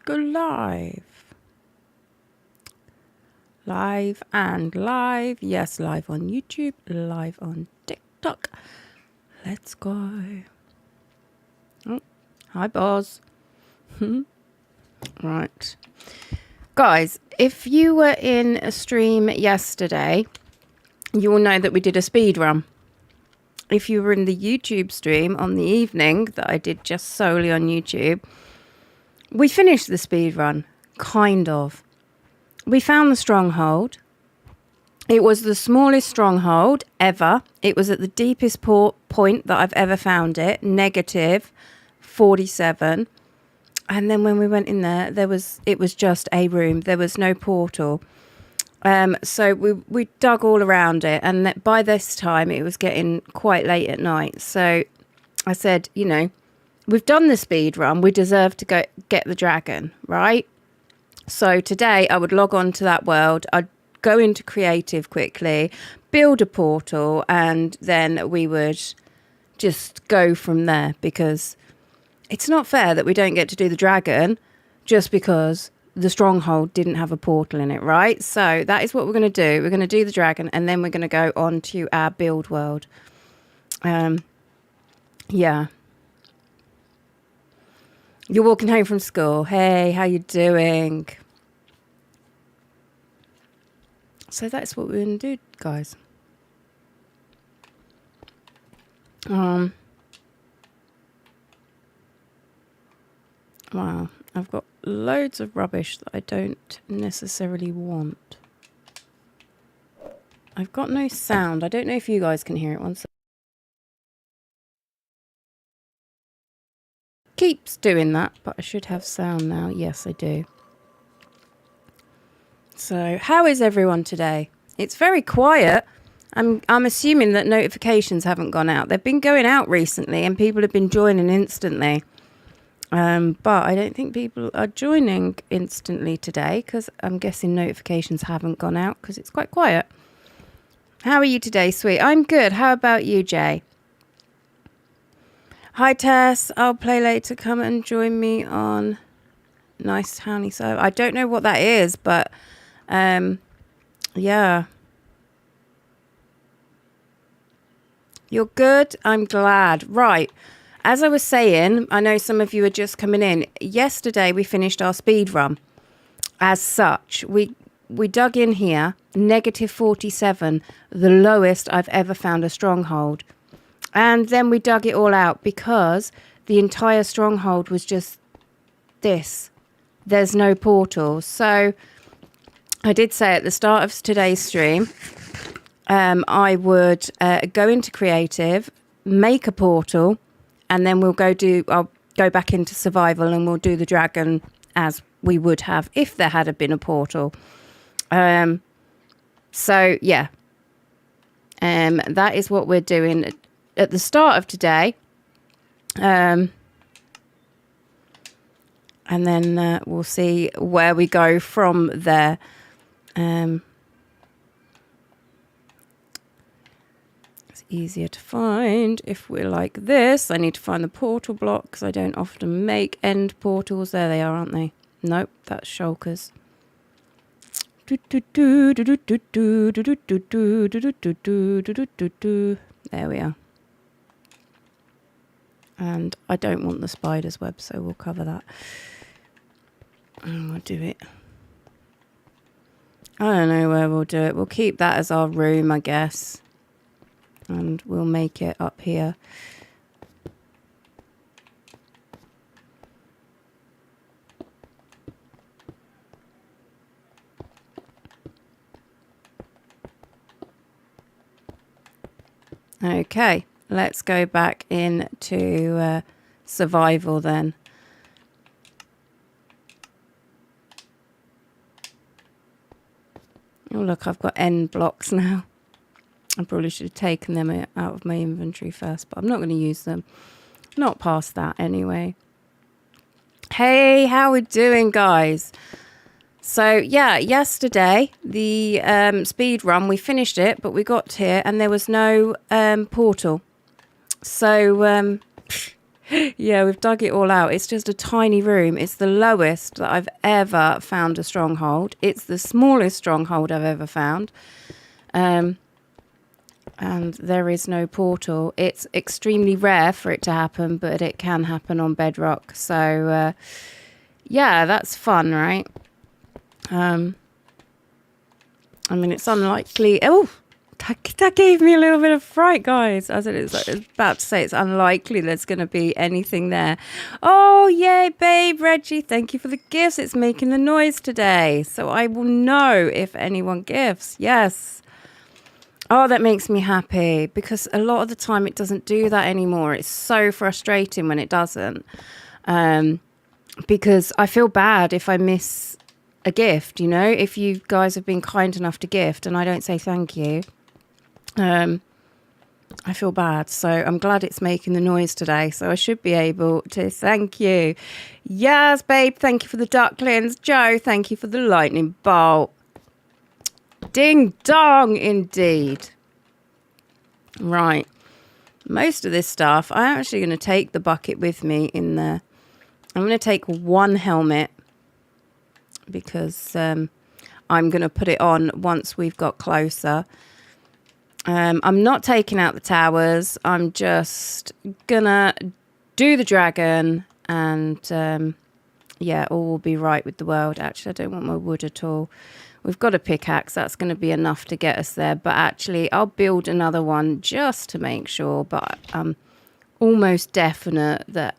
go live. Live and live. Yes, live on YouTube, live on TikTok. Let's go. Oh, hi, Boz. Right. Guys, if you were in a stream yesterday, you will know that we did a speed run. If you were in the YouTube stream on the evening that I did just solely on YouTube, we finished the speed run, kind of. We found the stronghold. It was the smallest stronghold ever. It was at the deepest point that I've ever found it, negative 47. And then when we went in there, it was just a room. There was no portal. So we dug all around it. And by this time, it was getting quite late at night. So I said, you know, we've done the speed run. We deserve to go get the dragon, right? So today I would log on to that world. I'd go into creative quickly, build a portal, and then we would just go from there, because it's not fair that we don't get to do the dragon just because the stronghold didn't have a portal in it, right? So that is what we're going to do. We're going to do the dragon, and then we're going to go on to our build world. Yeah. You're walking home from school. Hey, how you doing? So that's what we're going to do, guys. Wow, I've got loads of rubbish that I don't necessarily want. I've got no sound. I don't know if you guys can hear it. One second. Keeps doing that, but I should have sound now. Yes, I do. So, how is everyone today? It's very quiet. I'm assuming that notifications haven't gone out. They've been going out recently, and people have been joining instantly. But I don't think people are joining instantly today, because I'm guessing notifications haven't gone out because it's quite quiet. How are you today, sweet? I'm good. How about you, Jay? Hi, Tess. I'll play later. Come and join me on Nice Towny. So I don't know what that is, but yeah. You're good? I'm glad. Right. As I was saying, I know some of you are just coming in. Yesterday, we finished our speed run. As such, we dug in here, negative 47, the lowest I've ever found a stronghold. And then we dug it all out because the entire stronghold was just this. There's no portal. So I did say at the start of today's stream, I would go into creative, make a portal, and then I'll go back into survival, and we'll do the dragon as we would have if there had been a portal. So yeah, that is what we're doing at the start of today. And then we'll see where we go from there. Easier to find if we're like this. I need to find the portal block because I don't often make end portals. There they are, aren't they? Nope, that's shulkers. There we are. And I don't want the spider's web, so we'll cover that. And we'll do it. I don't know where we'll do it. We'll keep that as our room, I guess. And we'll make it up here. Okay, let's go back into survival then. Oh look, I've got end blocks now. I probably should have taken them out of my inventory first, but I'm not going to use them. Not past that anyway. Hey, how we doing, guys? So, yeah, yesterday, the speed run, we finished it, but we got here and there was no portal. So, Yeah, we've dug it all out. It's just a tiny room. It's the lowest that I've ever found a stronghold. It's the smallest stronghold I've ever found. And there is no portal. It's extremely rare for it to happen, but it can happen on bedrock. So, yeah, that's fun, right? I mean, it's unlikely. Oh, that gave me a little bit of fright, guys. I was about to say it's unlikely there's going to be anything there. Oh, yay, babe, Reggie. Thank you for the gifts. It's making the noise today. So I will know if anyone gifts. Yes. Oh, that makes me happy because a lot of the time it doesn't do that anymore. It's so frustrating when it doesn't. Because I feel bad if I miss a gift, you know, if you guys have been kind enough to gift and I don't say thank you. I feel bad. So I'm glad it's making the noise today. So I should be able to thank you. Yes, babe. Thank you for the ducklings. Joe, thank you for the lightning bolt. Ding dong, indeed. Right. Most of this stuff, I'm actually going to take the bucket with me in there. I'm going to take one helmet because I'm going to put it on once we've got closer. I'm not taking out the towers. I'm just going to do the dragon and, yeah, all will be right with the world. Actually, I don't want my wood at all. We've got a pickaxe. That's going to be enough to get us there. But actually, I'll build another one just to make sure. But I'm almost definite that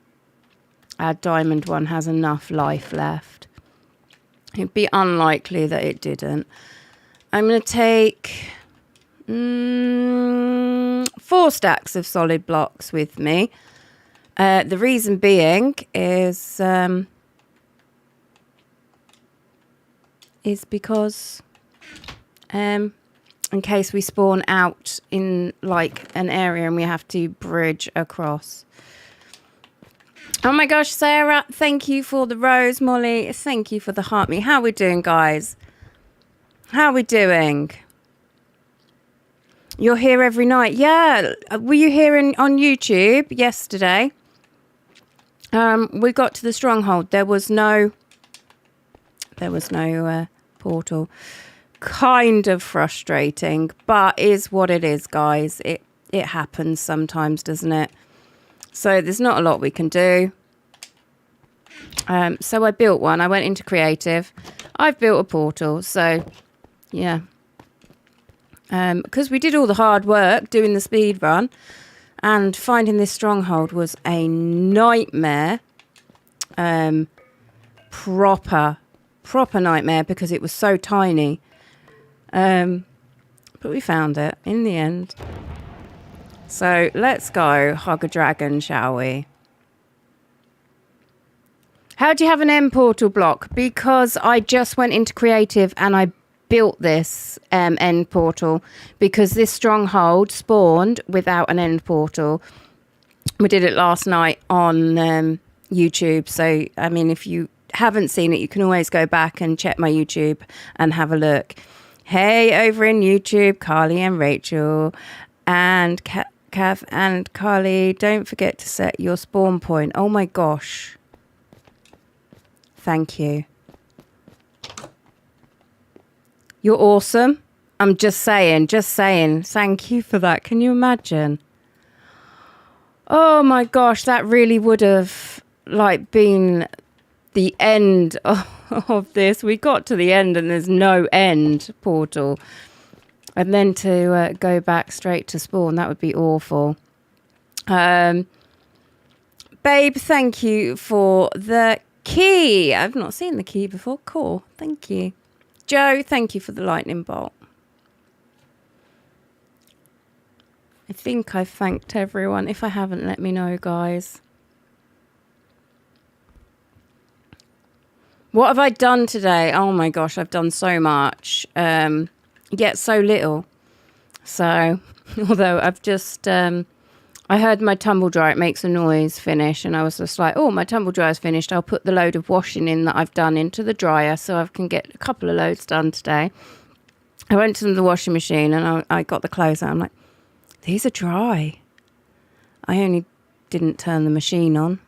our diamond one has enough life left. It'd be unlikely that it didn't. I'm going to take 4 stacks of solid blocks with me. The reason being is because in case we spawn out in like an area and we have to bridge across. Oh my gosh, Sarah, thank you for the rose. Molly, thank you for the heart me. How are we doing, guys? How are we doing? You're here every night. Yeah. Were you here on YouTube yesterday? We got to the stronghold. There was no portal. Kind of frustrating, but is what it is, guys. It happens sometimes, doesn't it? So there's not a lot we can do. So I built one. I went into creative. I've built a portal. So, yeah. Because we did all the hard work doing the speed run. And finding this stronghold was a nightmare. Proper nightmare because it was so tiny. But we found it in the end. So let's go hug a dragon, shall we? How do you have an end portal block? Because I just went into creative and I built this end portal because this stronghold spawned without an end portal. We did it last night on YouTube. So, I mean, if you haven't seen it, you can always go back and check my YouTube and have a look. Hey, over in YouTube, Carly and Rachel and Kath and Carly, don't forget to set your spawn point. Oh my gosh. Thank you. You're awesome. I'm just saying. Thank you for that. Can you imagine? Oh my gosh, that really would have like been the end of this. We got to the end and there's no end portal. And then to go back straight to spawn, that would be awful. Babe, thank you for the key. I've not seen the key before. Cool. Thank you. Joe, thank you for the lightning bolt. I think I've thanked everyone. If I haven't, let me know, guys. What have I done today? Oh my gosh, I've done so much. Yet so little. So, although I've just... I heard my tumble dryer, it makes a noise, finish. And I was just like, oh, my tumble dryer's finished. I'll put the load of washing in that I've done into the dryer so I can get a couple of loads done today. I went to the washing machine and I got the clothes out. I'm like, these are dry. I only didn't turn the machine on.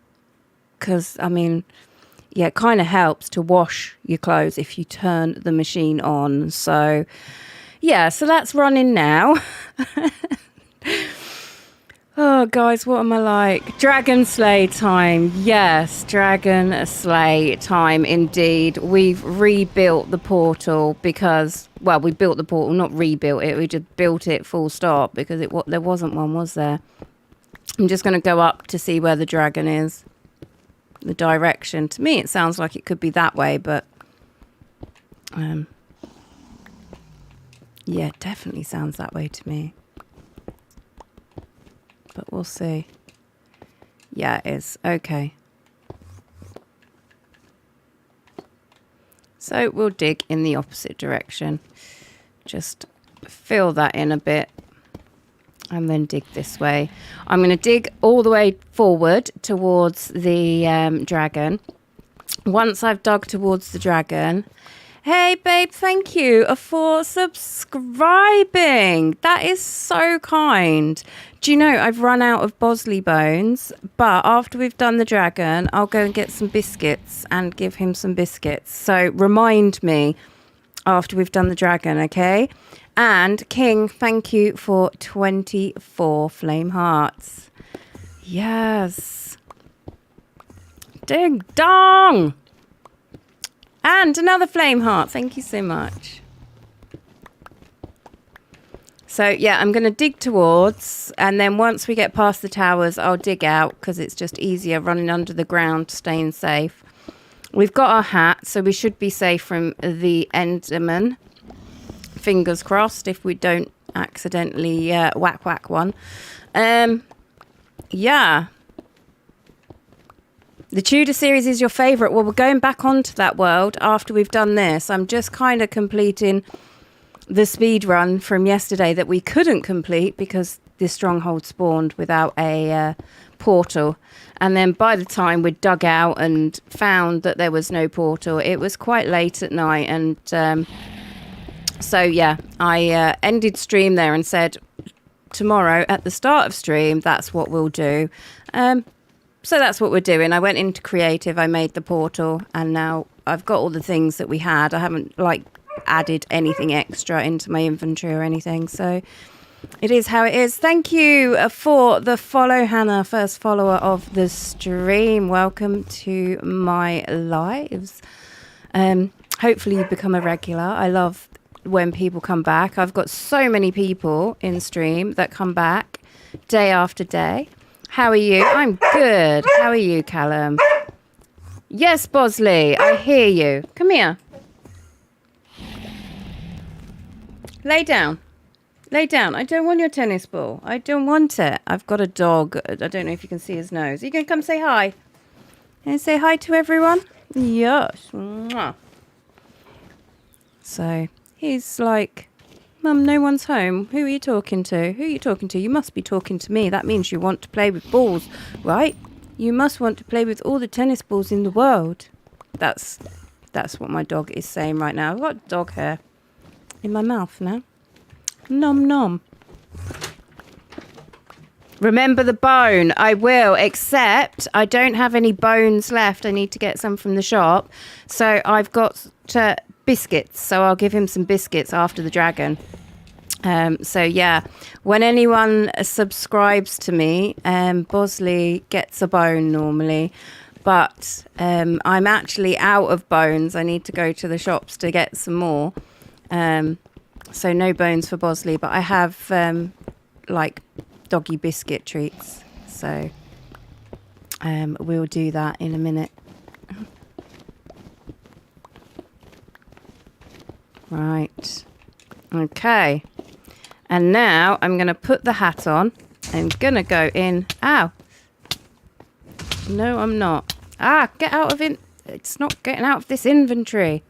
Because, I mean, yeah, it kind of helps to wash your clothes if you turn the machine on. So, yeah, so that's running now. Oh, guys, what am I like? Dragon Slay time. Yes, Dragon Slay time indeed. We've rebuilt the portal because, well, we built the portal, not rebuilt it. We just built it full stop because there wasn't one, was there? I'm just going to go up to see where the dragon is. The direction. To me, it sounds like it could be that way, but yeah, it definitely sounds that way to me. But we'll see. Yeah, it is. Okay. So we'll dig in the opposite direction. Just fill that in a bit. And then dig this way. I'm going to dig all the way forward towards the dragon. Once I've dug towards the dragon... Hey, babe, thank you for subscribing. That is so kind. Do you know, I've run out of Bosley bones, but after we've done the dragon, I'll go and get some biscuits and give him some biscuits. So remind me after we've done the dragon, okay? And King, thank you for 24 flame hearts. Yes. Ding dong. And another flame heart. Thank you so much. So, yeah, I'm going to dig towards. And then once we get past the towers, I'll dig out because it's just easier running under the ground, staying safe. We've got our hat, so we should be safe from the Enderman. Fingers crossed if we don't accidentally whack one. Yeah. The Tudor series is your favourite. Well, we're going back onto that world after we've done this. I'm just kind of completing the speed run from yesterday that we couldn't complete because the stronghold spawned without a portal. And then by the time we'd dug out and found that there was no portal, it was quite late at night. And so, yeah, I ended stream there and said, tomorrow at the start of stream, that's what we'll do. So that's what we're doing. I went into creative, I made the portal, and now I've got all the things that we had. I haven't added anything extra into my inventory or anything. So it is how it is. Thank you for the follow, Hannah, first follower of the stream. Welcome to my lives. Hopefully you become a regular. I love when people come back. I've got so many people in stream that come back day after day. How are you? I'm good. How are you, Callum? Yes, Bosley, I hear you. Come here. Lay down. Lay down. I don't want your tennis ball. I don't want it. I've got a dog. I don't know if you can see his nose. Are you going to come say hi? Can you say hi to everyone? Yes. Mwah. So he's like... Mum, no one's home. Who are you talking to? Who are you talking to? You must be talking to me. That means you want to play with balls, right? You must want to play with all the tennis balls in the world. That's what my dog is saying right now. I've got dog hair in my mouth now. Nom nom. Remember the bone. I will, except I don't have any bones left. I need to get some from the shop. So I've got biscuits. So I'll give him some biscuits after the dragon. So yeah, when anyone subscribes to me, Bosley gets a bone normally. But I'm actually out of bones. I need to go to the shops to get some more. So no bones for Bosley. But I have doggy biscuit treats. So we'll do that in a minute. Right. Okay. And now I'm going to put the hat on. I'm going to go in. Ow. No, I'm not. Get out of it. It's not getting out of this inventory.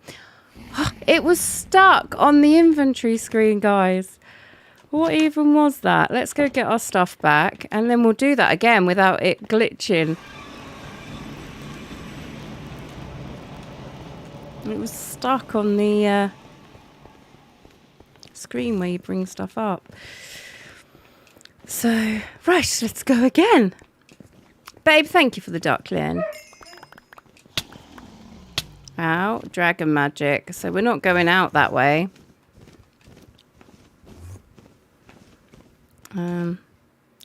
It was stuck on the inventory screen, guys. What even was that? Let's go get our stuff back. And then we'll do that again without it glitching. It was stuck on the... screen where you bring stuff up. So, right, let's go again. Babe, thank you for the duckling. Ow, dragon magic. So we're not going out that way.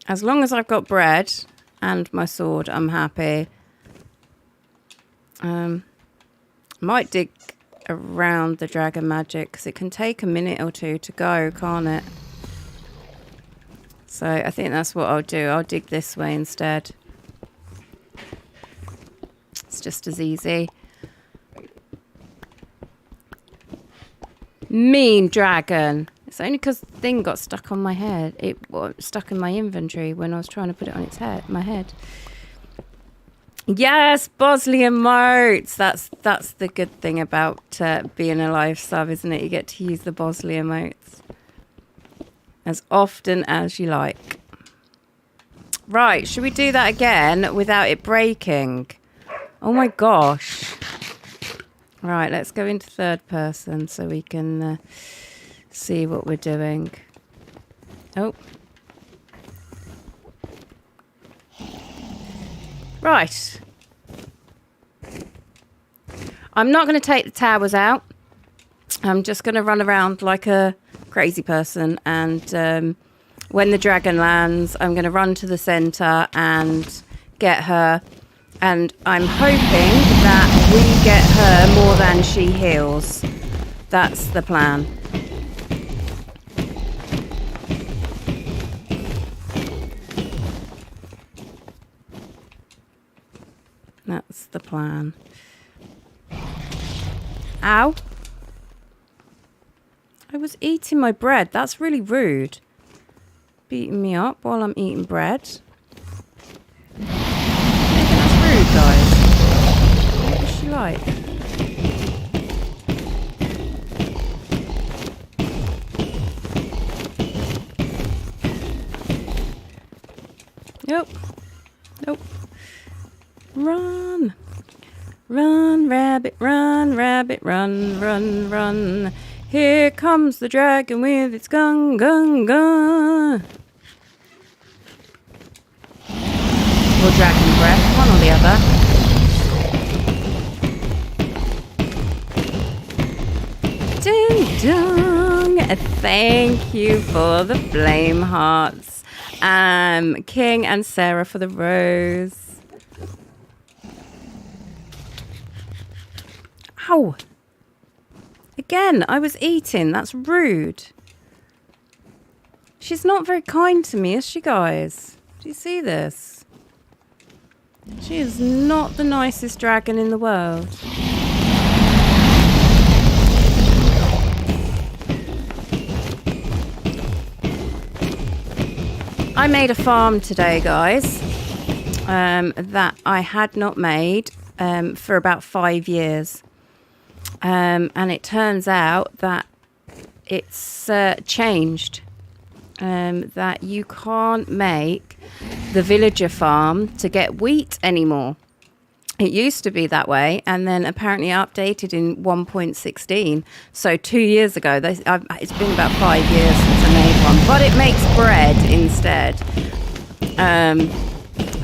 As long as I've got bread and my sword, I'm happy. Might dig around the dragon magic because it can take a minute or two to go, can't it? So I think that's what I'll do. I'll dig this way instead. It's just as easy. Mean dragon. It's only because the thing got stuck on my head. It stuck in my inventory when I was trying to put it on its head. My head. Yes, Bosley emotes. That's the good thing about being a live sub, isn't it? You get to use the Bosley emotes as often as you like. Right, should we do that again without it breaking? Oh my gosh. Right, let's go into third person so we can see what we're doing. Oh. Right. I'm not going to take the towers out. I'm just going to run around like a crazy person. And when the dragon lands, I'm going to run to the center and get her. And I'm hoping that we get her more than she heals. That's the plan. That's the plan. Ow. I was eating my bread. That's really rude. Beating me up while I'm eating bread. That's rude, guys. What is she like? Nope. Nope. Run. Run, rabbit, run, run, run. Here comes the dragon with its gun, gun, gun. Or dragon breath, one or the other. Ding dong. Thank you for the flame hearts. King and Sarah for the rose. Ow! Again, I was eating. That's rude. She's not very kind to me, is she, guys? Do you see this? She is not the nicest dragon in the world. I made a farm today, guys, that I had not made for about 5 years. And it turns out that it's changed. That you can't make the villager farm to get wheat anymore. It used to be that way, and then apparently updated in 1.16. So 2 years ago, it's been about 5 years since I made one, but it makes bread instead.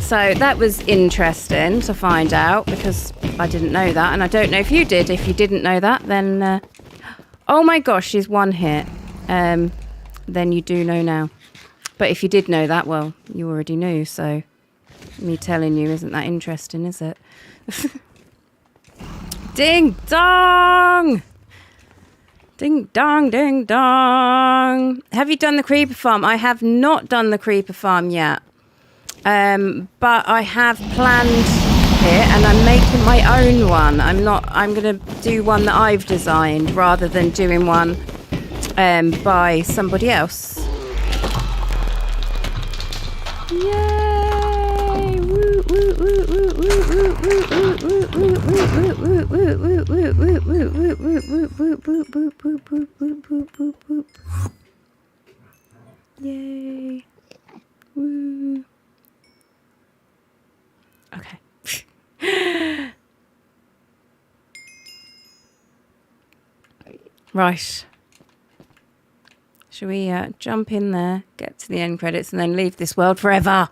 So that was interesting to find out because I didn't know that, and I don't know if you did. If you didn't know that, then oh my gosh, she's one hit. Then you do know now. But if you did know that, well, you already knew. So me telling you isn't that interesting, is it? Ding dong! Ding dong, ding dong. Have you done the creeper farm? I have not done the creeper farm yet. But I have planned it and I'm making my own one. I'm going to do one that I've designed rather than doing one by somebody else. Yay! Woo, woo, woo, woo, woo, woo, woo, yay! Woo! Okay. Right. Shall we jump in there, get to the end credits, and then leave this world forever?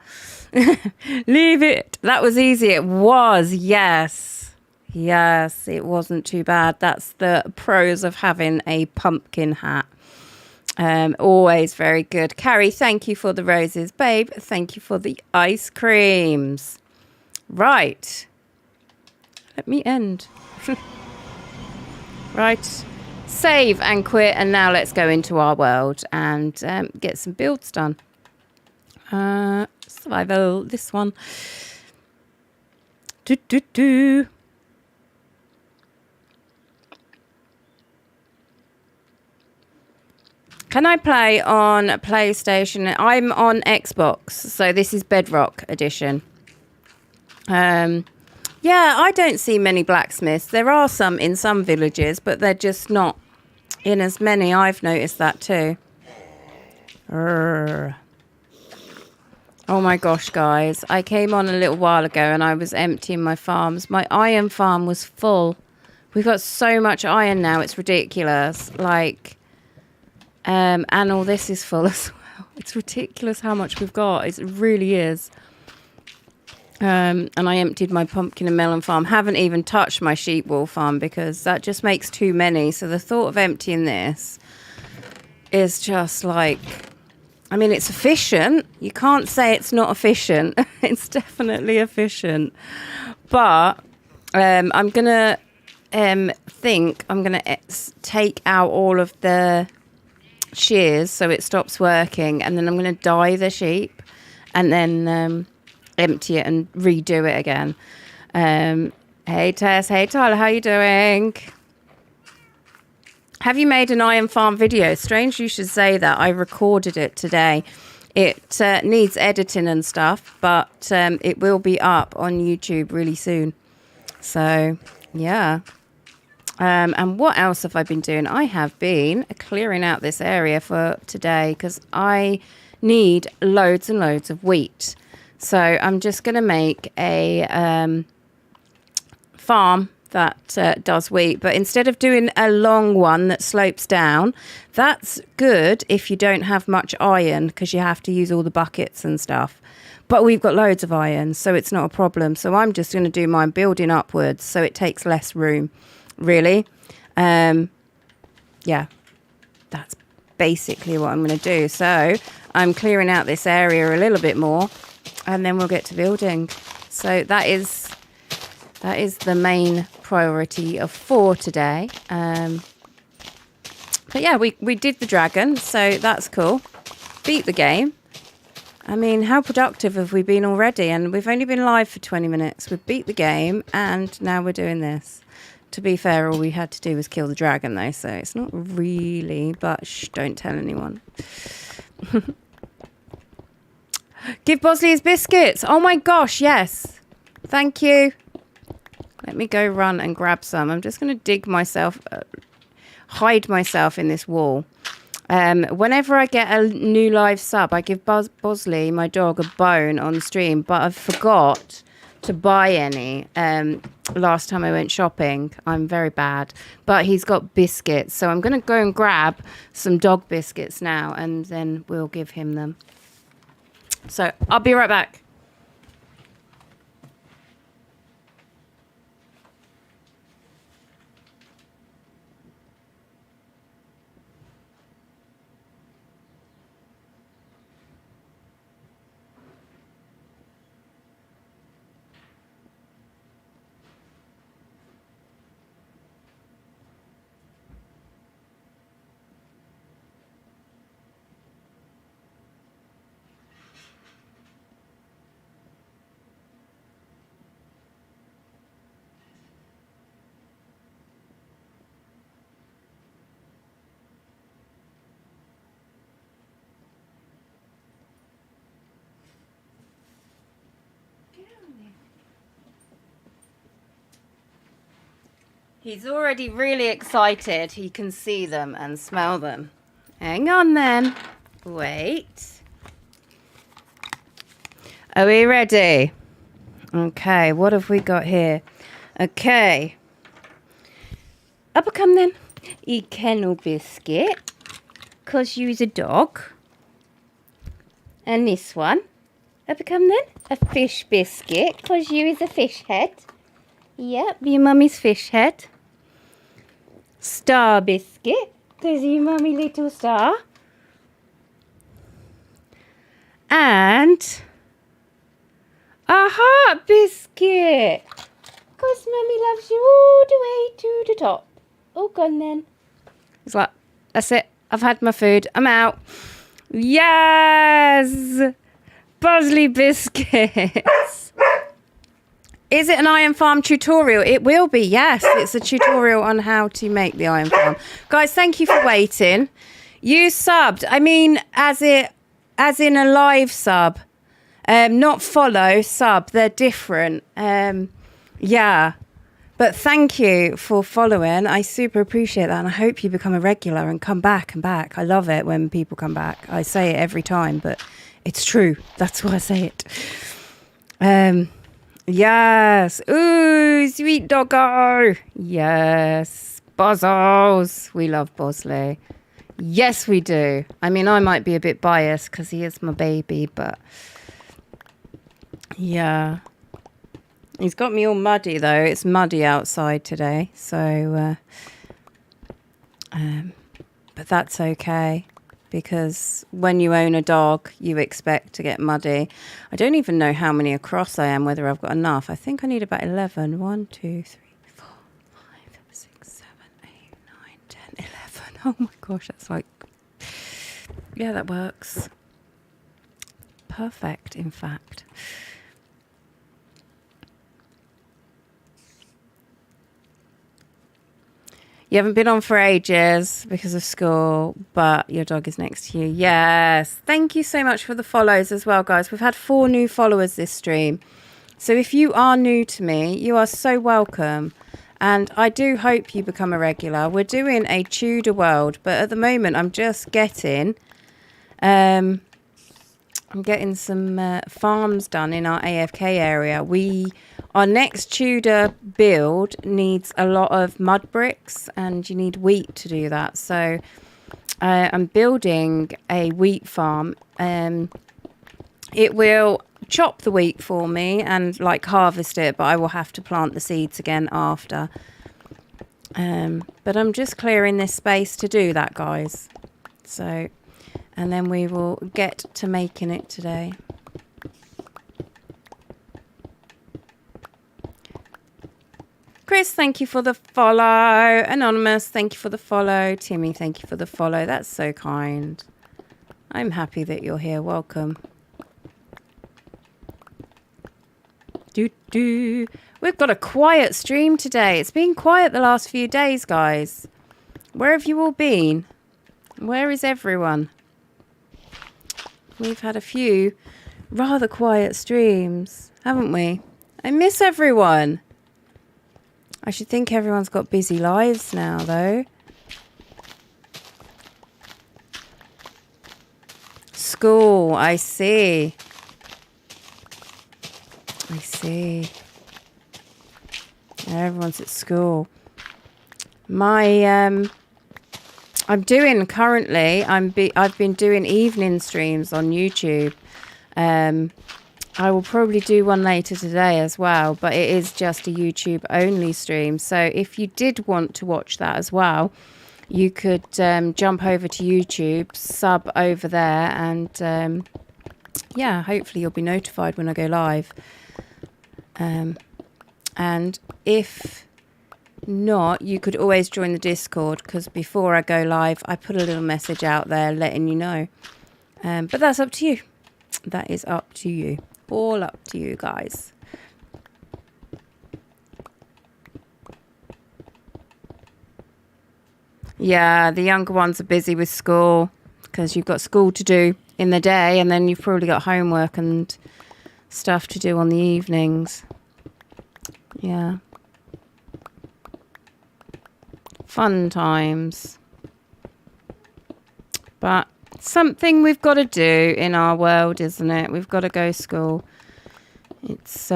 Leave it. That was easy. It was. Yes. Yes, it wasn't too bad. That's the pros of having a pumpkin hat. Always very good. Carrie, thank you for the roses. Babe, thank you for the ice creams. Right. Let me end. Right. Save and quit. And now let's go into our world and get some builds done. Survival. This one. Can I play on PlayStation? I'm on Xbox, so this is Bedrock Edition. Yeah, I don't see many blacksmiths. There are some in some villages, but they're just not in as many. I've noticed that too. Oh my gosh, guys. I came on a little while ago and I was emptying my farms. My iron farm was full. We've got so much iron now, it's ridiculous. Like... and all this is full as well. It's ridiculous how much we've got. It really is. And I emptied my pumpkin and melon farm. Haven't even touched my sheep wool farm because that just makes too many. So the thought of emptying this is just like... I mean, it's efficient. You can't say it's not efficient. It's definitely efficient. But I'm going to take out all of the... shears so it stops working, and then I'm going to dye the sheep and then empty it and redo it again. Hey Tess, hey Tyler, how you doing? Have you made an iron farm video? Strange you should say that. I recorded it today. It needs editing and stuff, but it will be up on YouTube really soon. So yeah. And what else have I been doing? I have been clearing out this area for today because I need loads and loads of wheat. So I'm just going to make a farm that does wheat. But instead of doing a long one that slopes down, that's good if you don't have much iron because you have to use all the buckets and stuff. But we've got loads of iron, so it's not a problem. So I'm just going to do mine building upwards so it takes less room. Really. Yeah, that's basically what I'm going to do. So I'm clearing out this area a little bit more and then we'll get to building. So that is the main priority of 4 today. But yeah, we did the dragon, so that's cool. Beat the game. I mean, how productive have we been already? And we've only been live for 20 minutes. We've beat the game and now we're doing this. To be fair, all we had to do was kill the dragon, though, so it's not really... But shh, don't tell anyone. Give Bosley his biscuits. Oh, my gosh, yes. Thank you. Let me go run and grab some. I'm just going to dig myself... hide myself in this wall. Whenever I get a new live sub, I give Bosley, my dog, a bone on stream, but I forgot to buy any last time I went shopping. I'm very bad, but he's got biscuits, so I'm going to go and grab some dog biscuits now and then we'll give him them. So I'll be right back. He's already really excited. He can see them and smell them. Hang on then. Wait. Are we ready? Okay, what have we got here? Okay. Up a come then. E kennel biscuit. because you's a dog. And this one, I become then a fish biscuit because you is a fish head. Yep, your mummy's fish head. Star biscuit because you mummy little star. And a heart biscuit because mummy loves you all the way to the top. Oh, gone then. It's like, that's it. I've had my food. I'm out. Yes! Bosley biscuits. Is it an Iron Farm tutorial? It will be, yes. It's a tutorial on how to make the Iron Farm. Guys, thank you for waiting. You subbed. I mean, as in a live sub. Not follow, sub. They're different. Yeah. But thank you for following. I super appreciate that. And I hope you become a regular and come back and back. I love it when people come back. I say it every time, but it's true. That's why I say it. Yes. Ooh, sweet doggo. Yes. Bozzles. We love Bosley. Yes, we do. I mean, I might be a bit biased because he is my baby, but yeah. He's got me all muddy, though. It's muddy outside today. So, but that's okay. Because when you own a dog, you expect to get muddy. I don't even know how many across I am, whether I've got enough. I think I need about 11. 1, 2, 3, 4, 5, 6, 7, 8, 9, 10, 11. Oh my gosh, that's like... Yeah, that works. Perfect, in fact. You haven't been on for ages because of school, but your dog is next to you. Yes. Thank you so much for the follows as well, guys. We've had 4 new followers this stream. So if you are new to me, you are so welcome. And I do hope you become a regular. We're doing a Tudor world, but at the moment I'm just getting... I'm getting some farms done in our AFK area. Our next Tudor build needs a lot of mud bricks and you need wheat to do that. So I'm building a wheat farm. It will chop the wheat for me and like harvest it, but I will have to plant the seeds again after. But I'm just clearing this space to do that, guys. So... And then we will get to making it today. Chris, thank you for the follow. Anonymous, thank you for the follow. Timmy, thank you for the follow. That's so kind. I'm happy that you're here. Welcome. We've got a quiet stream today. It's been quiet the last few days, guys. Where have you all been? Where is everyone? We've had a few rather quiet streams, haven't we? I miss everyone. I should think everyone's got busy lives now, though. School, I see. I see. Everyone's at school. I'm doing currently, I've been doing evening streams on YouTube. I will probably do one later today as well, but it is just a YouTube only stream. So if you did want to watch that as well, you could jump over to YouTube, sub over there, and yeah, hopefully you'll be notified when I go live. And if not, you could always join the Discord, because before I go live I put a little message out there letting you know, but that's up to you. That is up to you, all up to you guys. Yeah, the younger ones are busy with school because you've got school to do in the day, and then you've probably got homework and stuff to do on the evenings. Yeah. Fun times. But something we've got to do in our world, isn't it? We've got to go to school. It's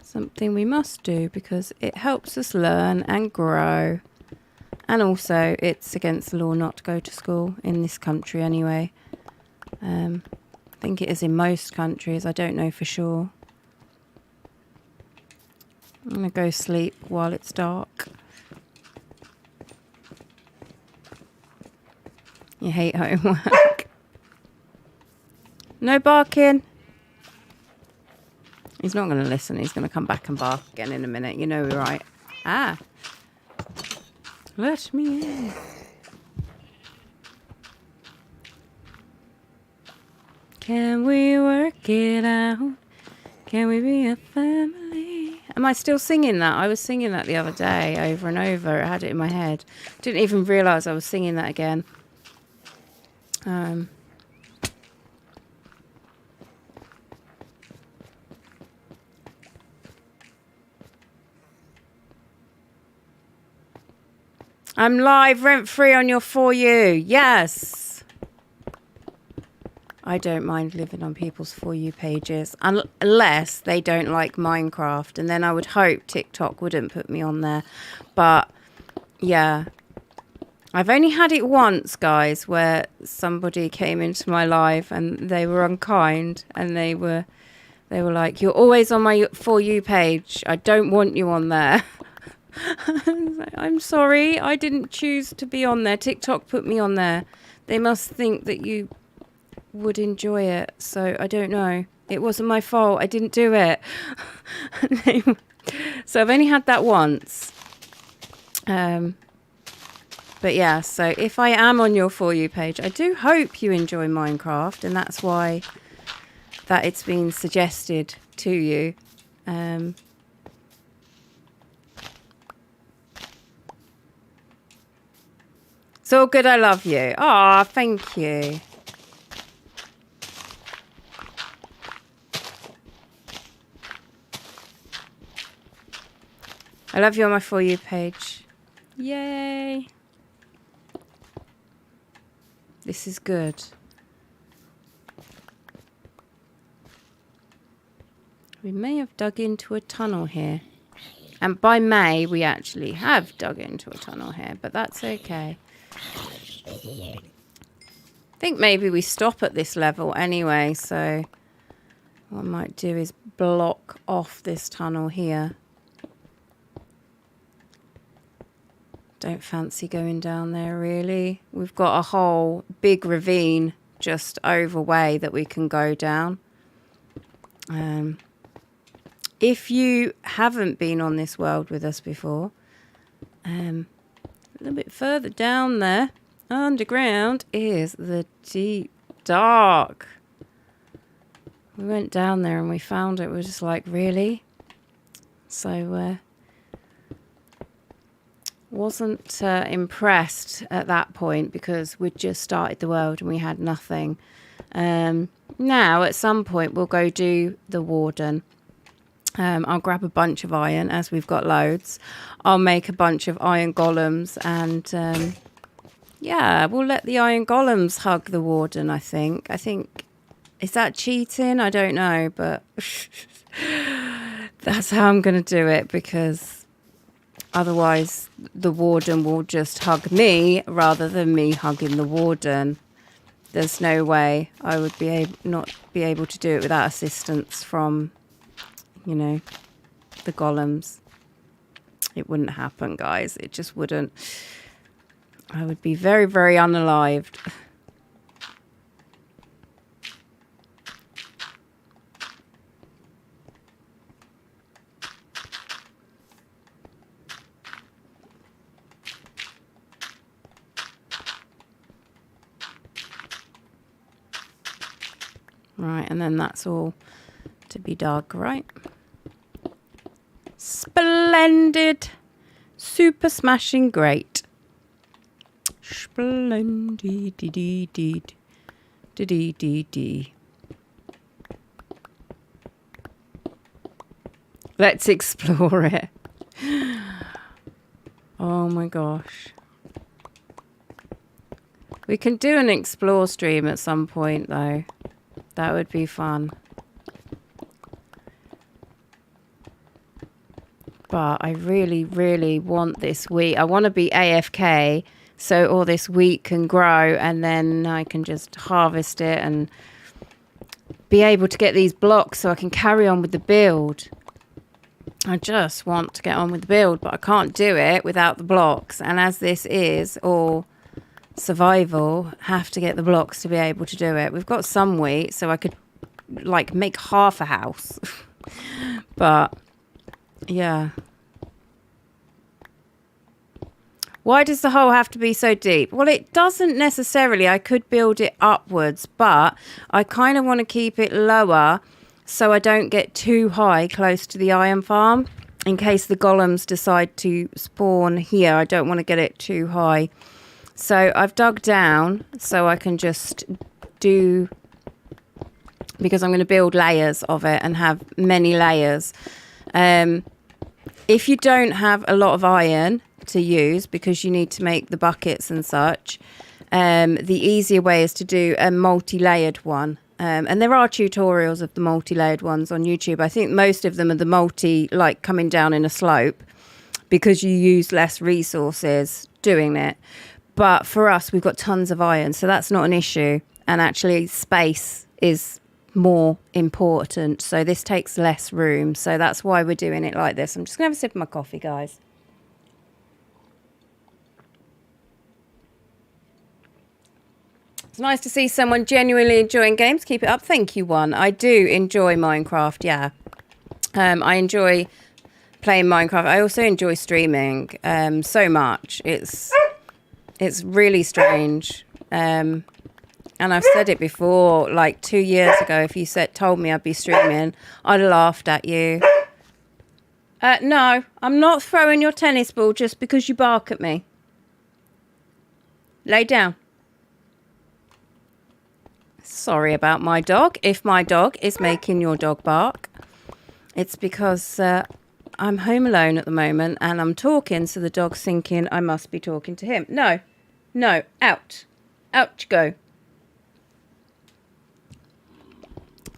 something we must do because it helps us learn and grow. And also, it's against the law not to go to school in this country anyway. I think it is in most countries. I don't know for sure. I'm going to go sleep while it's dark. You hate homework. No barking. He's not going to listen. He's going to come back and bark again in a minute. You know we're right. Ah. Let me in. Can we work it out? Can we be a family? Am I still singing that? I was singing that the other day over and over. I had it in my head. Didn't even realise I was singing that again. I'm live rent-free on your For You. Yes. I don't mind living on people's For You pages unless they don't like Minecraft. And then I would hope TikTok wouldn't put me on there. But, yeah. I've only had it once, guys, where somebody came into my life and they were unkind. And they were like, you're always on my For You page. I don't want you on there. I'm sorry, I didn't choose to be on there. TikTok put me on there. They must think that you would enjoy it. So I don't know. It wasn't my fault. I didn't do it. So I've only had that once. But yeah, so if I am on your For You page, I do hope you enjoy Minecraft, and that's why that it's been suggested to you. It's all good, I love you. Aw, thank you. I love you on my For You page. Yay. This is good. We may have dug into a tunnel here. And by May, we actually have dug into a tunnel here, but that's okay. I think maybe we stop at this level anyway, so what I might do is block off this tunnel here. Don't fancy going down there, really. We've got a whole big ravine just over way that we can go down. If you haven't been on this world with us before, a little bit further down there, underground, is the deep dark. We went down there and we found it. We were just like, really? So, wasn't impressed at that point because we'd just started the world and we had nothing. Now, at some point, we'll go do the Warden. I'll grab a bunch of iron, as we've got loads. I'll make a bunch of iron golems and, yeah, we'll let the iron golems hug the Warden, I think. Is that cheating? I don't know, but that's how I'm going to do it, because otherwise the Warden will just hug me rather than me hugging the Warden. There's no way I would not be able to do it without assistance from, you know, the golems. It wouldn't happen, guys. It just wouldn't. I would be very, very unalived. Right, and then that's all to be dug, right? Splendid. Super smashing great. Splendid. Let's explore it. Oh my gosh. We can do an explore stream at some point though. That would be fun. But I really, really want this wheat. I want to be AFK so all this wheat can grow, and then I can just harvest it and be able to get these blocks so I can carry on with the build. I just want to get on with the build, but I can't do it without the blocks. And as this is all survival, have to get the blocks to be able to do it. We've got some wheat, so I could like make half a house. But yeah. Why does the hole have to be so deep? Well, it doesn't necessarily. I could build it upwards, but I kind of want to keep it lower so I don't get too high close to the iron farm in case the golems decide to spawn here. I don't want to get it too high. So I've dug down so I can just do, because I'm going to build layers of it and have many layers. If you don't have a lot of iron to use because you need to make the buckets and such, the easier way is to do a multi-layered one. And there are tutorials of the multi-layered ones on YouTube. I think most of them are the multi, like coming down in a slope, because you use less resources doing it. But for us, we've got tons of iron, so that's not an issue. And actually space is more important. So this takes less room. So that's why we're doing it like this. I'm just going to have a sip of my coffee, guys. It's nice to see someone genuinely enjoying games. Keep it up. Thank you, One. I do enjoy Minecraft, yeah. I enjoy playing Minecraft. I also enjoy streaming so much. It's really strange. And I've said it before, like 2 years ago, if you told me I'd be streaming, I'd have laughed at you. No, I'm not throwing your tennis ball just because you bark at me. Lay down. Sorry about my dog. If my dog is making your dog bark, it's because I'm home alone at the moment and I'm talking, so the dog's thinking I must be talking to him. No, out. Out you go.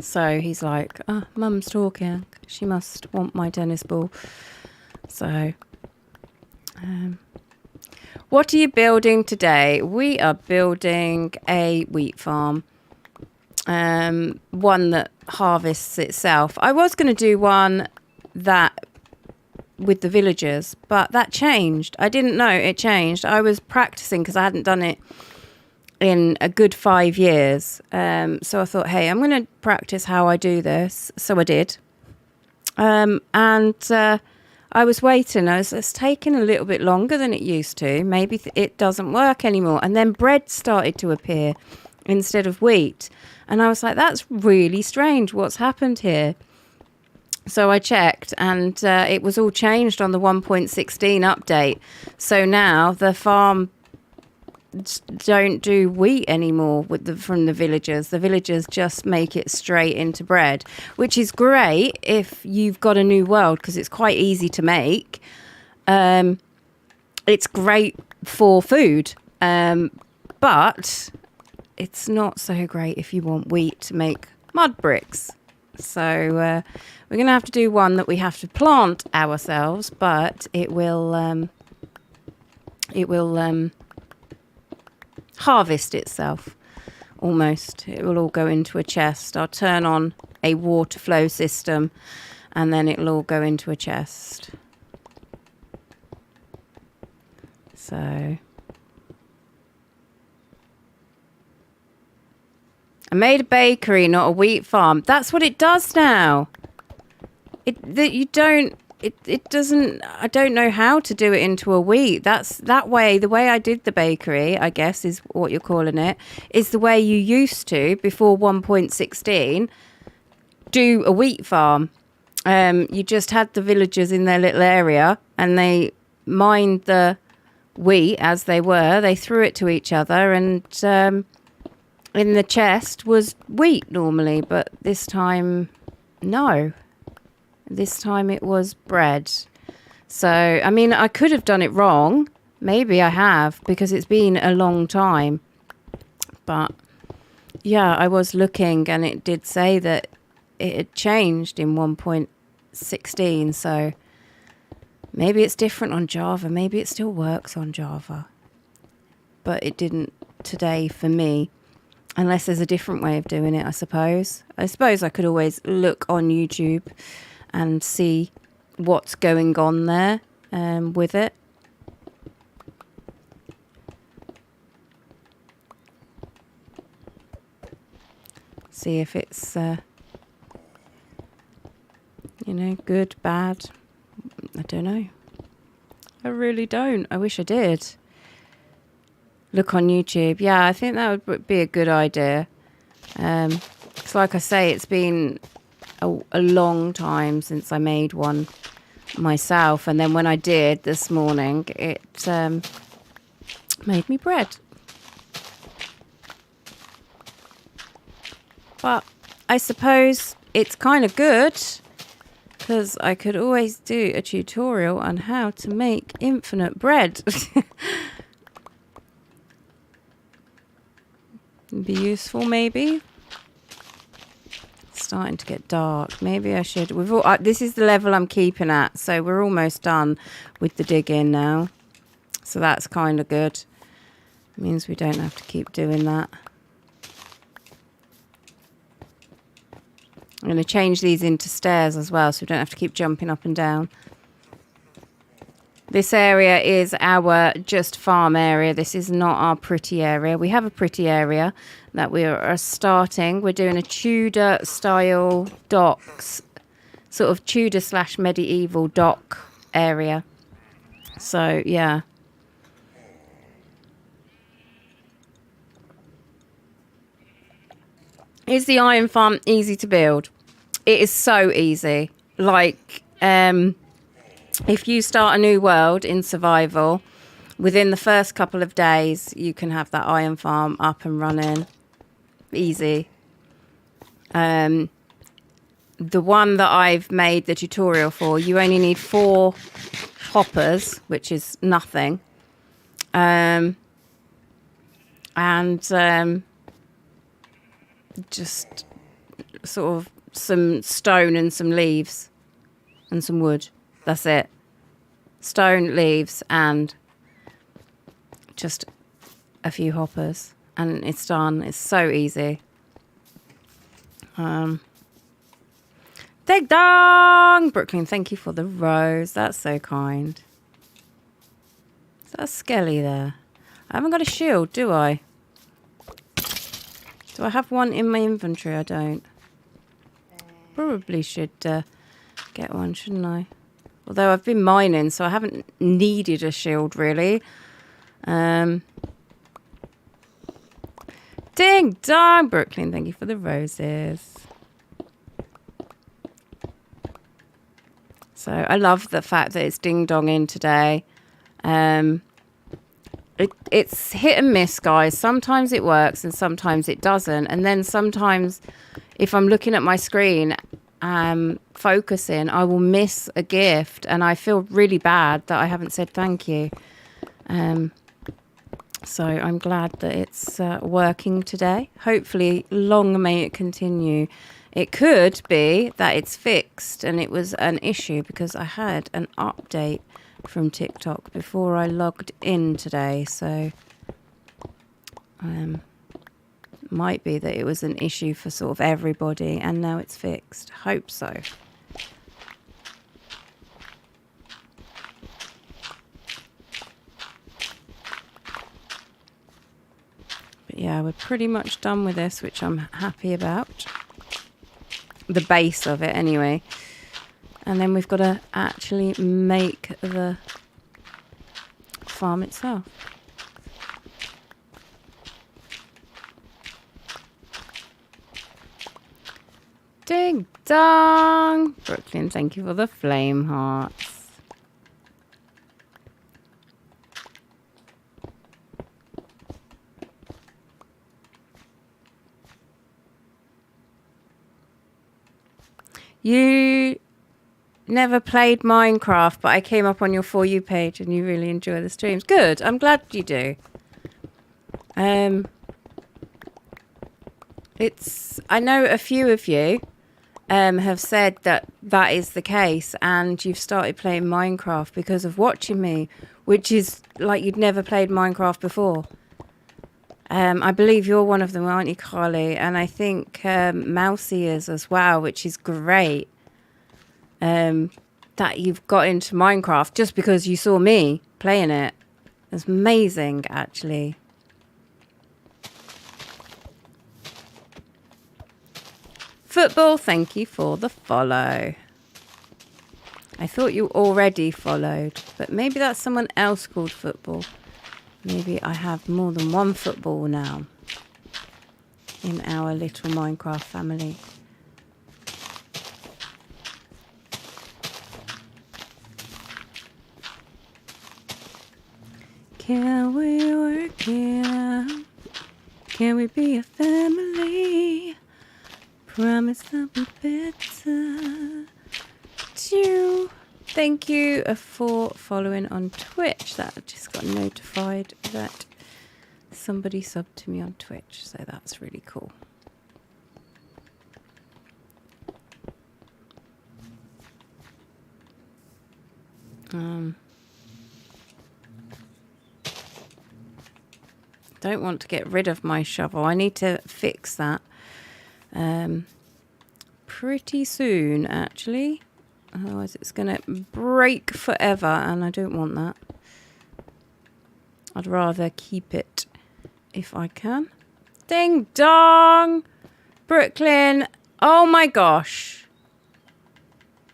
So he's like, oh, Mum's talking. She must want my tennis ball. So, what are you building today? We are building a wheat farm. One that harvests itself. I was going to do one that with the villagers, but that changed. I didn't know it changed. I was practicing because I hadn't done it in a good 5 years. So I thought, hey, I'm going to practice how I do this. So I did. And I was waiting. It's taking a little bit longer than it used to. Maybe it doesn't work anymore. And then bread started to appear instead of wheat. And I was like, that's really strange. What's happened here? So I checked and it was all changed on the 1.16 update. So now the farm don't do wheat anymore from the villagers. The villagers just make it straight into bread, which is great if you've got a new world because it's quite easy to make. It's great for food, but it's not so great if you want wheat to make mud bricks. So we're going to have to do one that we have to plant ourselves, but it will harvest itself almost. It will all go into a chest. I'll turn on a water flow system and then it'll all go into a chest. So I made a bakery, not a wheat farm. That's what it does now. It doesn't. I don't know how to do it into a wheat. The way I did the bakery, I guess is what you're calling it, is the way you used to before 1.16 do a wheat farm. You just had the villagers in their little area and they mined the wheat as they were. They threw it to each other and in the chest was wheat normally, but this time, no. This time it was bread. So, I mean, I could have done it wrong. Maybe I have, because it's been a long time. But, yeah, I was looking and it did say that it had changed in 1.16. So, Maybe it's different on Java. Maybe it still works on Java. But it didn't today for me. Unless there's a different way of doing it, I suppose. I suppose I could always look on YouTube and see what's going on there with it. See if it's, good, bad. I don't know. I really don't. I wish I did. Look on YouTube. Yeah, I think that would be a good idea. It's like I say, it's been a long time since I made one myself. And then when I did this morning, it made me bread. But I suppose it's kind of good because I could always do a tutorial on how to make infinite bread. Be useful, maybe. It's starting to get dark. Maybe I should. This is the level I'm keeping at, so we're almost done with the digging now. So that's kind of good. It means we don't have to keep doing that. I'm going to change these into stairs as well, so we don't have to keep jumping up and down. This area is our just farm area. This is not our pretty area. We have a pretty area that we are starting. We're doing a Tudor style docks, sort of Tudor / medieval dock area. So, yeah. Is the iron farm easy to build? It is so easy. Like, if you start a new world in survival, within the first couple of days, you can have that iron farm up and running. Easy. The one that I've made the tutorial for, you only need 4 hoppers, which is nothing. Just sort of some stone and some leaves and some wood. That's it. Stone, leaves, and just a few hoppers. And it's done. It's so easy. Dig dong! Brooklyn, thank you for the rose. That's so kind. Is that a skelly there? I haven't got a shield, do I? Do I have one in my inventory? I don't. Probably should get one, shouldn't I? Although I've been mining, so I haven't needed a shield, really. Ding dong! Brooklyn, thank you for the roses. So I love the fact that it's ding dong in today. It's hit and miss, guys. Sometimes it works and sometimes it doesn't. And then sometimes if I'm looking at my screen, focusing, I will miss a gift and I feel really bad that I haven't said thank you. So I'm glad that it's working today. Hopefully long may it continue. It could be that it's fixed and it was an issue because I had an update from TikTok before I logged in today, so might be that it was an issue for sort of everybody and now it's fixed. Hope so. But yeah, we're pretty much done with this, which I'm happy about. The base of it anyway. And then we've got to actually make the farm itself. Ding dong! Brooklyn, thank you for the flame hearts. You never played Minecraft, but I came up on your For You page and you really enjoy the streams. Good. I'm glad you do. I know a few of you have said that that is the case, and you've started playing Minecraft because of watching me, which is like you'd never played Minecraft before. I believe you're one of them, aren't you, Carly? And I think Mousy is as well, which is great. That you've got into Minecraft just because you saw me playing it. It's amazing, actually. Football, thank you for the follow. I thought you already followed, but maybe that's someone else called Football. Maybe I have more than one Football now in our little Minecraft family. Can we work it out? Can we be a family? Promise I'll be better. Thank you for following on Twitch. That I just got notified that somebody subbed to me on Twitch, so that's really cool. Don't want to get rid of my shovel. I need to fix that pretty soon, actually. Otherwise it's going to break forever, and I don't want that. I'd rather keep it if I can. Ding dong! Brooklyn. Oh my gosh.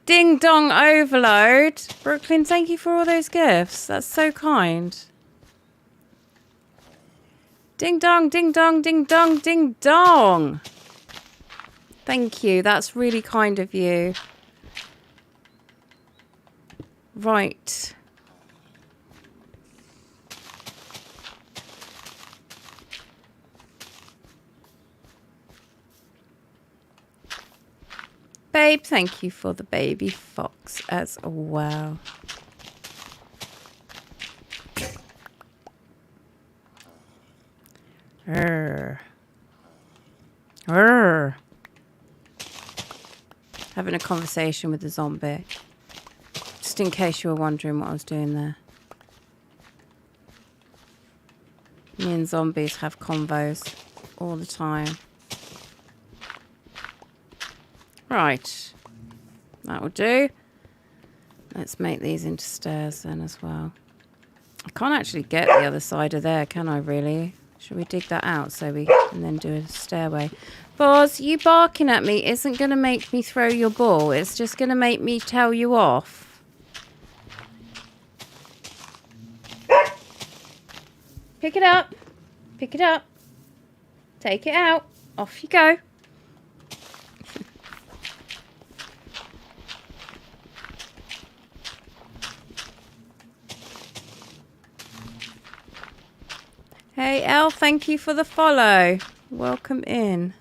Ding dong overload. Brooklyn, thank you for all those gifts. That's so kind. Ding dong, ding dong, ding dong, ding dong. Thank you. That's really kind of you. Right. Babe, thank you for the baby fox as well. Having a conversation with the zombie. Just in case you were wondering what I was doing there. Me and zombies have convos all the time. Right. That will do. Let's make these into stairs then as well. I can't actually get the other side of there, can I really? Should we dig that out so we can then do a stairway? Boz, you barking at me isn't going to make me throw your ball. It's just going to make me tell you off. Pick it up. Pick it up. Take it out. Off you go. Hey, Elle, thank you for the follow. Welcome in.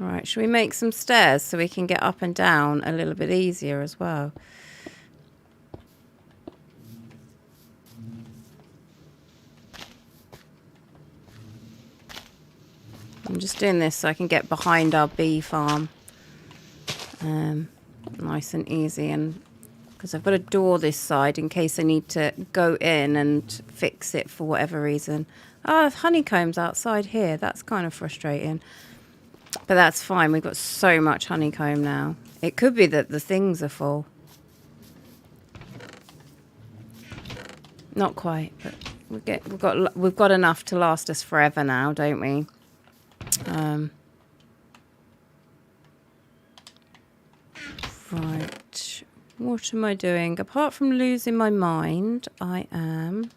All right, should we make some stairs so we can get up and down a little bit easier as well? I'm just doing this so I can get behind our bee farm. Nice and easy, and because I've got a door this side in case I need to go in and fix it for whatever reason. Oh, honeycombs outside here. That's kind of frustrating. But that's fine. We've got so much honeycomb now. It could be that the things are full. Not quite, but we've got enough to last us forever now, don't we? Right. What am I doing? Apart from losing my mind, I am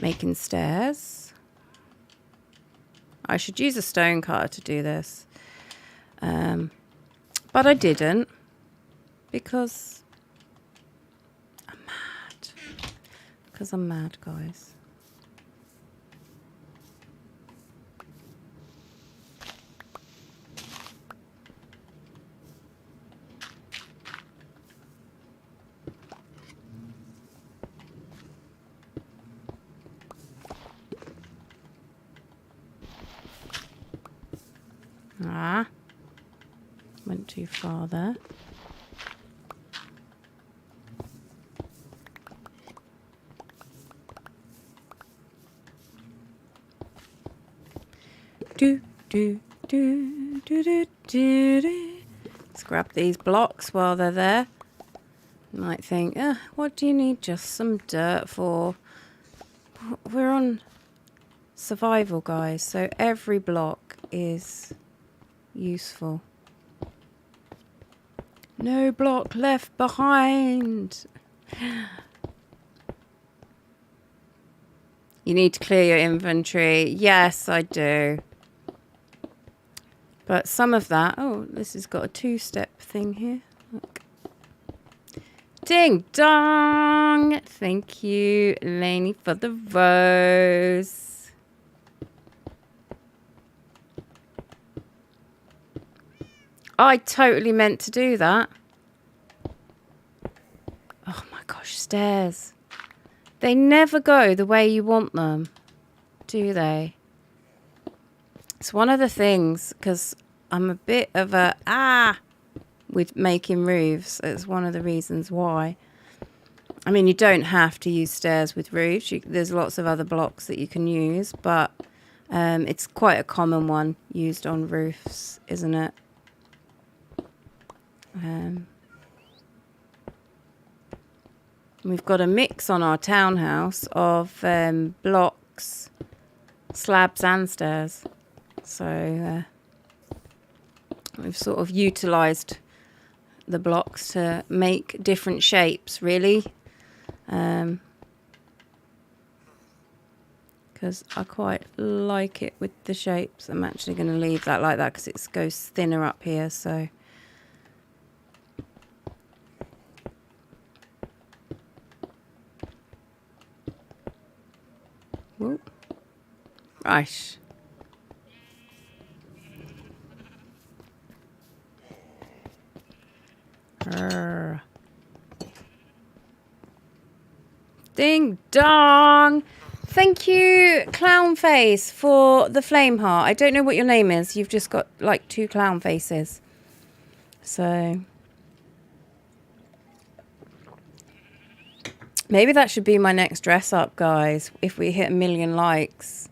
making stairs. I should use a stone cutter to do this. But I didn't because I'm mad. Because I'm mad, guys. Ah, went too far there. Do, do, do, do, do, do, do. Let's grab these blocks while they're there. You might think, what do you need just some dirt for? We're on survival, guys, so every block is useful. No block left behind. You need to clear your inventory. Yes, I do. But some of that... Oh, this has got a two-step thing here. Look. Ding dong! Thank you, Lainey, for the rose. I totally meant to do that. Oh my gosh, stairs. They never go the way you want them, do they? It's one of the things, because I'm a bit of a with making roofs. It's one of the reasons why. I mean, you don't have to use stairs with roofs. There's lots of other blocks that you can use, but it's quite a common one used on roofs, isn't it? We've got a mix on our townhouse of blocks, slabs and stairs. So we've sort of utilised the blocks to make different shapes, really. Because I quite like it with the shapes. I'm actually going to leave that like that because it goes thinner up here, so... Whoop. Right. Ding dong. Thank you, Clown Face, for the flame heart. I don't know what your name is. You've just got like 2 clown faces. So maybe that should be my next dress up, guys, if we hit 1 million likes.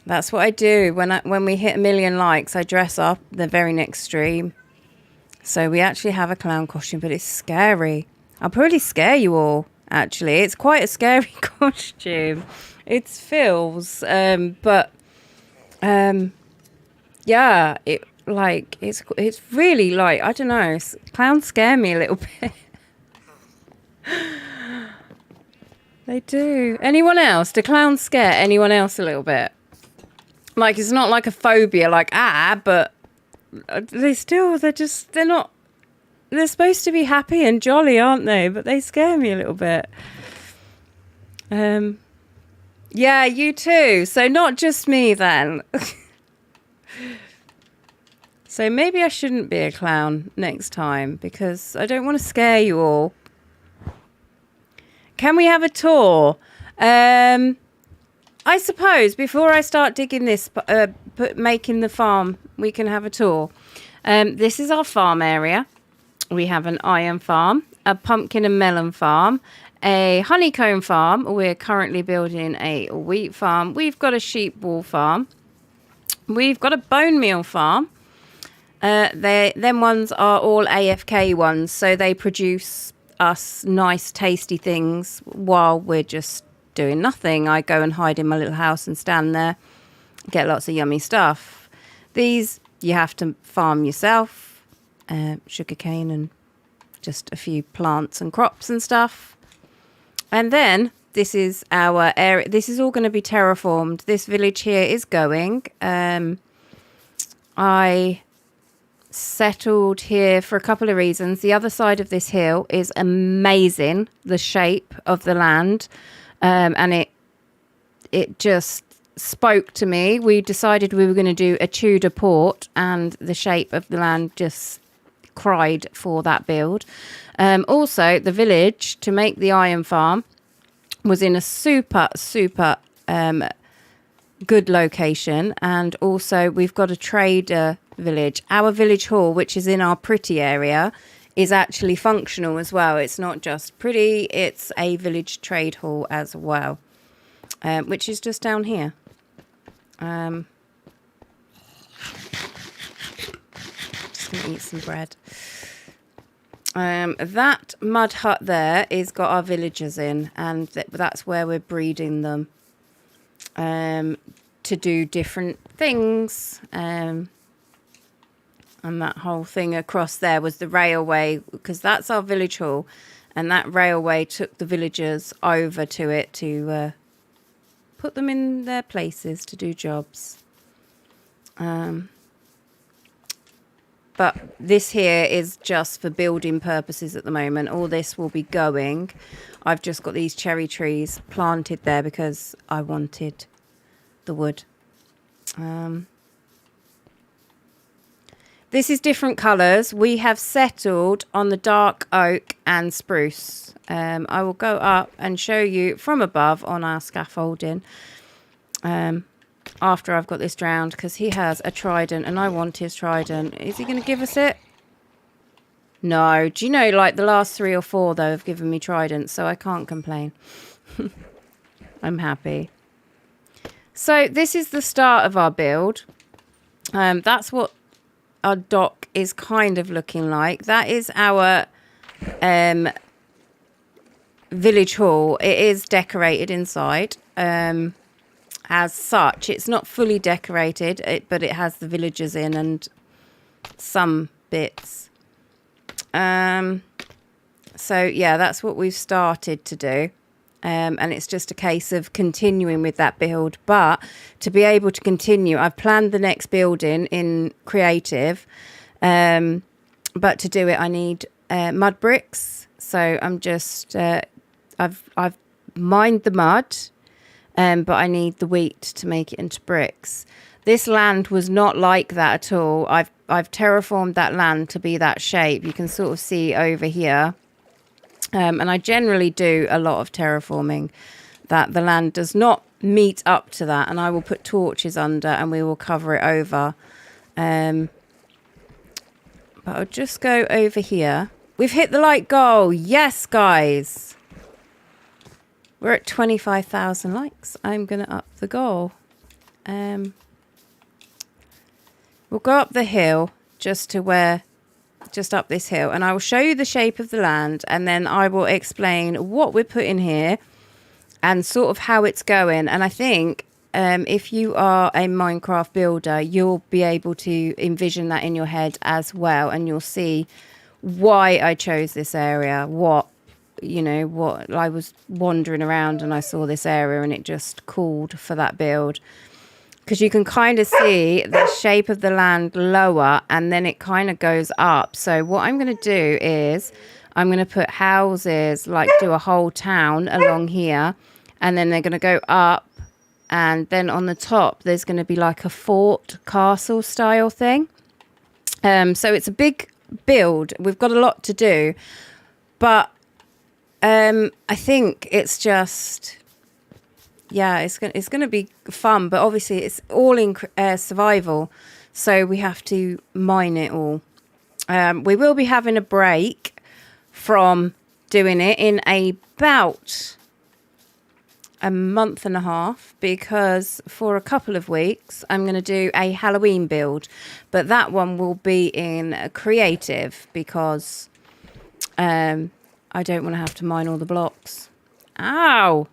That's what I do. When we hit 1 million likes, I dress up the very next stream. So we actually have a clown costume, but it's scary. I'll probably scare you all, actually. It's quite a scary costume. It's Phil's. But yeah, it's really like, I don't know, clowns scare me a little bit. They do. Anyone else? Do clowns scare anyone else a little bit? Like, it's not like a phobia, like, but they're supposed to be happy and jolly, aren't they? But they scare me a little bit. Yeah, you too. So not just me then. So maybe I shouldn't be a clown next time because I don't want to scare you all. Can we have a tour? I suppose before I start digging this, making the farm, we can have a tour. This is our farm area. We have an iron farm, a pumpkin and melon farm, a honeycomb farm. We're currently building a wheat farm. We've got a sheep wool farm. We've got a bone meal farm. Them ones are all AFK ones, so they produce us nice, tasty things while we're just doing nothing. I go and hide in my little house and stand there, get lots of yummy stuff. These you have to farm yourself, sugarcane and just a few plants and crops and stuff. And then this is our area. This is all going to be terraformed. This village here is going. I settled here for a couple of reasons. The other side of this hill is amazing, the shape of the land. And it just spoke to me. We decided we were going to do a Tudor port, and the shape of the land just cried for that build. Also, the village to make the iron farm was in a super good location. And also we've got a trader village. Our village hall, which is in our pretty area, is actually functional as well. It's not just pretty, it's a village trade hall as well, which is just down here. Just gonna eat some bread. That mud hut there is got our villagers in, and that's where we're breeding them to do different things. And that whole thing across there was the railway, because that's our village hall, and that railway took the villagers over to it to put them in their places to do jobs. But this here is just for building purposes at the moment. All this will be going. I've just got these cherry trees planted there because I wanted the wood. This is different colours. We have settled on the dark oak and spruce. I will go up and show you from above on our scaffolding. After I've got this drowned, because he has a trident and I want his trident. Is he going to give us it? No. Do you know, like the last 3 or 4 though have given me tridents, so I can't complain. I'm happy. So this is the start of our build. That's what our dock is kind of looking like. That is our village hall. It is decorated inside. As such, it's not fully decorated, but it has the villagers in and some bits. So yeah, that's what we've started to do. And it's just a case of continuing with that build. But to be able to continue, I've planned the next building in creative. But to do it, I need mud bricks. So I'm just, I've mined the mud. But I need the wheat to make it into bricks. This land was not like that at all. I've terraformed that land to be that shape. You can sort of see over here. And I generally do a lot of terraforming that the land does not meet up to that. And I will put torches under and we will cover it over. But I'll just go over here. We've hit the like goal. Yes, guys. We're at 25,000 likes. I'm going to up the goal. We'll go up the hill just up this hill. And I will show you the shape of the land. And then I will explain what we're putting here and sort of how it's going. And I think if you are a Minecraft builder, you'll be able to envision that in your head as well. And you'll see why I chose this area, what I was wandering around and I saw this area and it just called for that build, because you can kind of see the shape of the land lower and then it kind of goes up. So what I'm going to do is I'm going to put houses, like do a whole town along here, and then they're going to go up, and then on the top there's going to be like a fort castle style thing. So it's a big build. We've got a lot to do, but I think it's just, yeah, it's going to be fun, but obviously it's all in survival, so we have to mine it all. We will be having a break from doing it in about a month and a half, because for a couple of weeks I'm going to do a Halloween build, but that one will be in creative because I don't want to have to mine all the blocks. Ow!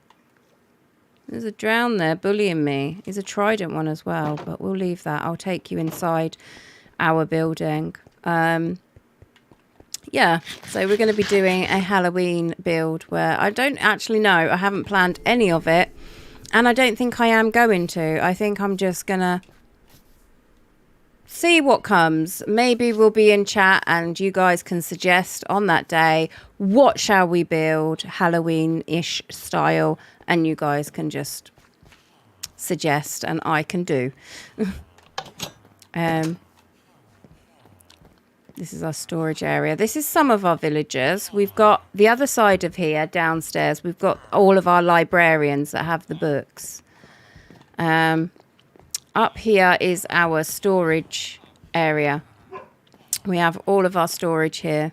There's a drown there bullying me. He's a trident one as well, but we'll leave that. I'll take you inside our building. Yeah, so we're going to be doing a Halloween build where I don't actually know. I haven't planned any of it, and I don't think I am going to. I think I'm just going to see what comes. Maybe we'll be in chat and you guys can suggest on that day, what shall we build Halloween-ish style, and you guys can just suggest and I can do. This is our storage area. This is some of our villagers. We've got the other side of here downstairs. We've got all of our librarians that have the books. Up here is our storage area. We have all of our storage here.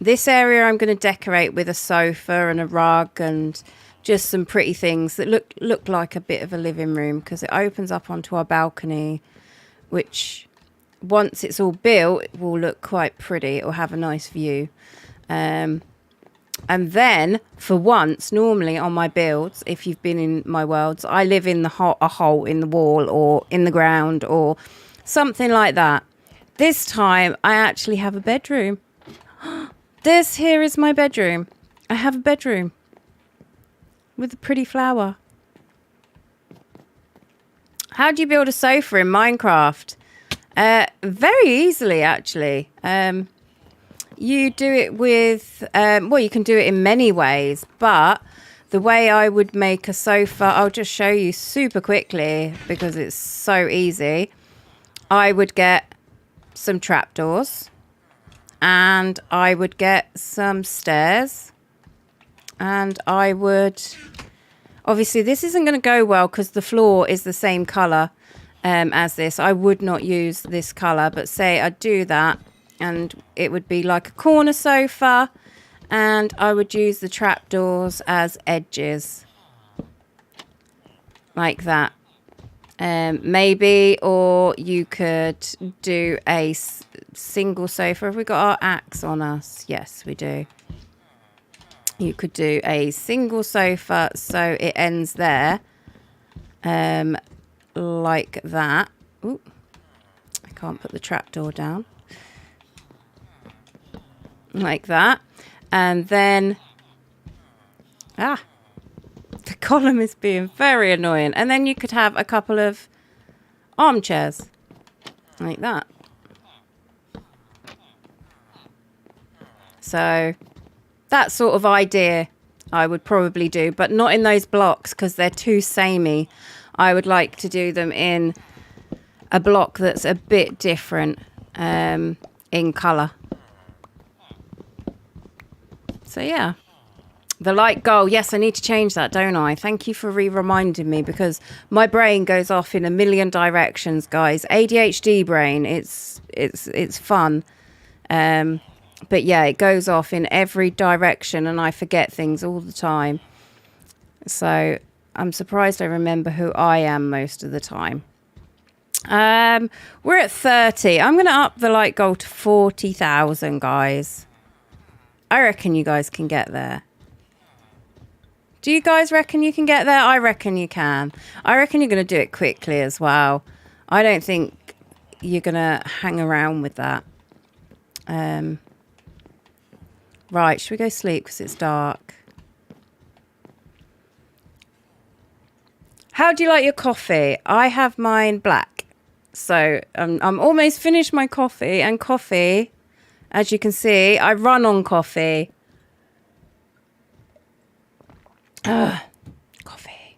This area I'm going to decorate with a sofa and a rug and just some pretty things that look like a bit of a living room, because it opens up onto our balcony, which once it's all built, it will look quite pretty. It will have a nice view. And then, for once, normally on my builds, if you've been in my worlds, I live in a hole in the wall or in the ground or something like that. This time, I actually have a bedroom. This here is my bedroom. I have a bedroom with a pretty flower. How do you build a sofa in Minecraft? Very easily, actually. You do it with, well, you can do it in many ways, but the way I would make a sofa, I'll just show you super quickly because it's so easy. I would get some trapdoors and I would get some stairs and I would, obviously this isn't going to go well because the floor is the same color as this. I would not use this color, but say I do that, and it would be like a corner sofa, and I would use the trapdoors as edges like that. Maybe, or you could do a single sofa. Have we got our axe on us? Yes, we do. You could do a single sofa so it ends there, like that. Ooh, I can't put the trapdoor down. Like that. And then the column is being very annoying. And then you could have a couple of armchairs like that. So that sort of idea I would probably do, but not in those blocks because they're too samey. I would like to do them in a block that's a bit different in colour. So yeah, the light goal. Yes, I need to change that, don't I? Thank you for reminding me, because my brain goes off in a million directions, guys. ADHD brain. It's fun, but yeah, it goes off in every direction, and I forget things all the time. So I'm surprised I remember who I am most of the time. We're at 30. I'm going to up the light goal to 40,000, guys. I reckon you guys can get there. Do you guys reckon you can get there? I reckon you can. I reckon you're going to do it quickly as well. I don't think you're going to hang around with that. Right, should we go sleep because it's dark? How do you like your coffee? I have mine black. So I'm almost finished my coffee, and coffee, as you can see, I run on coffee. Coffee.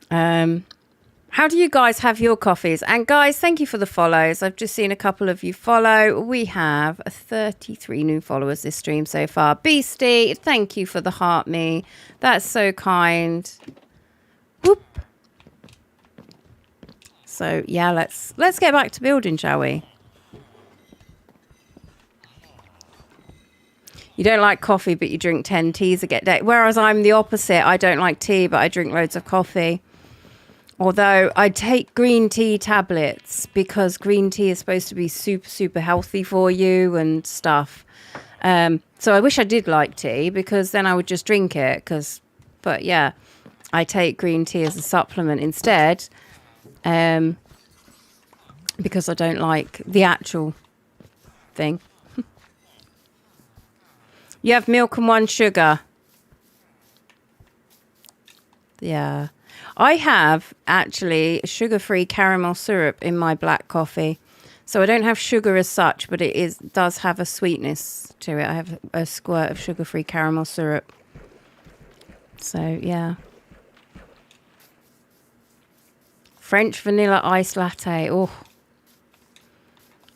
How do you guys have your coffees? And guys, thank you for the follows. I've just seen a couple of you follow. We have 33 new followers this stream so far. Beastie, thank you for the heart me. That's so kind. Whoop. So yeah, let's get back to building, shall we? You don't like coffee, but you drink 10 teas a day. Whereas I'm the opposite. I don't like tea, but I drink loads of coffee. Although I take green tea tablets because green tea is supposed to be super, super healthy for you and stuff. So I wish I did like tea, because then I would just drink it. But yeah, I take green tea as a supplement instead, because I don't like the actual thing. You have milk and 1 sugar. Yeah. I have actually sugar-free caramel syrup in my black coffee. So I don't have sugar as such, but it does have a sweetness to it. I have a squirt of sugar-free caramel syrup. So, yeah. French vanilla iced latte. Oh.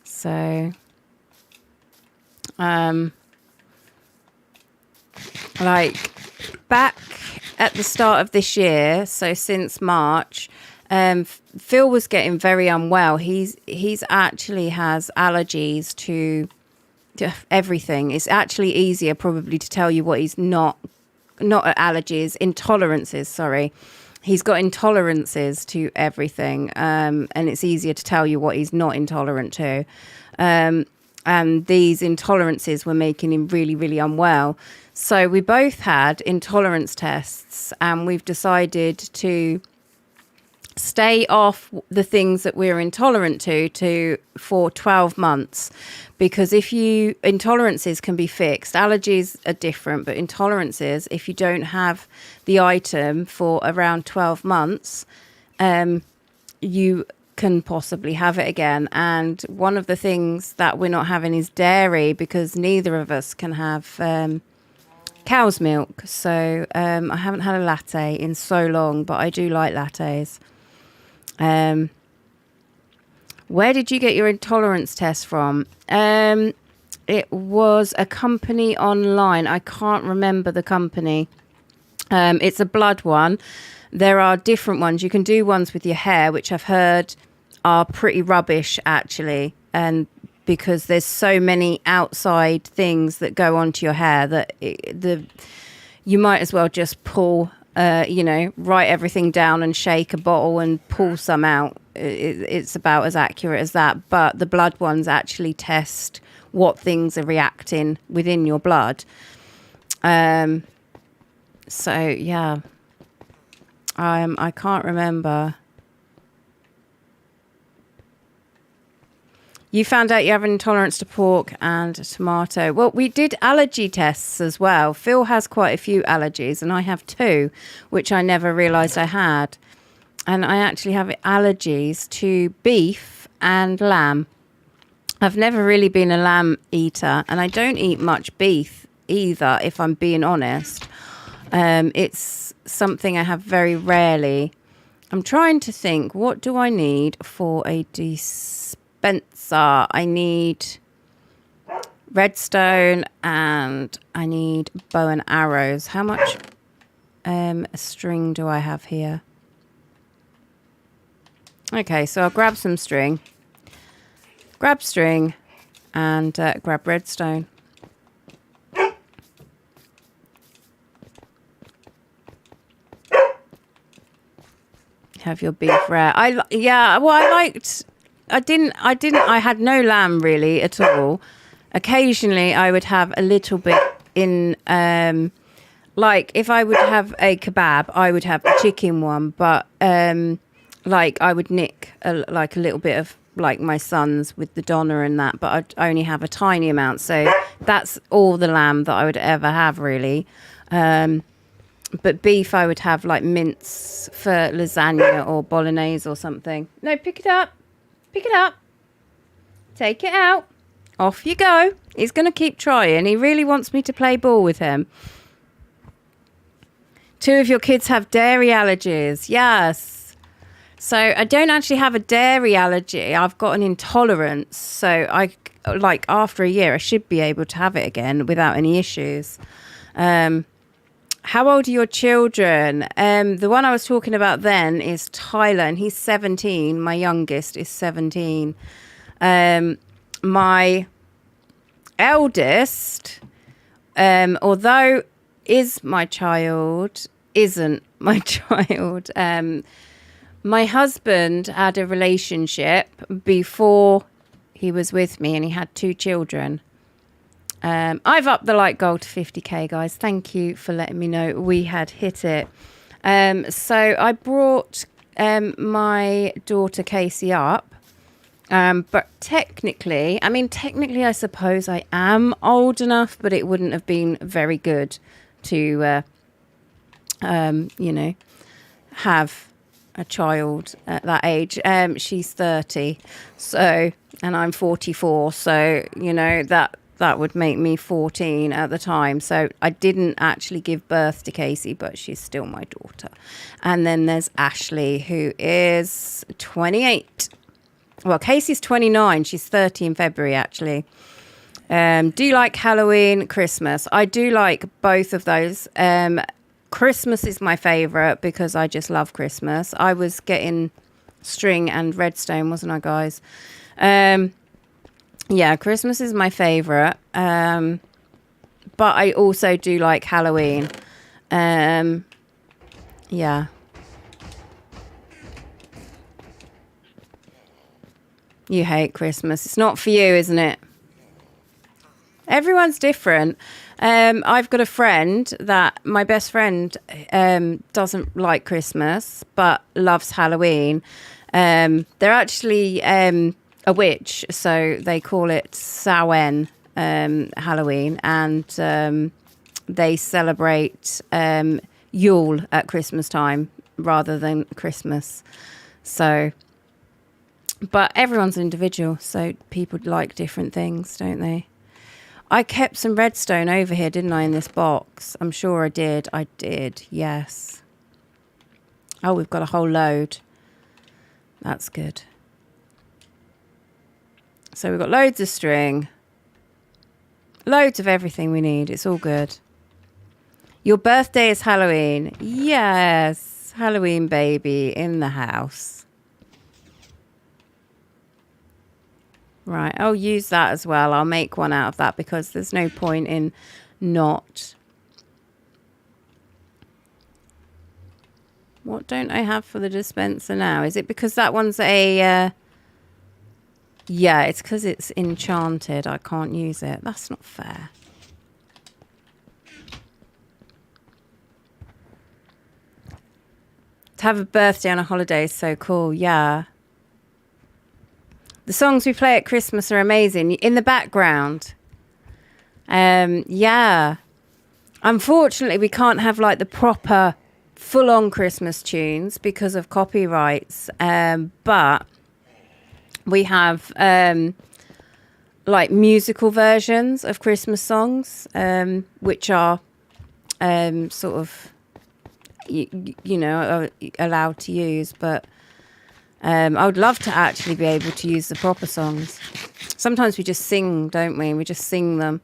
So, like back at the start of this year, so since March, Phil was getting very unwell. He's actually has allergies to everything. It's actually easier probably to tell you what he's not allergies, intolerances, sorry. He's got intolerances to everything, and it's easier to tell you what he's not intolerant to. And these intolerances were making him really, really unwell. So we both had intolerance tests, and we've decided to stay off the things that we're intolerant to for 12 months. Because intolerances can be fixed. Allergies are different, but intolerances, if you don't have the item for around 12 months, you can possibly have it again. And one of the things that we're not having is dairy, because neither of us can have cow's milk. So I haven't had a latte in so long, but I do like lattes. Where did you get your intolerance test from? It was a company online. I can't remember the company. It's a blood one. There are different ones. You can do ones with your hair, which I've heard are pretty rubbish, actually. And because there's so many outside things that go onto your hair that you might as well just pull, write everything down and shake a bottle and pull some out. It's about as accurate as that. But the blood ones actually test what things are reacting within your blood. So, yeah. I can't remember. You found out you have an intolerance to pork and tomato. Well, we did allergy tests as well. Phil has quite a few allergies, and I have 2, which I never realised I had. And I actually have allergies to beef and lamb. I've never really been a lamb eater, and I don't eat much beef either, if I'm being honest. It's something I have very rarely. I'm trying to think, what do I need for a dispenser? I need redstone and I need bow and arrows. How much string do I have here? Okay, so I'll grab some string. Grab string and grab redstone. Have your beef rare. I had no lamb really at all. Occasionally I would have a little bit in, like if I would have a kebab, I would have the chicken one, but like I would nick a little bit of like my son's with the doner and that, but I'd only have a tiny amount. So that's all the lamb that I would ever have really. But beef, I would have like mince for lasagna or bolognese or something. No, pick it up. Pick it up. Take it out. Off you go. He's going to keep trying. He really wants me to play ball with him. 2 of your kids have dairy allergies. Yes. So I don't actually have a dairy allergy. I've got an intolerance. So after a year, I should be able to have it again without any issues. How old are your children? The one I was talking about then is Tyler, and he's 17. My youngest is 17. My eldest, although is my child, isn't my child. My husband had a relationship before he was with me, and he had 2 children. I've upped the like goal to 50k, guys. Thank you for letting me know we had hit it. So I brought my daughter Casey up, but technically I suppose I am old enough, but it wouldn't have been very good to have a child at that age. She's 30, so, and I'm 44, so that would make me 14 at the time. So I didn't actually give birth to Casey, but she's still my daughter. And then there's Ashley, who is 28. Well, Casey's 29. She's 30 in February, actually. Do you like Halloween, Christmas? I do like both of those. Christmas is my favourite because I just love Christmas. I was getting string and redstone, wasn't I, guys? Yeah, Christmas is my favourite. But I also do like Halloween. Yeah. You hate Christmas. It's not for you, isn't it? Everyone's different. I've got a friend that my best friend doesn't like Christmas but loves Halloween. They're actually a witch, so they call it Samhain Halloween, and they celebrate Yule at Christmas time rather than Christmas. So, but everyone's individual, so people like different things, don't they? I kept some redstone over here, didn't I, in this box? I'm sure I did. I did, yes. Oh, we've got a whole load. That's good. So we've got loads of string. Loads of everything we need. It's all good. Your birthday is Halloween. Yes. Halloween baby in the house. Right, I'll use that as well. I'll make one out of that because there's no point in not. What don't I have for the dispenser now? Is it because that one's a... yeah, it's because it's enchanted. I can't use it. That's not fair. To have a birthday on a holiday is so cool. Yeah. The songs we play at Christmas are amazing. In the background. Yeah. Unfortunately, we can't have like the proper full-on Christmas tunes because of copyrights. But we have like musical versions of Christmas songs, which are sort of, you know, allowed to use. But I would love to actually be able to use the proper songs. Sometimes we just sing, don't we? We just sing them.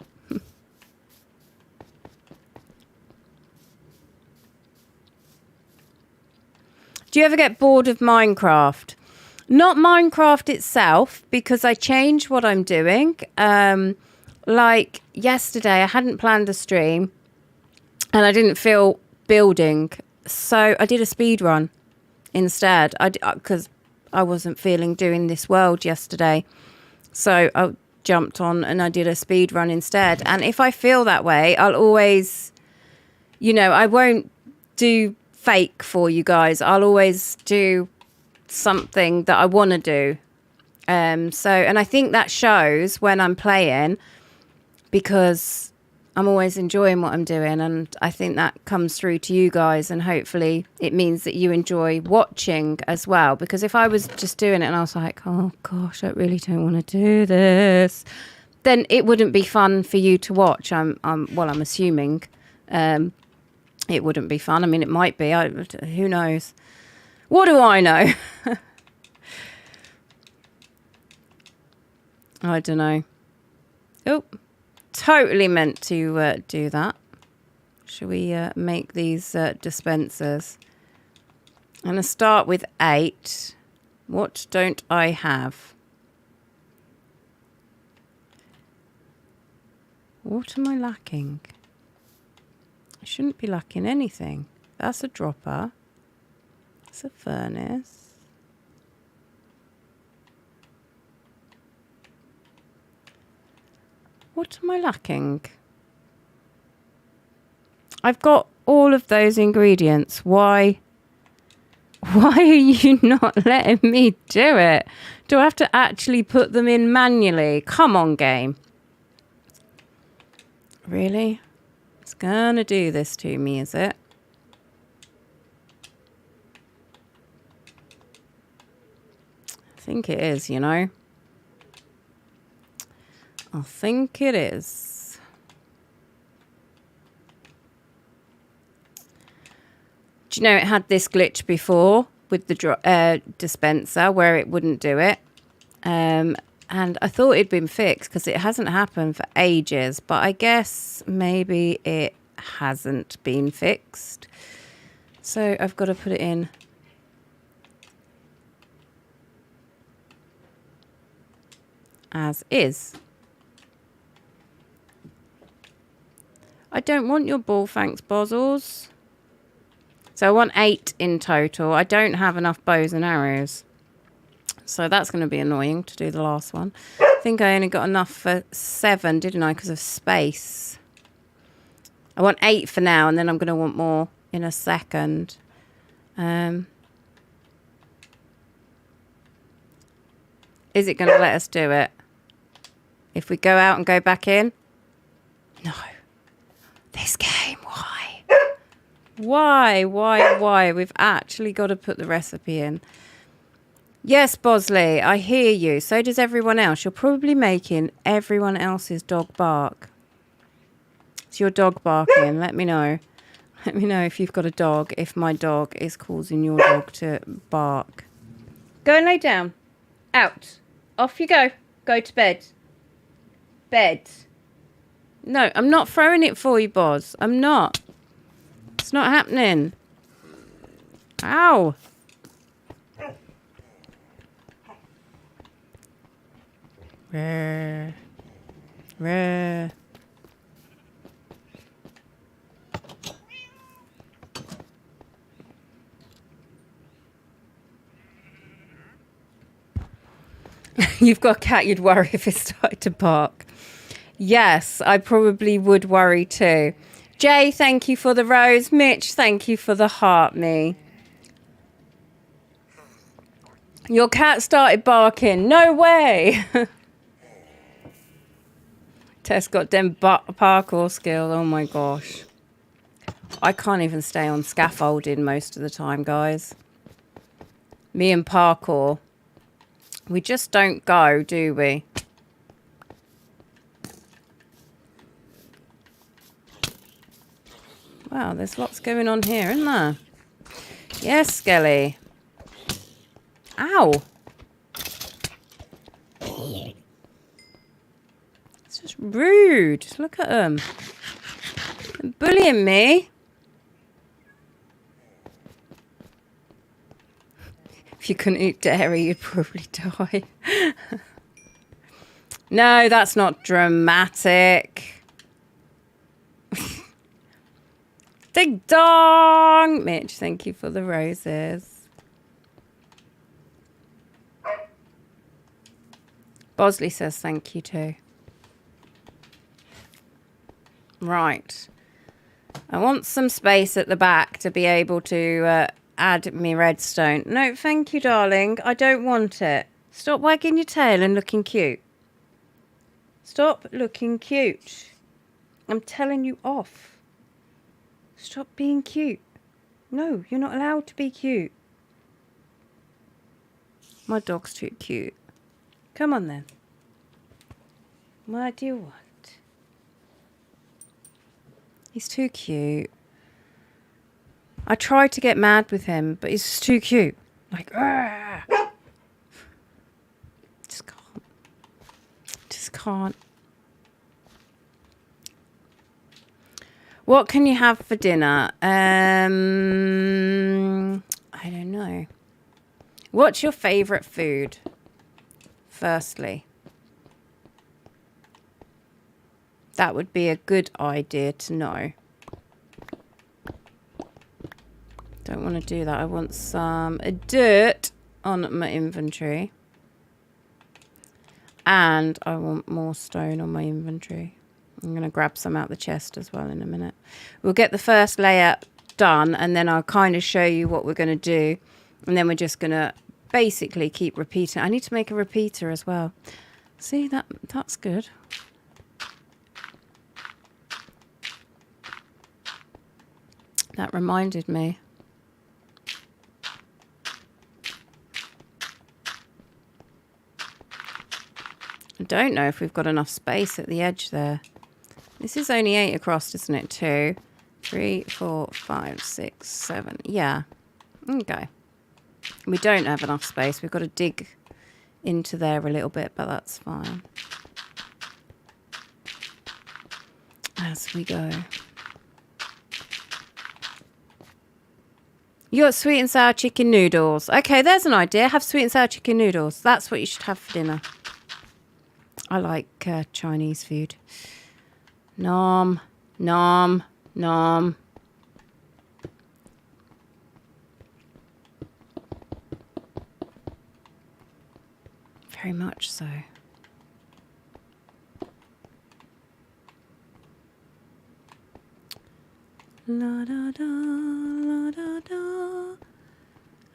Do you ever get bored of Minecraft? Not Minecraft itself, because I change what I'm doing. Like yesterday, I hadn't planned a stream and I didn't feel building. So I did a speed run instead. Because I wasn't feeling doing this world yesterday. So I jumped on and I did a speed run instead. And if I feel that way, I'll always, you know, I won't do fake for you guys. I'll always do something that I want to do. So, and I think that shows when I'm playing because I'm always enjoying what I'm doing, and I think that comes through to you guys, and hopefully it means that you enjoy watching as well. Because if I was just doing it and I was like, oh gosh, I really don't want to do this, then it wouldn't be fun for you to watch. I'm assuming it wouldn't be fun. I mean, it might be. Who knows? What do I know? I don't know. Oh. Totally meant to do that. Shall we make these dispensers? I'm going to start with 8. What don't I have? What am I lacking? I shouldn't be lacking anything. That's a dropper. That's a furnace. What am I lacking? I've got all of those ingredients. Why are you not letting me do it? Do I have to actually put them in manually? Come on, game. Really? It's gonna do this to me, is it? I think it is, you know. I think it is. Do you know it had this glitch before with the dispenser where it wouldn't do it? And I thought it'd been fixed because it hasn't happened for ages. But I guess maybe it hasn't been fixed. So I've got to put it in as is. I don't want your ball, thanks, Bozzles. So I want 8 in total. I don't have enough bows and arrows. So that's going to be annoying to do the last one. I think I only got enough for 7, didn't I, because of space. I want 8 for now, and then I'm going to want more in a second. Is it going to let us do it? If we go out and go back in? No. This game, why? Why? We've actually got to put the recipe in. Yes, Bosley, I hear you. So does everyone else. You're probably making everyone else's dog bark. It's your dog barking. Let me know. Let me know if you've got a dog, if my dog is causing your dog to bark. Go and lay down. Out. Off you go. Go to bed. Bed. No, I'm not throwing it for you, Boz. I'm not. It's not happening. Ow. Rare. Rare. You've got a cat, you'd worry if it started to bark. Yes, I probably would worry too. Jay, thank you for the rose. Mitch, thank you for the heart me. Your cat started barking. No way. Tess got them parkour skills. Oh my gosh. I can't even stay on scaffolding most of the time, guys. Me and parkour. We just don't go, do we? Wow, there's lots going on here, isn't there? Yes, Skelly. Ow. It's just rude. Look at them. They're bullying me. If you couldn't eat dairy, you'd probably die. No, that's not dramatic. Ding dong! Mitch, thank you for the roses. Bosley says thank you too. Right. I want some space at the back to be able to add me redstone. No, thank you, darling. I don't want it. Stop wagging your tail and looking cute. Stop looking cute. I'm telling you off. Stop being cute. No, you're not allowed to be cute. My dog's too cute. Come on then. What do you want? He's too cute. I tried to get mad with him, but he's just too cute. Like, just can't. Just can't. What can you have for dinner? I don't know. What's your favourite food? Firstly. That would be a good idea to know. Don't want to do that. I want some dirt on my inventory. And I want more stone on my inventory. I'm going to grab some out the chest as well in a minute. We'll get the first layer done and then I'll kind of show you what we're going to do. And then we're just going to basically keep repeating. I need to make a repeater as well. See, that's good. That reminded me. I don't know if we've got enough space at the edge there. This is only 8 across, isn't it? 2, 3, 4, 5, 6, 7. Yeah. Okay. We don't have enough space. We've got to dig into there a little bit, but that's fine. As we go. You got sweet and sour chicken noodles. Okay, there's an idea. Have sweet and sour chicken noodles. That's what you should have for dinner. I like Chinese food. Nom, nom, nom. Very much so. La da da, la da da,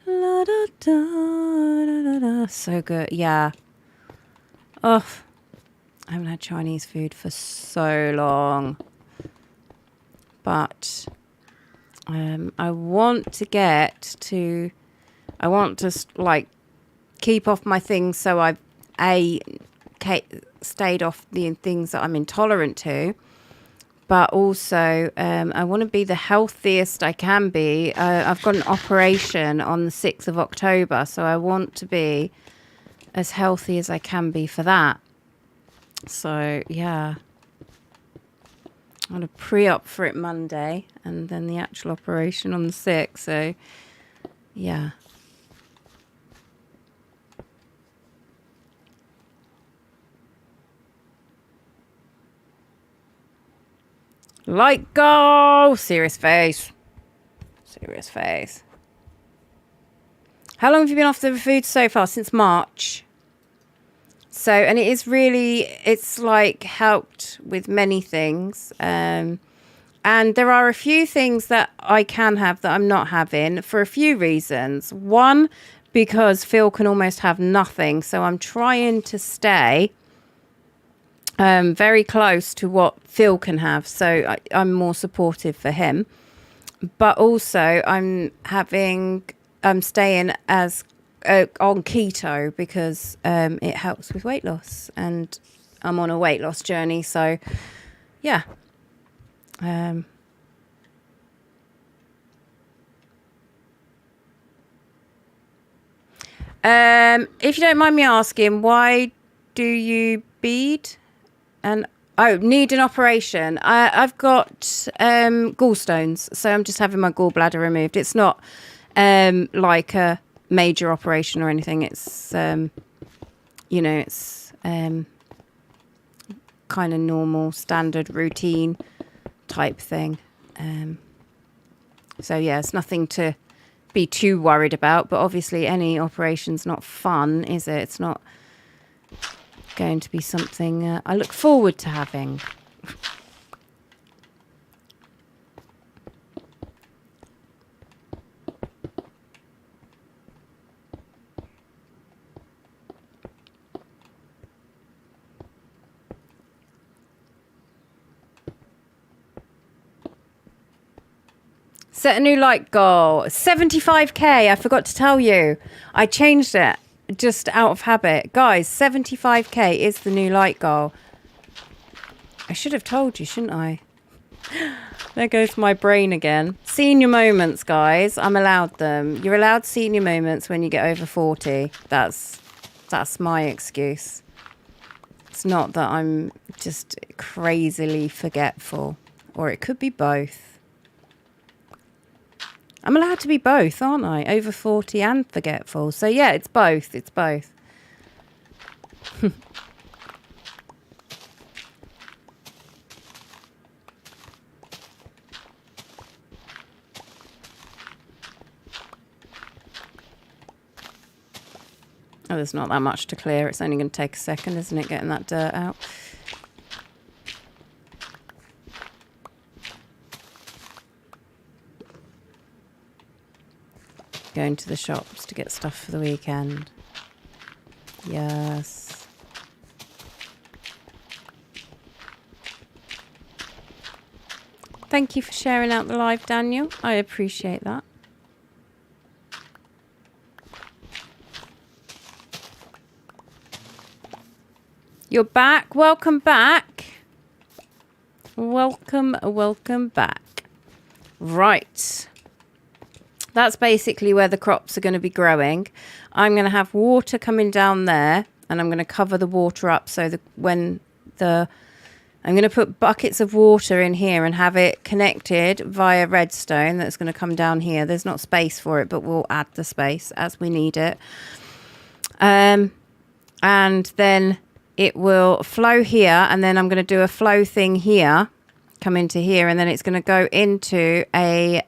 la da da, da da da. So good, yeah. Oh, I haven't had Chinese food for so long, but I want to like keep off my things, so I've stayed off the things that I'm intolerant to. But also, I want to be the healthiest I can be. I've got an operation on the 6th of October, so I want to be as healthy as I can be for that. So, yeah. I'm going to pre-op for it Monday, and then the actual operation on the 6th. So, yeah. Light go! Serious face. Serious face. How long have you been off the food so far? Since March. So, and it is really, it's like helped with many things. And there are a few things that I can have that I'm not having for a few reasons. One, because Phil can almost have nothing. So I'm trying to stay very close to what Phil can have, so I'm more supportive for him. But also, I'm staying as on keto because it helps with weight loss, and I'm on a weight loss journey. So, yeah. If you don't mind me asking, why do you bead? And need an operation. I've got gallstones, so I'm just having my gallbladder removed. It's not like a major operation or anything. It's it's kind of normal, standard, routine type thing. So yeah, it's nothing to be too worried about. But obviously, any operation's not fun, is it? It's not going to be something I look forward to having. Set a new like goal. 75k. I forgot to tell you. I changed it. Just out of habit. Guys, 75k is the new light goal. I should have told you, shouldn't I? There goes my brain again. Senior moments, guys. I'm allowed them. You're allowed senior moments when you get over 40. That's my excuse. It's not that I'm just crazily forgetful. Or it could be both. I'm allowed to be both, aren't I? Over 40 and forgetful. So, yeah, it's both. It's both. Oh, there's not that much to clear. It's only going to take a second, isn't it, getting that dirt out? Going to the shops to get stuff for the weekend. Yes. Thank you for sharing out the live, Daniel. I appreciate that. You're back. Welcome back. Welcome back. Right. That's basically where the crops are going to be growing. I'm going to have water coming down there, and I'm going to cover the water up so that when the I'm going to put buckets of water in here and have it connected via redstone. That's going to come down here. There's not space for it, but we'll add the space as we need it. And then it will flow here, and then I'm going to do a flow thing here, come into here, and then it's going to go into a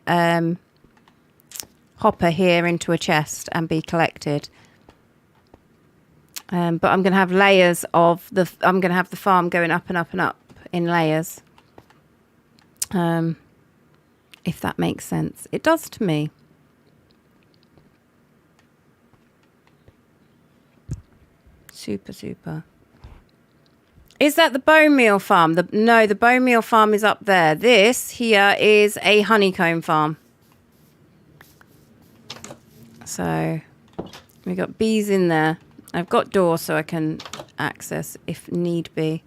hopper here into a chest and be collected. But I'm going to have layers of I'm going to have the farm going up and up and up in layers. If that makes sense. It does to me. Super, super. Is that the bone meal farm? No, the bone meal farm is up there. This here is a honeycomb farm. So we've got bees in there. I've got doors so I can access if need be.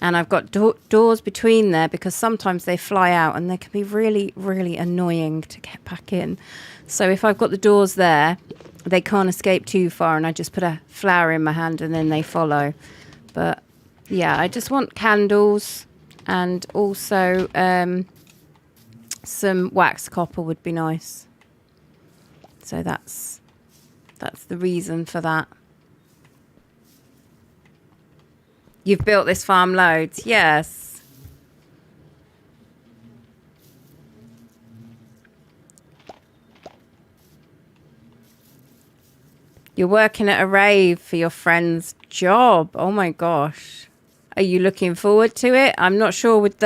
And I've got doors between there because sometimes they fly out and they can be really, really annoying to get back in. So if I've got the doors there, they can't escape too far, and I just put a flower in my hand and then they follow. But yeah, I just want candles, and also some wax copper would be nice. So that's the reason for that. You've built this farm loads, yes. You're working at a rave for your friend's job. Oh my gosh. Are you looking forward to it? I'm not sure with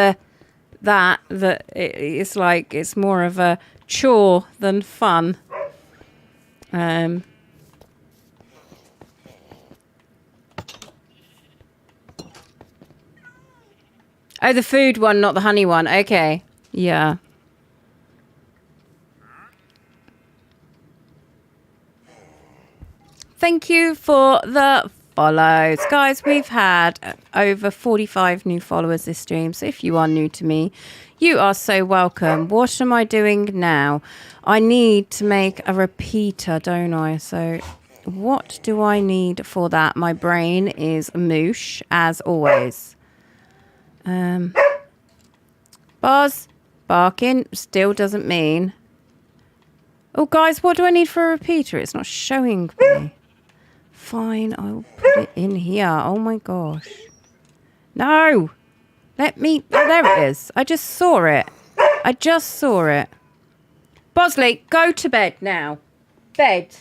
it's like it's more of a chore than fun. Oh, the food one, not the honey one. Okay. Yeah. Thank you for the follows. Guys, we've had over 45 new followers this stream. So if you are new to me, you are so welcome. What am I doing now? I need to make a repeater, don't I? So what do I need for that? My brain is moosh, as always. Buzz, barking still doesn't mean. Oh, guys, what do I need for a repeater? It's not showing me. Fine, I'll put it in here. Oh my gosh. No! Let me... Oh, there it is. I just saw it. I just saw it. Bosley, go to bed now. Bed.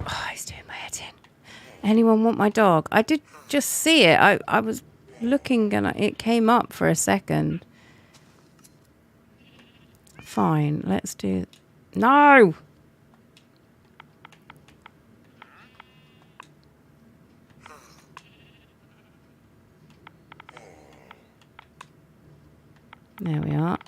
Oh, he's doing my head in. Anyone want my dog? I did just see it. I was looking and it came up for a second. Fine, let's do... No! There we are.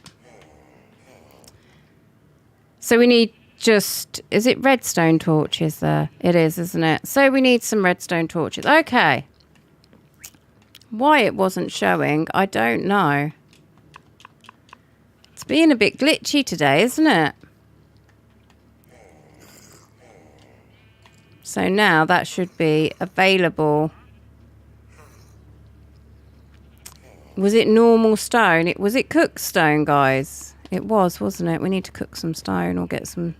So we need just... Is it redstone torches there? It is, isn't it? So we need some redstone torches. Okay. Why it wasn't showing, I don't know. It's being a bit glitchy today, isn't it? So now that should be available. Was it normal stone? Was it cooked stone, guys? It was, wasn't it? We need to cook some stone or get some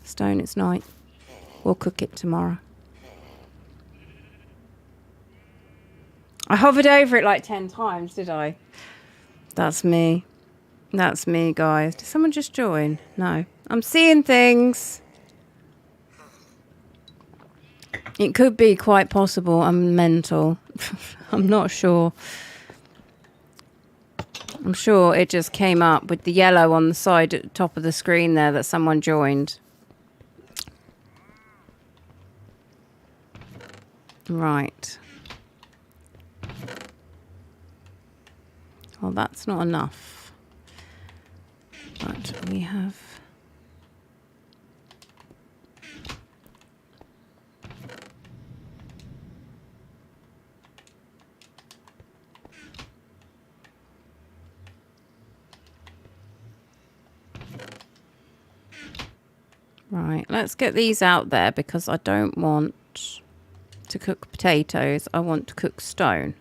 stone. It's night. We'll cook it tomorrow. I hovered over it like 10 times, did I? That's me. That's me, guys. Did someone just join? No. I'm seeing things. It could be quite possible. I'm mental. I'm not sure. I'm sure it just came up with the yellow on the side at the top of the screen there that someone joined. Right. Well, that's not enough. But we have... Right, let's get these out there because I don't want to cook potatoes. I want to cook stone.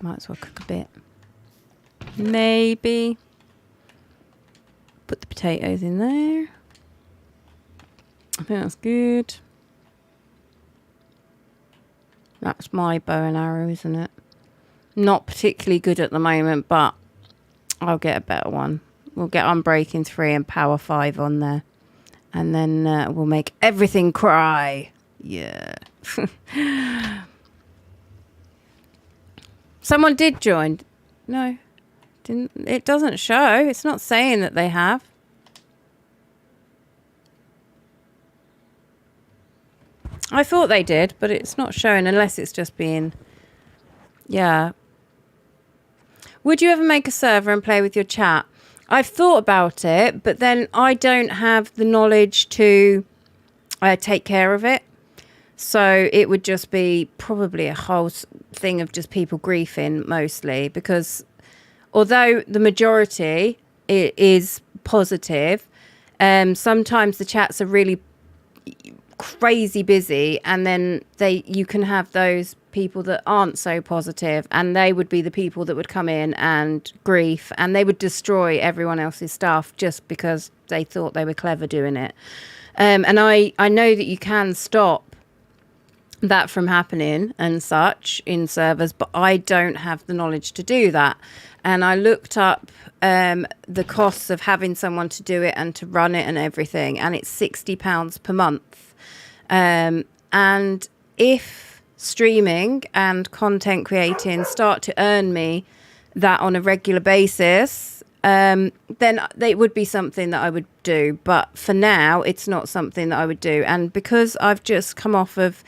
Might as well cook a bit. Maybe put the potatoes in there. I think that's good. That's my bow and arrow, isn't it? Not particularly good at the moment, but I'll get a better one. We'll get Unbreaking 3 and Power 5 on there. And then we'll make everything cry. Yeah. Someone did join. No. Didn't. It doesn't show. It's not saying that they have. I thought they did, but it's not showing unless it's just being... Yeah. Would you ever make a server and play with your chat? I've thought about it, but then I don't have the knowledge to take care of it. So it would just be probably a whole thing of just people griefing mostly, because although the majority is positive, sometimes the chats are really crazy busy, and then you can have those people that aren't so positive, and they would be the people that would come in and grief, and they would destroy everyone else's stuff just because they thought they were clever doing it. And I know that you can stop that from happening and such in servers, but I don't have the knowledge to do that. And I looked up the costs of having someone to do it and to run it and everything, and it's £60 per month. And if streaming and content creating start to earn me that on a regular basis, then it would be something that I would do. But for now, it's not something that I would do. And because I've just come off of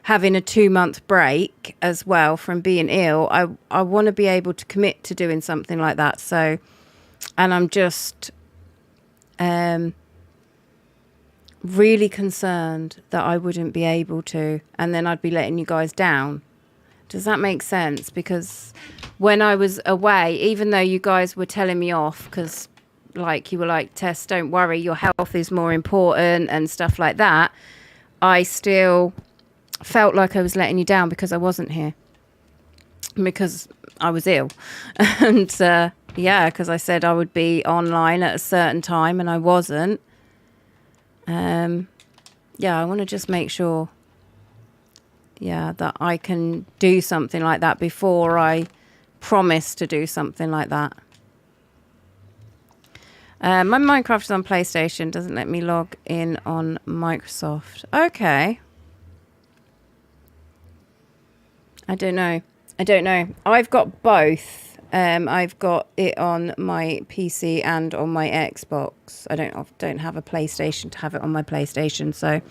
having a 2-month break as well from being ill, I want to be able to commit to doing something like that. So, and I'm just really concerned that I wouldn't be able to, and then I'd be letting you guys down. Does that make sense? Because when I was away, even though you guys were telling me off, because like you were like, Tess, don't worry, your health is more important and stuff like that, I still felt like I was letting you down because I wasn't here, because I was ill. And yeah, because I said I would be online at a certain time and I wasn't. Yeah, I want to just make sure, yeah, that I can do something like that before I promise to do something like that. My Minecraft is on PlayStation, doesn't let me log in on Microsoft. Okay. I don't know. I've got both. I've got it on my PC and on my Xbox. I don't have a PlayStation to have it on my PlayStation. So,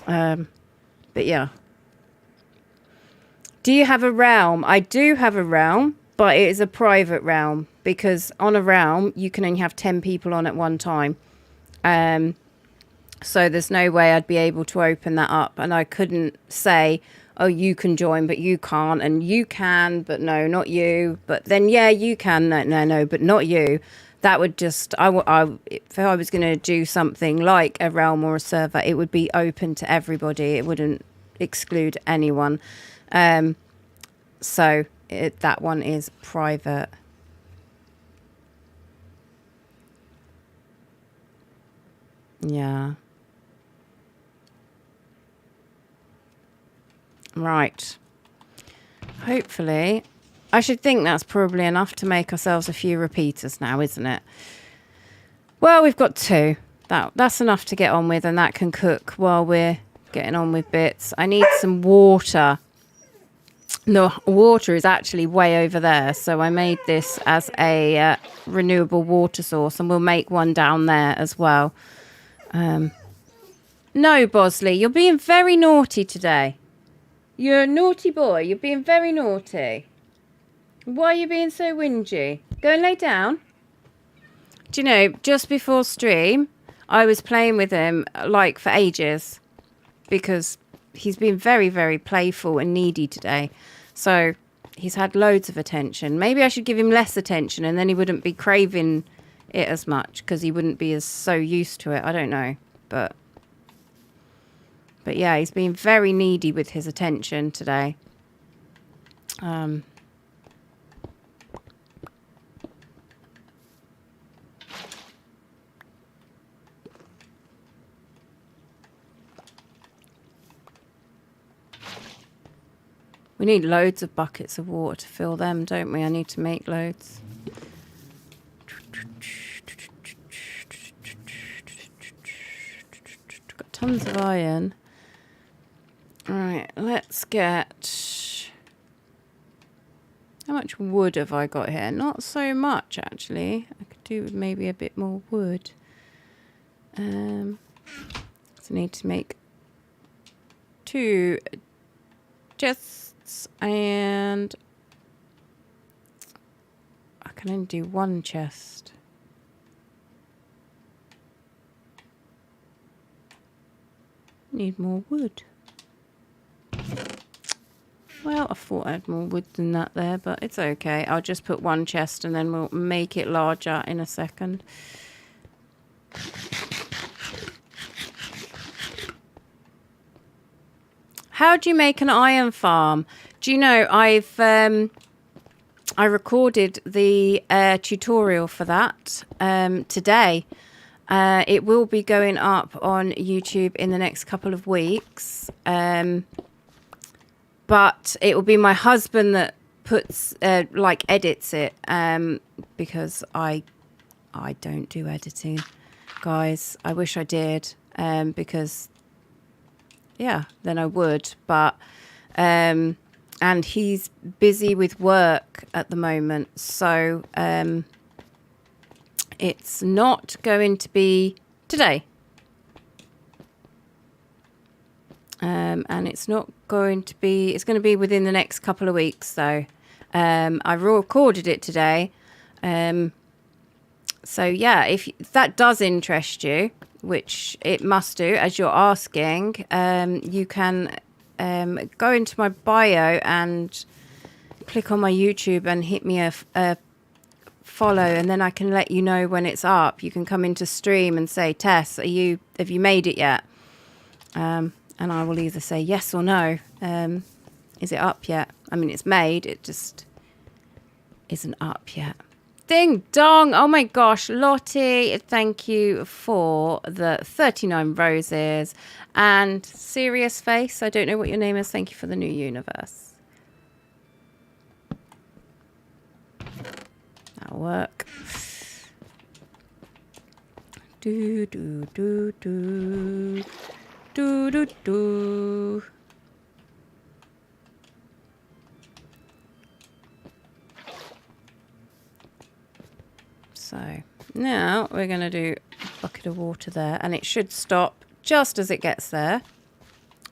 but yeah. Do you have a realm? I do have a realm, but it is a private realm, because on a realm you can only have 10 people on at one time. So there's no way I'd be able to open that up, and I couldn't say, oh, you can join, but you can't, and you can, but no, not you. But then, yeah, you can, no, but not you. That would just, if I was going to do something like a realm or a server, it would be open to everybody. It wouldn't exclude anyone. So that one is private. Yeah. Right. Hopefully, I should think that's probably enough to make ourselves a few repeaters now, isn't it? Well, we've got 2. That's enough to get on with, and that can cook while we're getting on with bits. I need some water. The water is actually way over there, so I made this as a renewable water source, and we'll make one down there as well. No, Bosley, you're being very naughty today. You're a naughty boy. You're being very naughty. Why are you being so whingy? Go and lay down. Do you know, just before stream, I was playing with him like for ages, because he's been very, very playful and needy today. So he's had loads of attention. Maybe I should give him less attention, and then he wouldn't be craving it as much because he wouldn't be as so used to it. I don't know, but yeah, he's been very needy with his attention today. We need loads of buckets of water to fill them, don't we? I need to make loads. Got tons of iron. Right, let's get... How much wood have I got here? Not so much, actually. I could do with maybe a bit more wood. So I need to make 2 chests, and I can only do 1 chest. Need more wood. Well, I thought I had more wood than that there, but it's okay. I'll just put 1 chest and then we'll make it larger in a second. How do you make an iron farm? Do you know, I recorded the tutorial for that today. It will be going up on YouTube in the next couple of weeks. But it will be my husband that puts, edits it, because I don't do editing, guys. I wish I did, because, yeah, then I would. But, and he's busy with work at the moment, so it's not going to be today. And it's not going to be, it's going to be within the next couple of weeks, though. I recorded it today. So, yeah, if that does interest you, which it must do, as you're asking, you can go into my bio and click on my YouTube and hit me a follow, and then I can let you know when it's up. You can come into stream and say, Tess, have you made it yet? And I will either say yes or no. Is it up yet? I mean, it's made. It just isn't up yet. Ding dong. Oh, my gosh. Lottie, thank you for the 39 roses. And Serious Face, I don't know what your name is. Thank you for the new universe. That'll work. Do, do, do, do. Do, do, do. So now we're going to do a bucket of water there, and it should stop just as it gets there,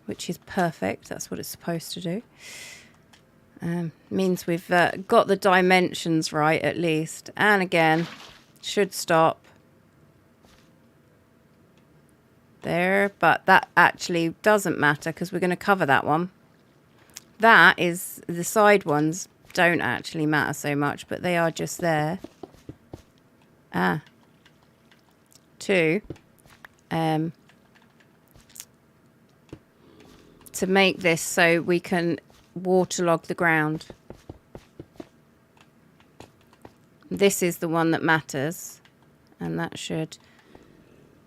which is perfect. That's what it's supposed to do. Means we've got the dimensions right at least, and again should stop there, but that actually doesn't matter because we're going to cover that one. That is, the side ones don't actually matter so much, but they are just there. To make this so we can waterlog the ground. This is the one that matters, and that should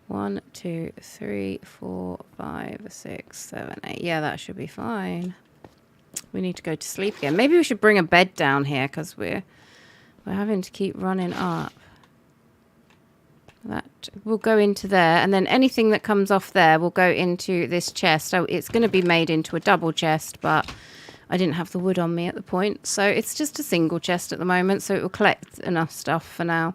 1, 2, 3, 4, 5, 6, 7, 8. Yeah, that should be fine. We need to go to sleep again. Maybe we should bring a bed down here because we're having to keep running up. That will go into there, and then anything that comes off there will go into this chest. So it's going to be made into a double chest, but I didn't have the wood on me at the point, so it's just a single chest at the moment, so it will collect enough stuff for now.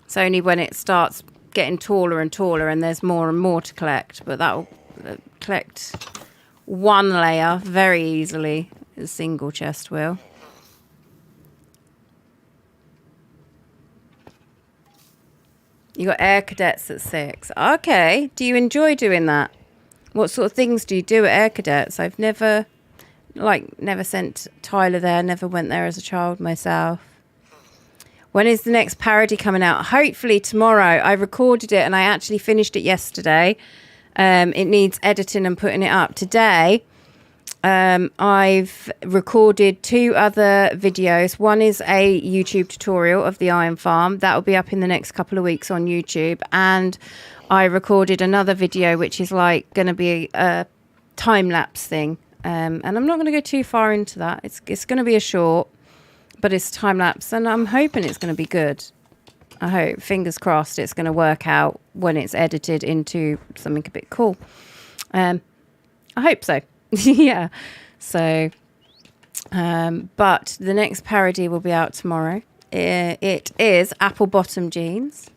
It's only when it starts getting taller and taller and there's more and more to collect, but that will collect one layer very easily. A single chest will. You got Air Cadets at 6. Okay. Do you enjoy doing that? What sort of things do you do at Air Cadets? I've never never sent Tyler there, never went there as a child myself. When is the next parody coming out? Hopefully tomorrow. I recorded it and I actually finished it yesterday. It needs editing and putting it up. Today, I've recorded 2 other videos. One is a YouTube tutorial of the iron farm. That will be up in the next couple of weeks on YouTube. And I recorded another video, which is like going to be a time-lapse thing. And I'm not going to go too far into that. It's going to be a short, but it's time-lapse. And I'm hoping it's going to be good. I hope, fingers crossed, it's going to work out when it's edited into something a bit cool. I hope so. Yeah. So, but the next parody will be out tomorrow. It is Apple Bottom Jeans.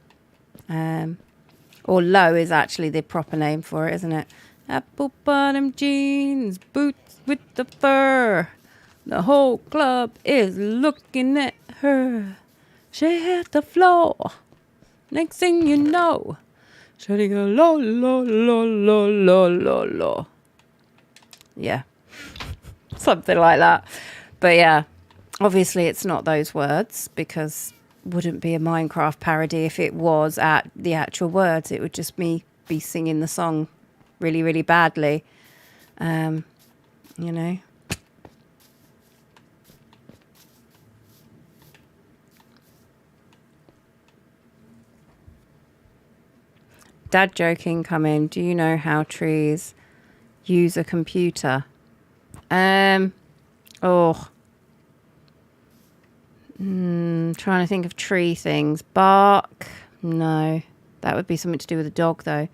Or Low is actually the proper name for it, isn't it? Apple Bottom Jeans, boots with the fur. The whole club is looking at her. She hit the floor. Next thing you know, she go lo lo lo lo lo lo lo. Yeah, something like that. But yeah, obviously it's not those words, because wouldn't be a Minecraft parody if it was at the actual words. It would just be singing the song really, really badly. You know. Dad joking coming. Do you know how trees use a computer? Trying to think of tree things. Bark. No. That would be something to do with a dog, though.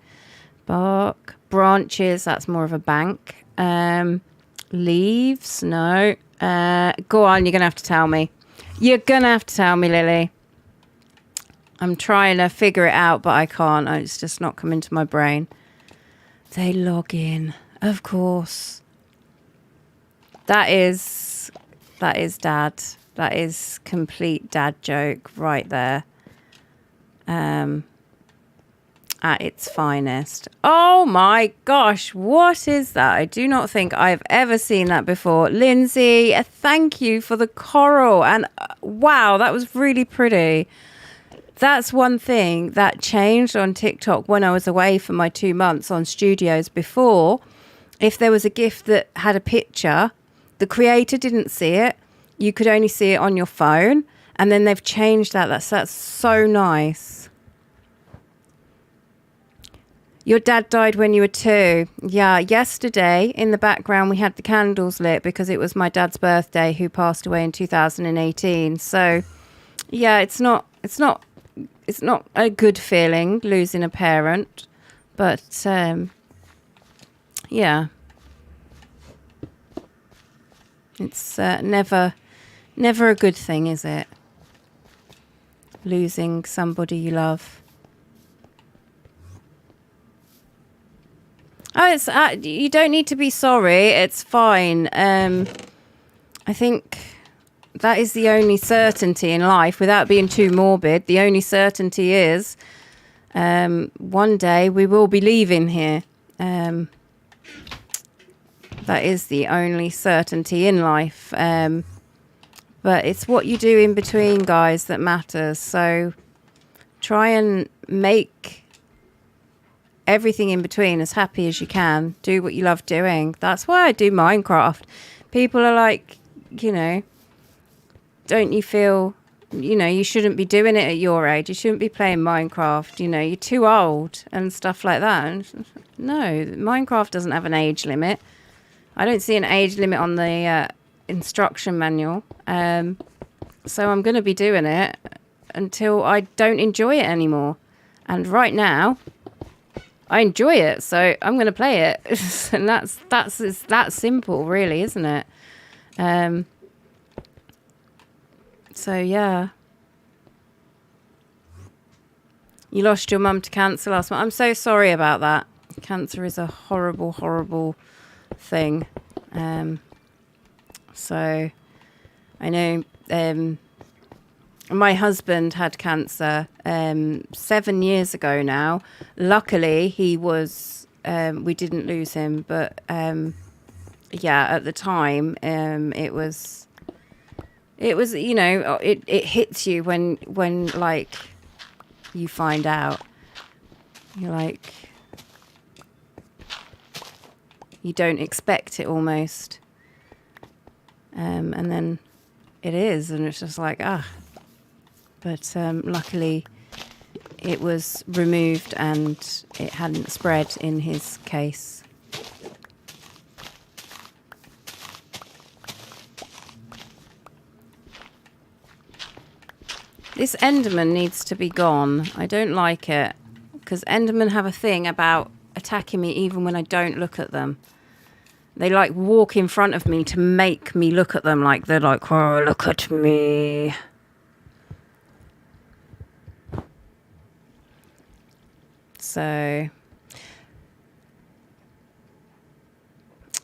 Bark. Branches. That's more of a bank. Leaves. No. Go on. You're going to have to tell me. You're going to have to tell me, Lily. I'm trying to figure it out, but I can't. It's just not coming to my brain. They log in. Of course. That is dad. That is complete dad joke right there. At its finest. Oh my gosh, what is that? I do not think I've ever seen that before. Lindsay, thank you for the coral. And wow, that was really pretty. That's one thing that changed on TikTok when I was away for my 2 months on studios. Before, if there was a GIF that had a picture, the creator didn't see it. You could only see it on your phone. And then they've changed that. That's so nice. Your dad died when you were 2. Yeah, yesterday in the background we had the candles lit because it was my dad's birthday, who passed away in 2018. So, yeah, it's not a good feeling losing a parent, but yeah, it's never a good thing, is it? Losing somebody you love. Oh, it's you don't need to be sorry. It's fine. I think that is the only certainty in life, without being too morbid. The only certainty is one day we will be leaving here. That is the only certainty in life. But it's what you do in between, guys, that matters. So try and make everything in between as happy as you can. Do what you love doing. That's why I do Minecraft. People are like, you know, don't you feel, you know, you shouldn't be doing it at your age. You shouldn't be playing Minecraft. You know, you're too old and stuff like that. And no, Minecraft doesn't have an age limit. I don't see an age limit on the instruction manual. So I'm going to be doing it until I don't enjoy it anymore. And right now, I enjoy it, so I'm going to play it. And that's that simple, really, isn't it? So, yeah. You lost your mum to cancer last month. I'm so sorry about that. Cancer is a horrible, horrible thing. So, I know my husband had cancer 7 years ago now. Luckily, he was, we didn't lose him, but yeah, at the time, it was, you know, it hits you when like you find out. You're like, you don't expect it almost. And then it is, and it's just like, But luckily it was removed and it hadn't spread in his case. This Enderman needs to be gone. I don't like it, because Endermen have a thing about attacking me even when I don't look at them. They like walk in front of me to make me look at them, like they're like, oh, look at me. So,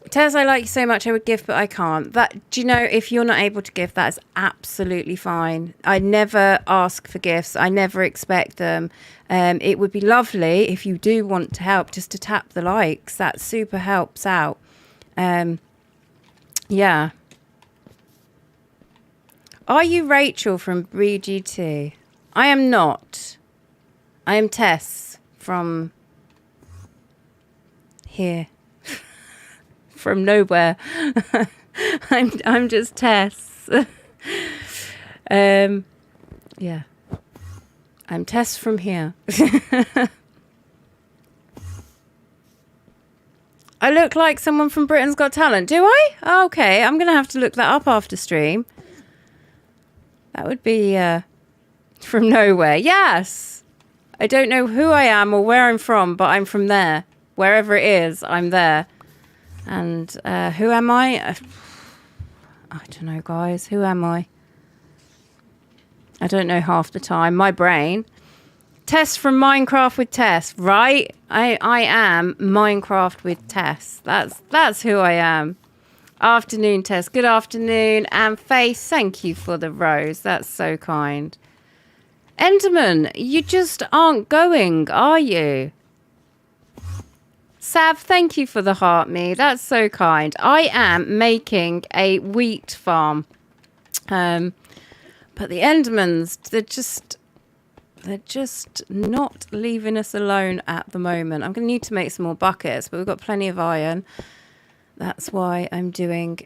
Tess, I like you so much. I would give, but I can't. That, do you know, if you're not able to give, that is absolutely fine. I never ask for gifts. I never expect them. It would be lovely if you do want to help, just to tap the likes. That super helps out. Yeah. Are you Rachel from Breed GT? I am not. I am Tess from here. From nowhere. I'm just Tess. Yeah. I'm Tess from here. I look like someone from Britain's Got Talent. Do I? Oh, okay, I'm going to have to look that up after stream. That would be from nowhere. Yes. I don't know who I am or where I'm from, but I'm from there. Wherever it is, I'm there. And who am I? I don't know, guys. Who am I? I don't know half the time. My brain. Tess from Minecraft with Tess, right? I am Minecraft with Tess. That's who I am. Afternoon, Tess. Good afternoon. And Faith, thank you for the rose. That's so kind. Enderman, you just aren't going, are you? Sav, thank you for the heart me. That's so kind. I am making a wheat farm. But the Endermans, they're just not leaving us alone at the moment. I'm going to need to make some more buckets, but we've got plenty of iron. That's why I'm doing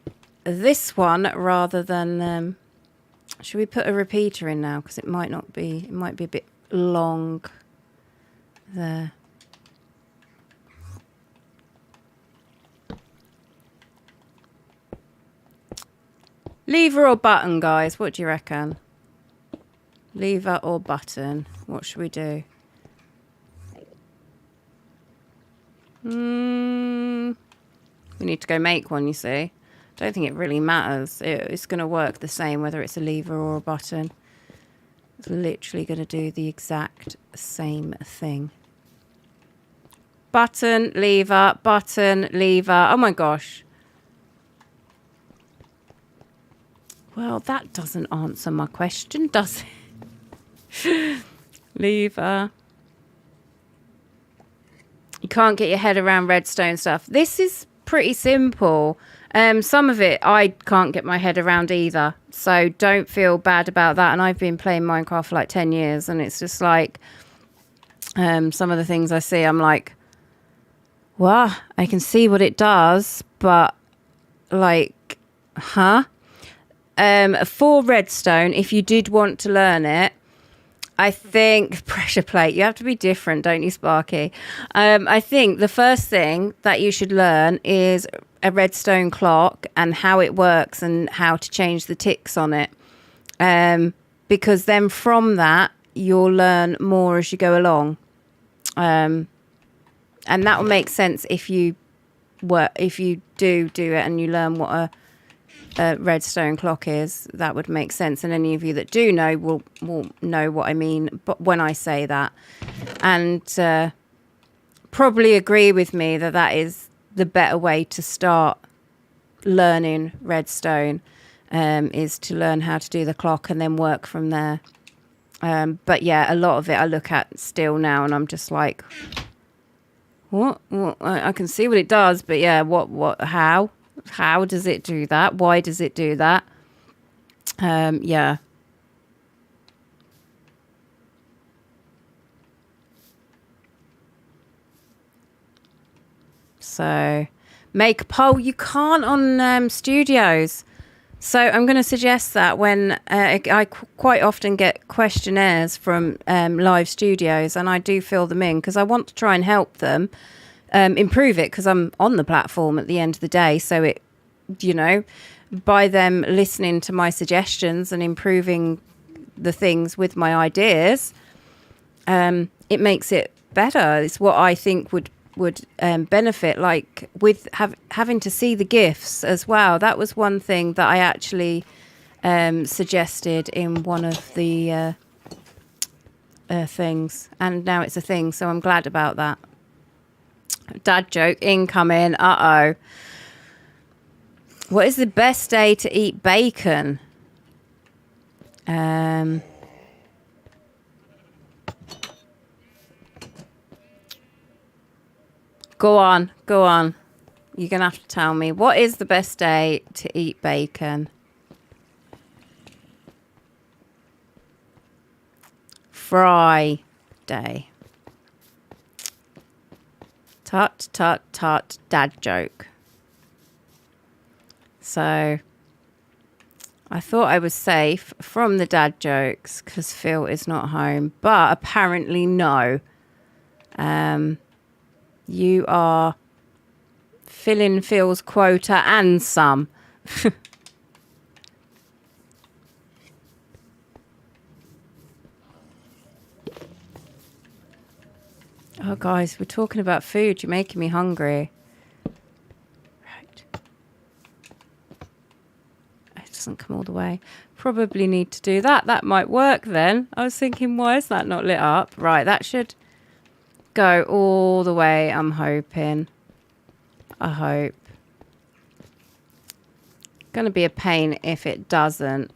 this one rather than... should we put a repeater in now? Because it might be a bit long there. Lever or button, guys? What do you reckon? Lever or button? What should we do? We need to go make one, you see. Don't think it really matters. It's going to work the same whether it's a lever or a button. It's literally going to do the exact same thing. Button, lever, button, lever. Oh my gosh. Well, that doesn't answer my question, does it? Lever. You can't get your head around redstone stuff. This is pretty simple. Some of it I can't get my head around either. So don't feel bad about that. And I've been playing Minecraft for like 10 years. And it's just like some of the things I see, I'm like, wow, I can see what it does. But like, huh? For redstone, if you did want to learn it, I think pressure plate, you have to be different, don't you, Sparky? I think the first thing that you should learn is a redstone clock and how it works and how to change the ticks on it. Because then from that, you'll learn more as you go along. And that will make sense if you do it and you learn what a redstone clock is. That would make sense, and any of you that do know will know what I mean but when I say that, and probably agree with me that is the better way to start learning redstone, is to learn how to do the clock and then work from there. But yeah, a lot of it I look at still now and I'm just like, what? I can see what it does, but yeah, what how? How does it do that? Why does it do that? Yeah. So make a poll. You can't on studios. So I'm going to suggest that when I quite often get questionnaires from live studios, and I do fill them in because I want to try and help them improve it, because I'm on the platform at the end of the day. So it, by them listening to my suggestions and improving the things with my ideas, it makes it better. It's what I think would benefit, like with having to see the GIFs as well. That was one thing that I actually suggested in one of the things, and now it's a thing, so I'm glad about that. Dad joke incoming. Uh-oh. What is the best day to eat bacon? Go on. You're going to have to tell me. What is the best day to eat bacon? Friday. Tut, tut, tut. Dad joke. So I thought I was safe from the dad jokes because Phil is not home. But apparently no. You are filling Phil's quota and some. Oh, guys, we're talking about food. You're making me hungry. Right. It doesn't come all the way. Probably need to do that. That might work then. I was thinking, why is that not lit up? Right, that should go all the way, I'm hoping. I hope. Going to be a pain if it doesn't.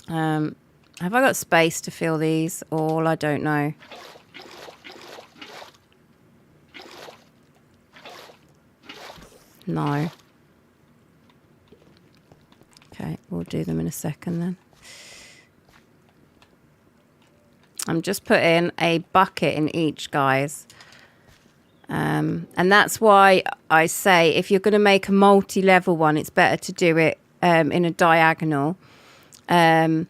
Have I got space to fill these all? I don't know. No. Okay, we'll do them in a second then. I'm just putting a bucket in each, guys. And that's why I say if you're going to make a multi-level one, it's better to do it in a diagonal, because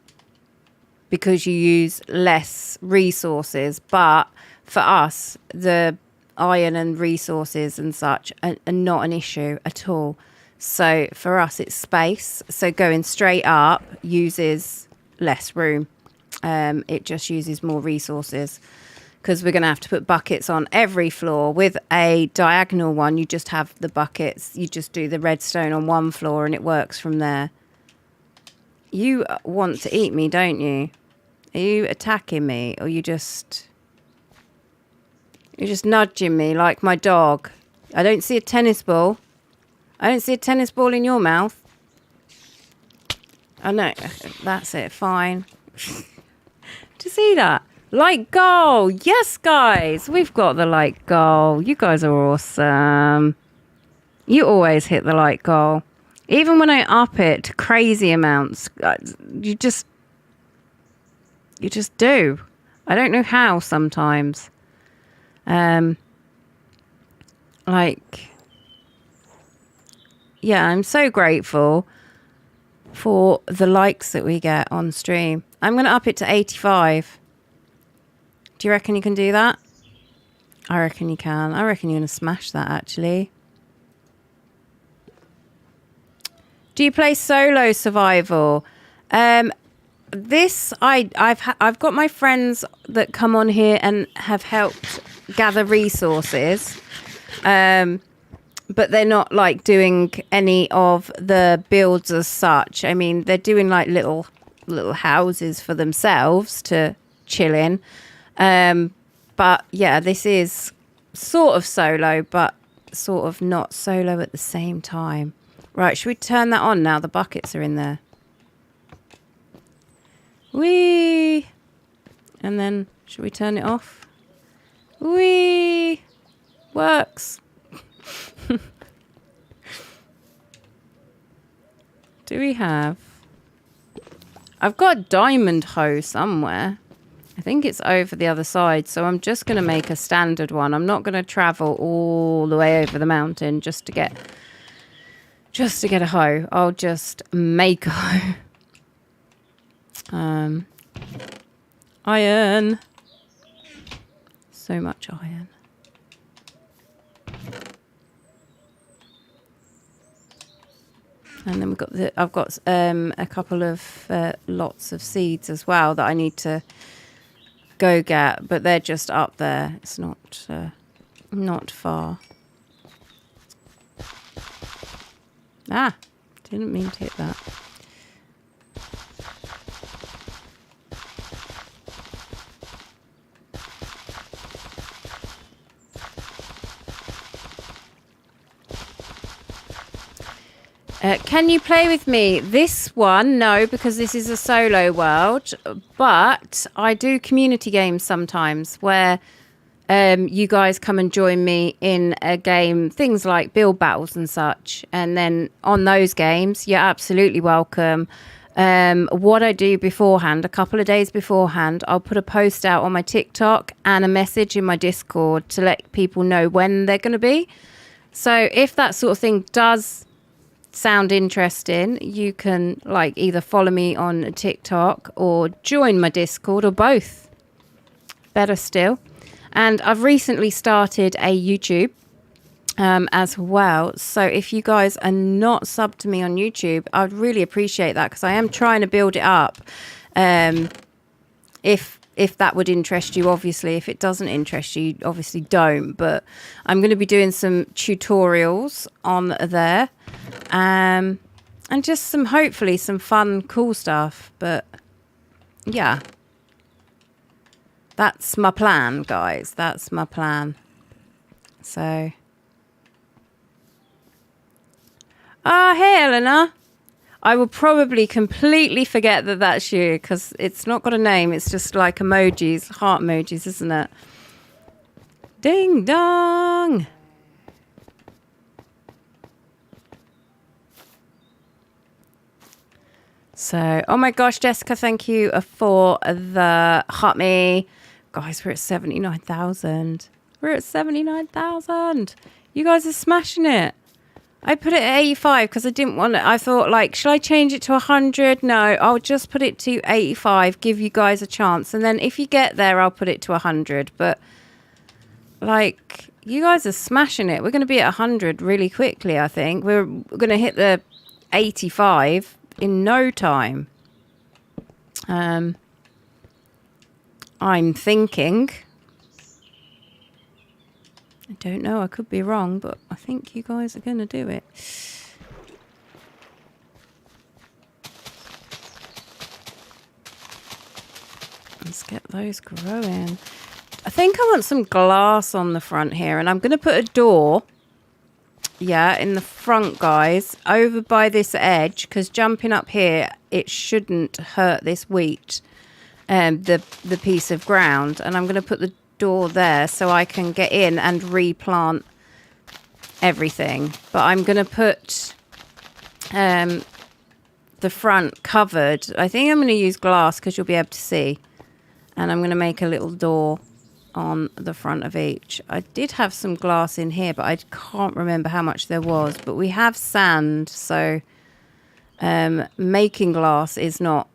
you use less resources. But for us, the iron and resources and such are not an issue at all. So for us, it's space. So going straight up uses less room. It just uses more resources, because we're going to have to put buckets on every floor. With a diagonal one, you just have the buckets. You just do the redstone on one floor and it works from there. You want to eat me, don't you? Are you attacking me, or you're just nudging me like my dog? I don't see a tennis ball. I don't see a tennis ball in your mouth. Oh, no. That's it. Fine. Do you see that? Light goal. Yes, guys. We've got the light goal. You guys are awesome. You always hit the light goal. Even when I up it to crazy amounts, you just do. I don't know how sometimes. Yeah, I'm so grateful for the likes that we get on stream. I'm going to up it to 85. Do you reckon you can do that? I reckon you can. I reckon you're going to smash that, actually. Do you play solo survival? I've got my friends that come on here and have helped gather resources, but they're not like doing any of the builds as such. I mean, they're doing like little houses for themselves to chill in. But yeah, this is sort of solo, but sort of not solo at the same time. Right, should we turn that on now? The buckets are in there. Whee! And then, should we turn it off? Whee! Works. do we have? I've got a diamond hoe somewhere. I think it's over the other side, so I'm just going to make a standard one. I'm not going to travel all the way over the mountain just to get a hoe. I'll just make a hoe. Iron. So much iron. And then I've got a couple of lots of seeds as well that I need to go get, but they're just up there. It's not far. Ah, didn't mean to hit that. Can you play with me? This one, no, because this is a solo world. But I do community games sometimes where you guys come and join me in a game, things like build battles and such. And then on those games, you're absolutely welcome. What I do beforehand, a couple of days beforehand, I'll put a post out on my TikTok and a message in my Discord to let people know when they're going to be. So if that sort of thing does sound interesting, you can like either follow me on TikTok or join my Discord or both. Better still. And I've recently started a YouTube as well. So if you guys are not subbed to me on YouTube, I'd really appreciate that because I am trying to build it up. If that would interest you, obviously. If it doesn't interest you, obviously don't. But I'm going to be doing some tutorials on there. And just hopefully some fun, cool stuff. But yeah. That's my plan, guys. That's my plan. So. Hey, Eleanor. I will probably completely forget that that's you because it's not got a name. It's just like emojis, heart emojis, isn't it? Ding dong. So, oh my gosh, Jessica, thank you for the hot me. Guys, we're at 79,000. We're at 79,000. You guys are smashing it. I put it at 85 because I didn't want it. I thought, like, should I change it to 100? No, I'll just put it to 85, give you guys a chance. And then if you get there, I'll put it to 100. But, like, you guys are smashing it. We're going to be at 100 really quickly, I think. We're going to hit the 85 in no time. I'm thinking... I don't know, I could be wrong, but I think you guys are going to do it. Let's get those growing. I think I want some glass on the front here, and I'm going to put a door, in the front, guys, over by this edge, because jumping up here, it shouldn't hurt this wheat, the piece of ground. And I'm going to put the door there so I can get in and replant everything. But I'm going to put the front covered. I think I'm going to use glass because you'll be able to see. And I'm going to make a little door on the front of each. I did have some glass in here, but I can't remember how much there was. But we have sand, so making glass is not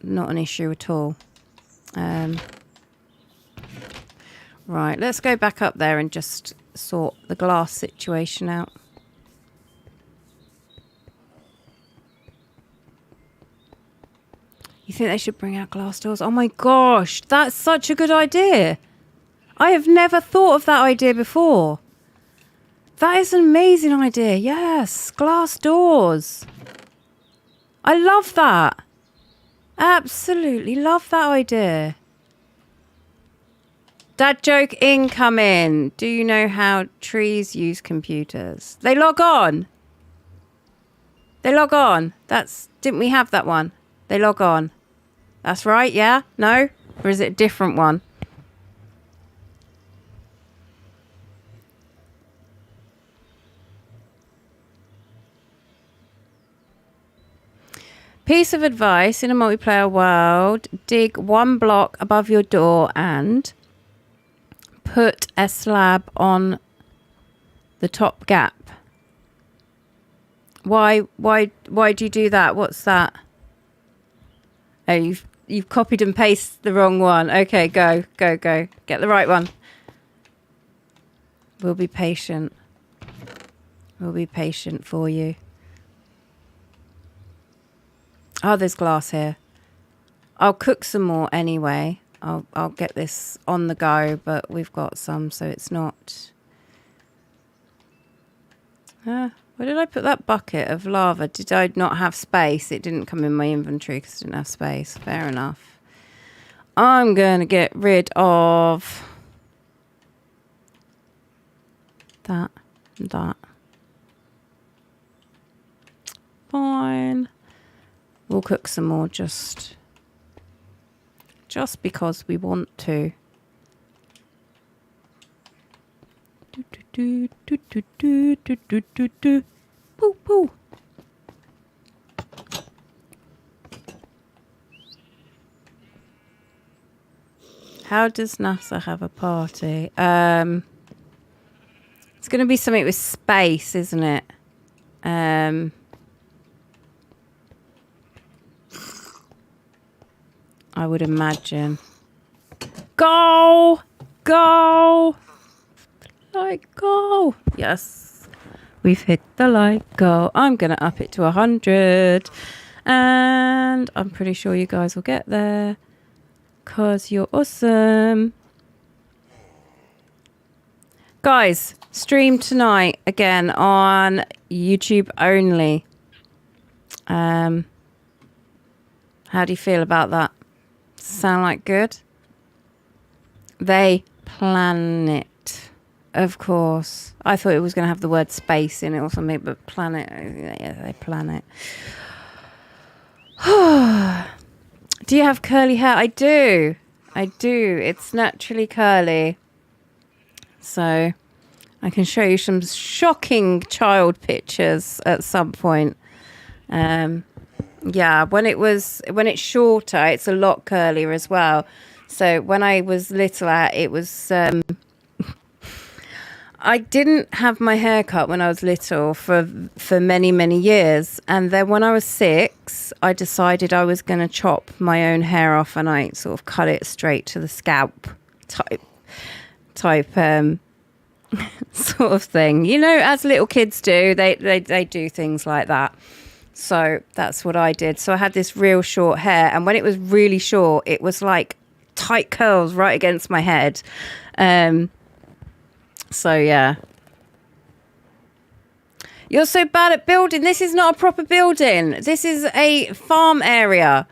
an issue at all. Right, let's go back up there and just sort the glass situation out. You think they should bring out glass doors? Oh my gosh, that's such a good idea. I have never thought of that idea before. That is an amazing idea. Yes, glass doors. I love that. Absolutely love that idea. Dad joke incoming. Do you know how trees use computers? They log on. They log on. Didn't we have that one? They log on. That's right, yeah? No? Or is it a different one? Piece of advice in a multiplayer world: dig 1 block above your door and put a slab on the top gap. Why do you do that? What's that? Oh, you've copied and pasted the wrong one. Okay, go. Get the right one. We'll be patient. We'll be patient for you. Oh, there's glass here. I'll cook some more anyway. I'll get this on the go, but we've got some, so it's not... where did I put that bucket of lava? Did I not have space? It didn't come in my inventory because I didn't have space. Fair enough. I'm going to get rid of that and that. Fine. We'll cook some more just because we want to. Poo poo. How does NASA have a party? It's going to be something with space, isn't it? I would imagine. Go! Like, go! Yes. We've hit the like goal. I'm going to up it to 100. And I'm pretty sure you guys will get there. Because you're awesome. Guys, stream tonight again on YouTube only. How do you feel about that? Sound like good? They plan it. Of course. I thought it was going to have the word space in it or something, but planet, yeah, they plan it. Do you have curly hair? I do. It's naturally curly. So I can show you some shocking child pictures at some point. Yeah, when it's shorter, it's a lot curlier as well. So when I was little, it was... I didn't have my hair cut when I was little for many, many years. And then when I was 6, I decided I was going to chop my own hair off and I sort of cut it straight to the scalp type sort of thing. You know, as little kids do, they do things like that. So that's what I did. So I had this real short hair. And when it was really short, it was like tight curls right against my head. So, yeah. You're so bad at building. This is not a proper building. This is a farm area.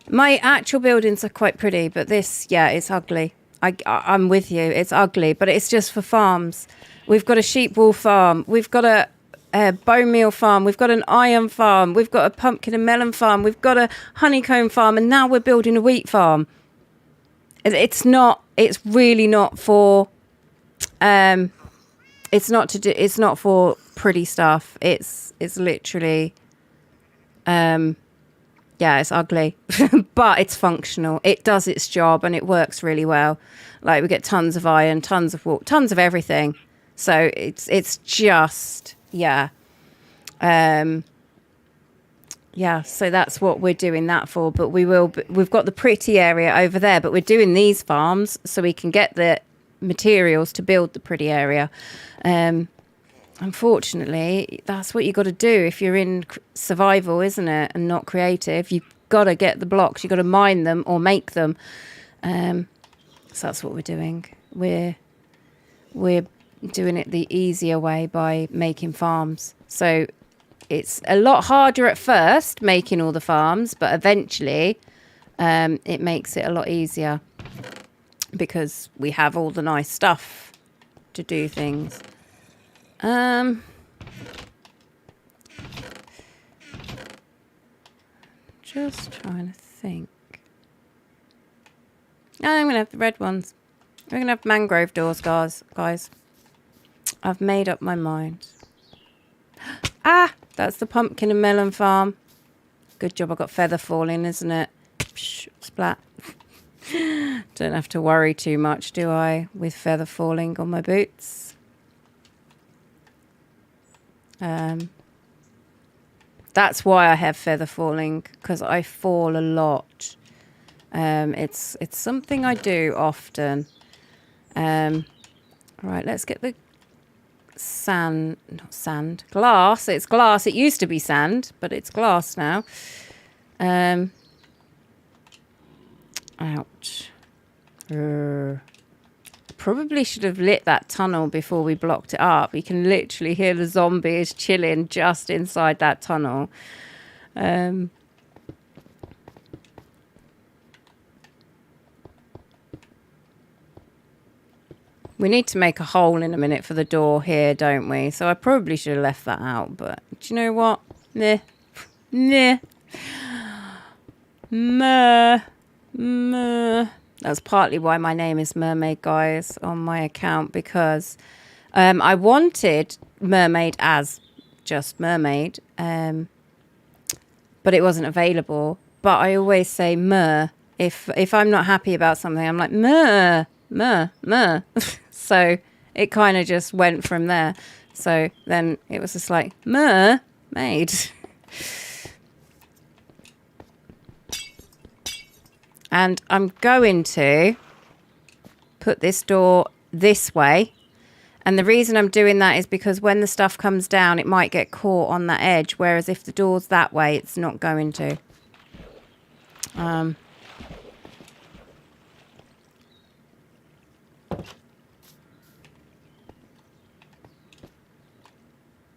My actual buildings are quite pretty, but this, yeah, it's ugly. I'm with you. It's ugly, but it's just for farms. We've got a sheep wool farm. We've got a bone meal farm. We've got an iron farm. We've got a pumpkin and melon farm. We've got a honeycomb farm. And now we're building a wheat farm. It's really not for... it's not for pretty stuff. It's literally, yeah, it's ugly, but it's functional. It does its job and it works really well. Like we get tons of iron, tons of water, tons of everything. So it's just, yeah. Yeah, so that's what we're doing that for. But we've got the pretty area over there, but we're doing these farms so we can get the materials to build the pretty area. Unfortunately, that's what you got to do if you're in survival, isn't it? And not creative. You've got to get the blocks. You've got to mine them or make them. So that's what we're doing. We're doing it the easier way by making farms. So it's a lot harder at first making all the farms, but eventually it makes it a lot easier because we have all the nice stuff to do things. Just trying to think. I'm going to have the red ones. We're going to have mangrove doors, guys. I've made up my mind. Ah, that's the pumpkin and melon farm. Good job I got feather falling, isn't it? Psh, splat. Don't have to worry too much, do I, with feather falling on my boots? That's why I have feather falling, because I fall a lot. It's something I do often. Right, let's get the glass. It's glass. It used to be sand, but it's glass now. Ouch. Probably should have lit that tunnel before we blocked it up. You can literally hear the zombies chilling just inside that tunnel. We need to make a hole in a minute for the door here, don't we? So I probably should have left that out, but do you know what? Nah. Nah. That's partly why my name is Mermaid, guys, on my account, because I wanted Mermaid as just Mermaid, but it wasn't available. But I always say Mer. If I'm not happy about something, I'm like, Mer. So it kind of just went from there. So then it was just like, Mermaid. And I'm going to put this door this way. And the reason I'm doing that is because when the stuff comes down, it might get caught on that edge. Whereas if the door's that way, it's not going to.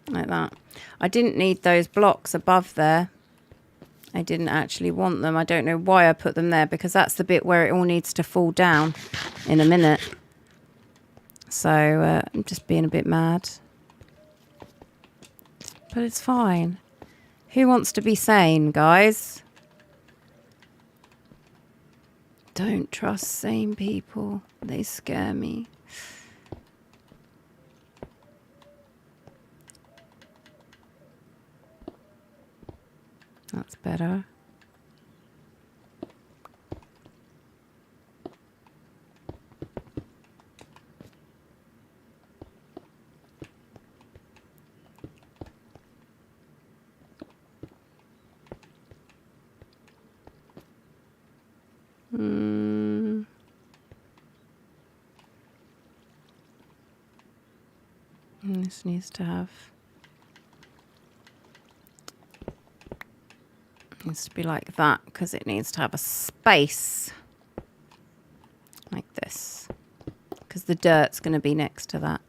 Like that. I didn't need those blocks above there. I didn't actually want them. I don't know why I put them there, because that's the bit where it all needs to fall down in a minute. So I'm just being a bit mad. But it's fine. Who wants to be sane, guys? Don't trust sane people. They scare me. That's better. This needs to have... needs to be like that, because it needs to have a space like this, because the dirt's going to be next to that.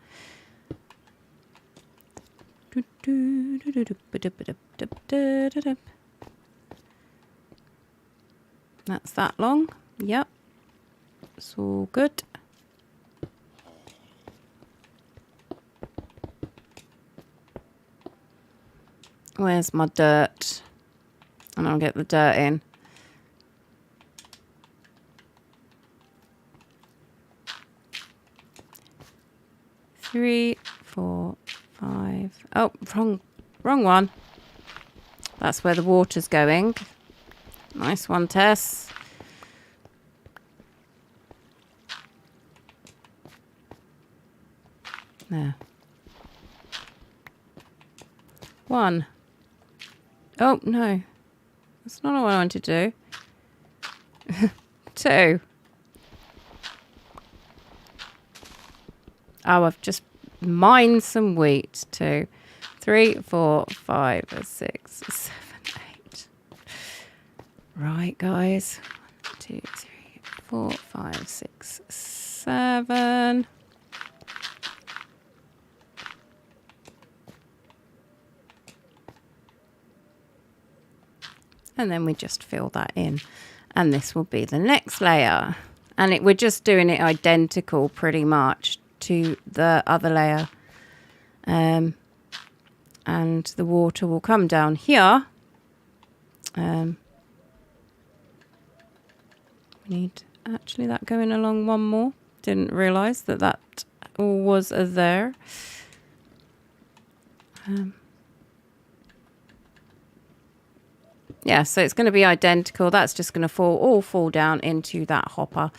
That's that long. Yep, it's all good. Where's my dirt? And I'll get the dirt in. Three, 4, 5. Oh, wrong one. That's where the water's going. Nice one, Tess. There. 1. Oh, no. That's not what I wanted to do. 2. Oh, I've just mined some wheat. 2, 3, 4, 5, 6, 7, 8. Right, guys. 1, 2, 3, 4, 5, 6, 7. And then we just fill that in. And this will be the next layer. And we're just doing it identical pretty much to the other layer. And the water will come down here. We need actually that going along one more. Didn't realise that all was there. Yeah, so it's going to be identical. That's just going to all fall down into that hopper.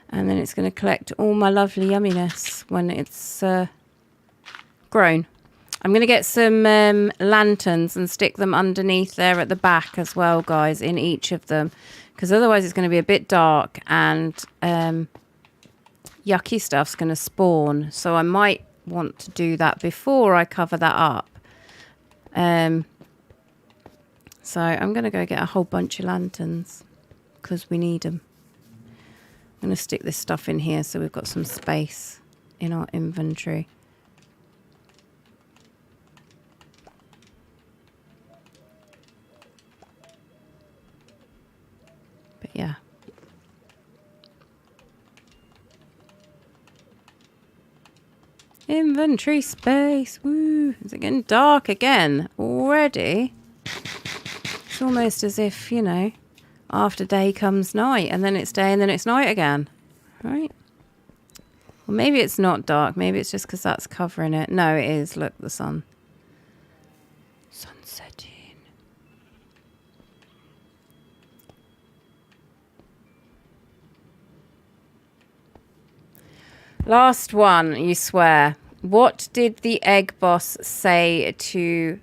And then it's going to collect all my lovely yumminess when it's grown. I'm going to get some lanterns and stick them underneath there at the back as well, guys, in each of them. Because otherwise it's going to be a bit dark and yucky stuff's going to spawn. So I might want to do that before I cover that up. So I'm going to go get a whole bunch of lanterns because we need them. I'm going to stick this stuff in here so we've got some space in our inventory. But yeah. Inventory space. Woo. Is it getting dark again already? It's almost as if, you know, after day comes night, and then it's day, and then it's night again. Right? Well, maybe it's not dark. Maybe it's just because that's covering it. No, it is. Look, the sun. Sun setting. Last one, you swear. What did the egg boss say to...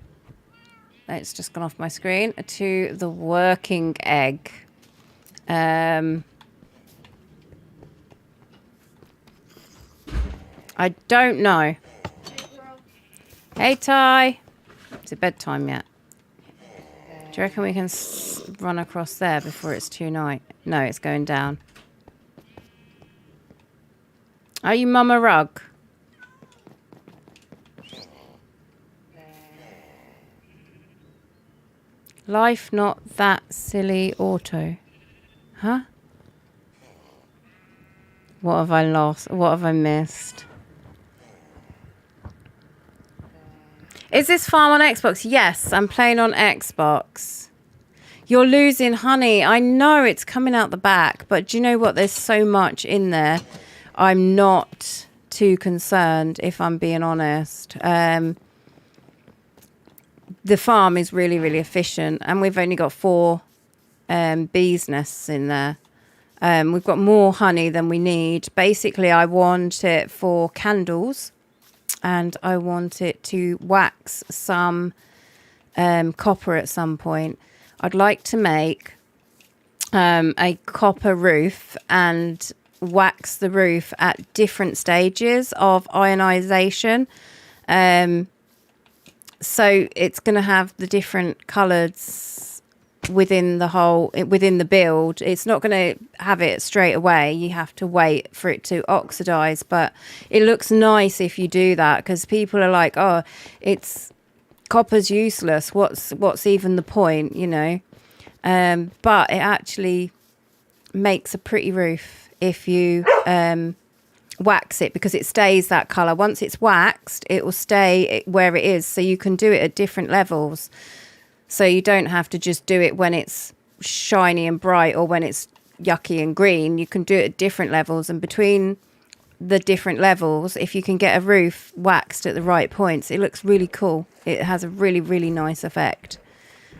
It's just gone off my screen. To the working egg. I don't know. Hey, Ty. Is it bedtime yet? Do you reckon we can run across there before it's too night? No, it's going down. Are you Mama Rug? Life not that silly auto. Huh? What have I lost? What have I missed? Is this farm on Xbox? Yes, I'm playing on Xbox. You're losing honey. I know it's coming out the back, but do you know what? There's so much in there. I'm not too concerned, if I'm being honest. The farm is really, really efficient, and we've only got 4 bees' nests in there. We've got more honey than we need. Basically, I want it for candles, and I want it to wax some copper at some point. I'd like to make a copper roof and wax the roof at different stages of ionization. So it's going to have the different colours within the build. It's not going to have it straight away. You have to wait for it to oxidize, but it looks nice if you do that, because people are like, oh, copper's useless. What's even the point, you know? But it actually makes a pretty roof if you wax it, because it stays that color. Once it's waxed, it will stay where it is, so you can do it at different levels. So you don't have to just do it when it's shiny and bright or when it's yucky and green. You can do it at different levels, and between the different levels, if you can get a roof waxed at the right points, it looks really cool. It has a really, really nice effect.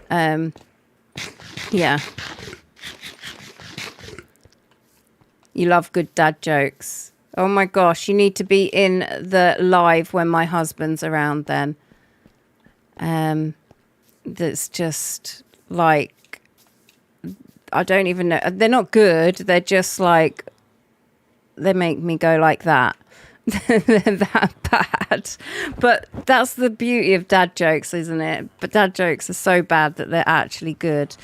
Yeah. You love good dad jokes. Oh my gosh, you need to be in the live when my husband's around then. That's just like, I don't even know. They're not good. They're just like, they make me go like that. They're that bad. But that's the beauty of dad jokes, isn't it? But dad jokes are so bad that they're actually good.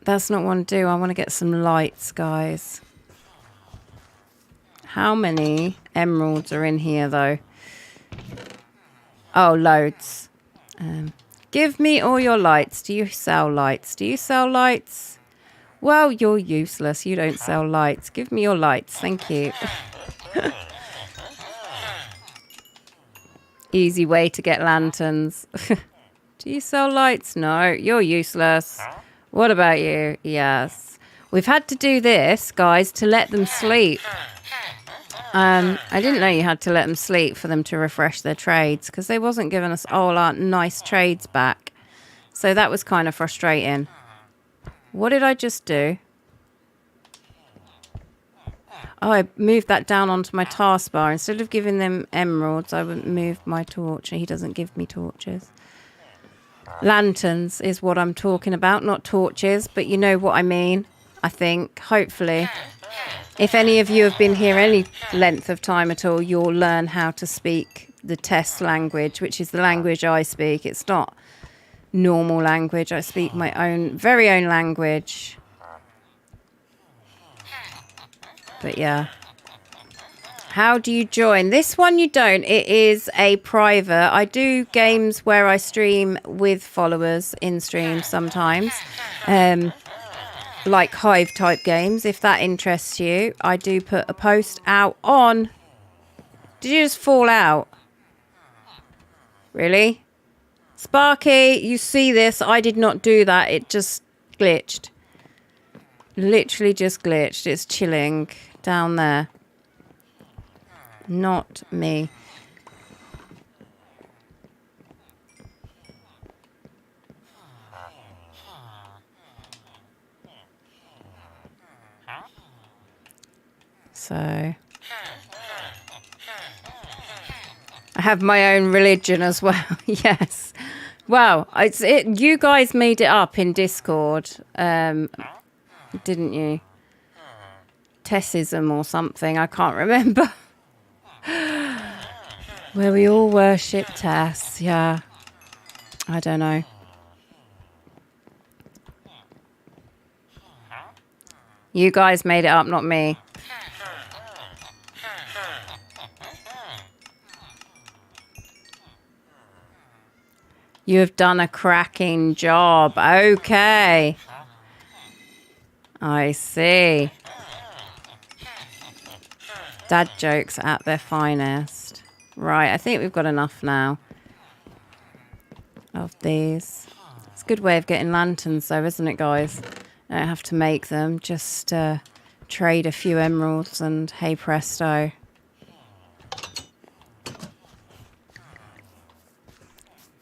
That's not what I want to do. I want to get some lights, guys. How many emeralds are in here, though? Oh, loads. Give me all your lights. Do you sell lights? Do you sell lights? Well, you're useless. You don't sell lights. Give me your lights. Thank you. Easy way to get lanterns. Do you sell lights? No, you're useless. What about you? Yes. We've had to do this, guys, to let them sleep. I didn't know you had to let them sleep for them to refresh their trades, because they wasn't giving us all our nice trades back. So that was kind of frustrating. What did I just do? Oh, I moved that down onto my taskbar. Instead of giving them emeralds, I would move my torch. He doesn't give me torches. Lanterns is what I'm talking about, not torches, but you know what I mean, I think, hopefully. If any of you have been here any length of time at all, you'll learn how to speak the Tess language, which is the language I speak. It's not normal language. I speak my own, very own language. But yeah. How do you join? This one you don't. It is a private. I do games where I stream with followers in stream sometimes. Like Hive type games. If that interests you, I do put a post out on... Did you just fall out? Really? Sparky, you see this? I did not do that. It just glitched. Literally just glitched. It's chilling down there. Not me. So I have my own religion as well. Yes. Well, you guys made it up in Discord, didn't you? Tessism or something. I can't remember. Where we all worship Tess. Yeah. I don't know. You guys made it up, not me. You have done a cracking job. Okay. I see. Dad jokes at their finest. Right, I think we've got enough now of these. It's a good way of getting lanterns though, isn't it, guys? I don't have to make them. Just trade a few emeralds and hey presto.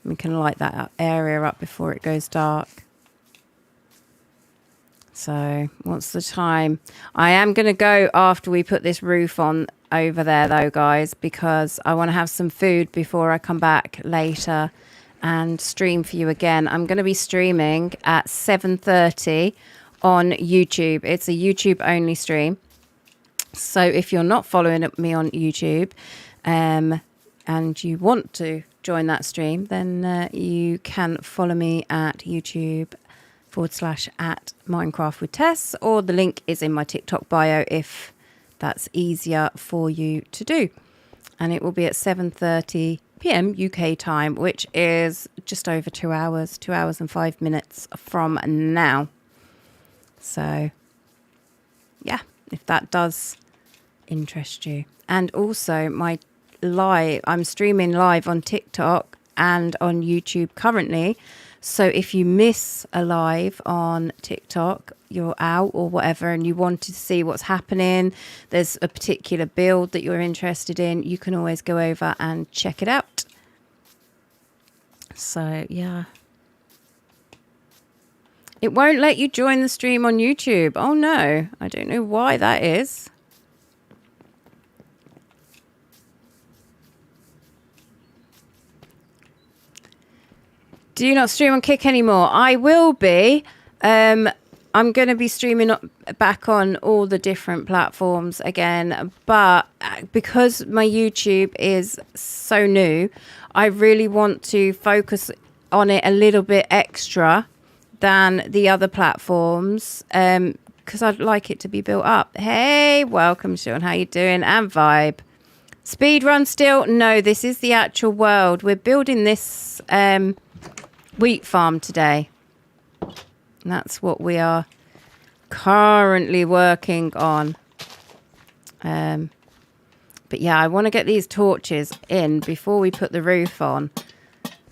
We can light that area up before it goes dark. So, what's the time? I am going to go after we put this roof on over there, though, guys, because I want to have some food before I come back later and stream for you again. I'm going to be streaming at 7:30 on YouTube. It's a YouTube-only stream. So, if you're not following me on YouTube and you want to join that stream, then you can follow me at YouTube /at Minecraft with Tess, or the link is in my TikTok bio if that's easier for you to do. And it will be at 7:30 p.m. UK time, which is just over 2 hours, 2 hours and 5 minutes from now. So, yeah, if that does interest you. And also I'm streaming live on TikTok and on YouTube currently. So if you miss a live on TikTok, you're out or whatever, and you wanted to see what's happening, there's a particular build that you're interested in, you can always go over and check it out. So, yeah. It won't let you join the stream on YouTube. Oh, no. I don't know why that is. Do you not stream on Kick anymore? I will be. I'm going to be streaming back on all the different platforms again. But because my YouTube is so new, I really want to focus on it a little bit extra than the other platforms. Because I'd like it to be built up. Hey, welcome, Sean. How you doing? And Vibe. Speedrun still? No, this is the actual world. We're building this... wheat farm today. And that's what we are currently working on. But yeah, I want to get these torches in before we put the roof on,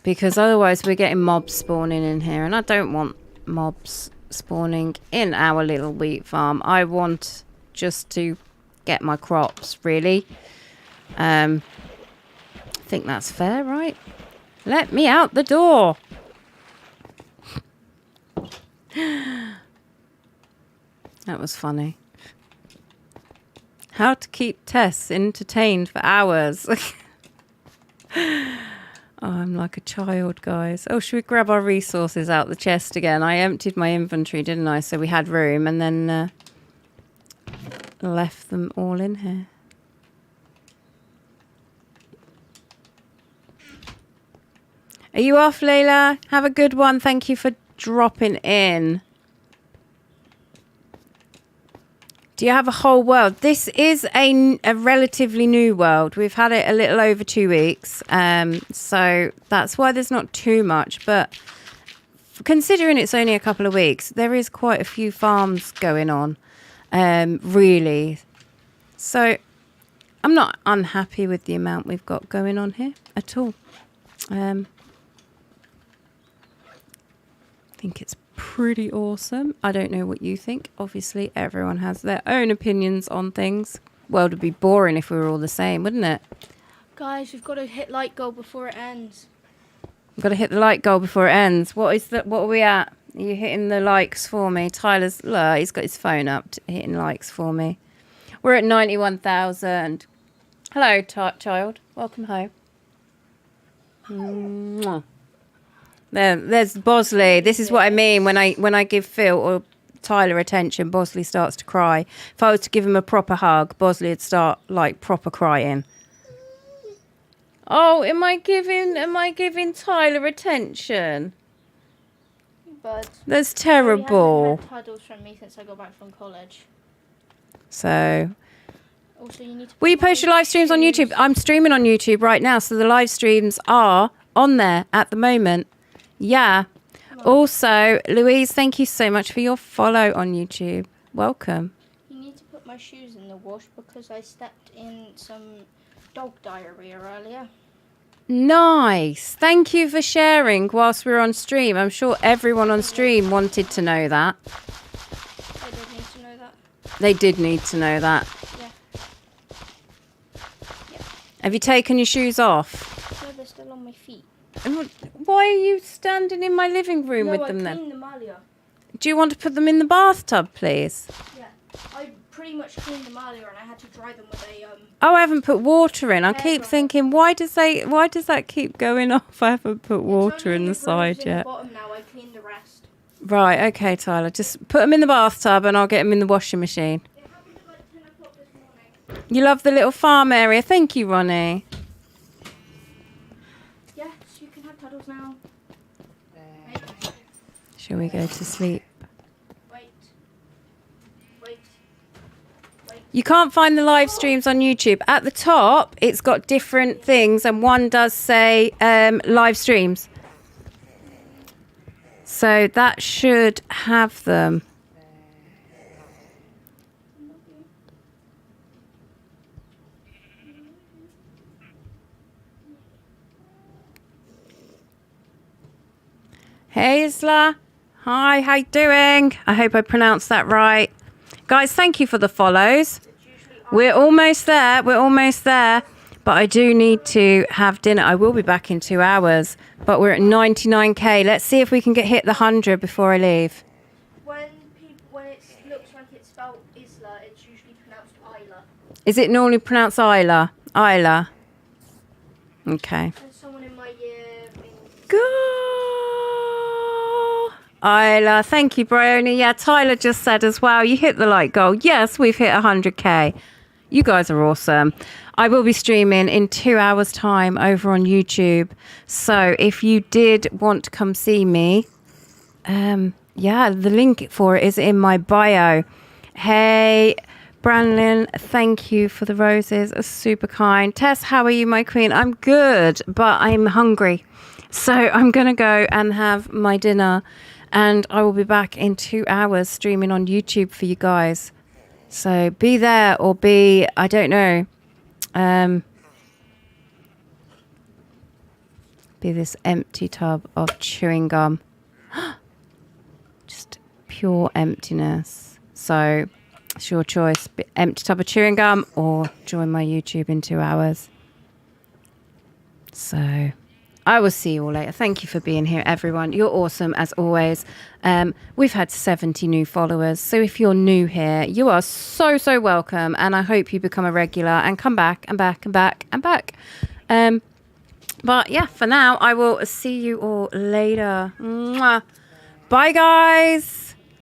because otherwise we're getting mobs spawning in here, and I don't want mobs spawning in our little wheat farm. I want just to get my crops, really. I think that's fair, right? Let me out the door. That was funny. How to keep Tess entertained for hours. Oh, I'm like a child, guys. Oh, should we grab our resources out the chest again? I emptied my inventory, didn't I? So we had room, and then left them all in here. Are you off, Layla? Have a good one. Thank you for dropping in. Do you have a whole world? This is a relatively new world. We've had it a little over 2 weeks. So that's why there's not too much. But considering it's only a couple of weeks, there is quite a few farms going on, really. So I'm not unhappy with the amount we've got going on here at all. I think it's pretty awesome. I don't know what you think. Obviously, everyone has their own opinions on things. World would be boring if we were all the same, wouldn't it? Guys, we've got to hit like goal before it ends. We've got to hit the like goal before it ends. What are we at? Are you hitting the likes for me? Tyler's, look, he's got his phone up, hitting likes for me. We're at 91,000. Hello, child. Welcome home. Mwah. There's Bosley. This is what I mean when I give Phil or Tyler attention. Bosley starts to cry. If I was to give him a proper hug, Bosley would start like proper crying. Oh, am I giving Tyler attention? But that's terrible. He hasn't had cuddles from me since I got back from college. So. Also, you need to. Will you post your live streams on YouTube? I'm streaming on YouTube right now, so the live streams are on there at the moment. Yeah. Also, Louise, thank you so much for your follow on YouTube. Welcome. You need to put my shoes in the wash because I stepped in some dog diarrhea earlier. Nice. Thank you for sharing whilst we were on stream. I'm sure everyone on stream wanted to know that. They did need to know that. They did need to know that. Yeah. Have you taken your shoes off? No, they're still on my feet. Why are you standing in my living room with them then? I cleaned them earlier. Do you want to put them in the bathtub, please? Yeah, I pretty much cleaned them earlier and I had to dry them with a Oh, I haven't put water in. I keep thinking, why does that keep going off? I haven't put water in the side yet. The bottom now. I cleaned the rest. Right, okay, Tyler. Just put them in the bathtub and I'll get them in the washing machine. It happened at like 10 o'clock this morning. You love the little farm area. Thank you, Ronnie. Yes, you can have cuddles now. Shall we go to sleep? Wait. You can't find the live streams on YouTube. At the top, it's got different things, and one does say live streams. So that should have them. Hey, Isla. Hi, how you doing? I hope I pronounced that right. Guys, thank you for the follows. We're almost there. But I do need to have dinner. I will be back in 2 hours. But we're at 99k. Let's see if we can hit the 100 before I leave. When it looks like it's spelled Isla, it's usually pronounced Isla. Is it normally pronounced Isla? Isla. Okay. There's someone in my year. Go! Isla, thank you, Bryony. Yeah, Tyler just said as well, you hit the like goal. Yes, we've hit 100k. You guys are awesome. I will be streaming in 2 hours' time over on YouTube. So if you did want to come see me, yeah, the link for it is in my bio. Hey, Branlin, thank you for the roses. Super kind. Tess, how are you, my queen? I'm good, but I'm hungry. So I'm going to go and have my dinner. And I will be back in 2 hours streaming on YouTube for you guys. So be there or be, I don't know, be this empty tub of chewing gum. Just pure emptiness. So it's your choice. Empty tub of chewing gum or join my YouTube in 2 hours. So I will see you all later. Thank you for being here, everyone. You're awesome, as always. We've had 70 new followers. So if you're new here, you are so, so welcome. And I hope you become a regular and come back and back and back and back. But yeah, for now, I will see you all later. Mwah. Bye, guys.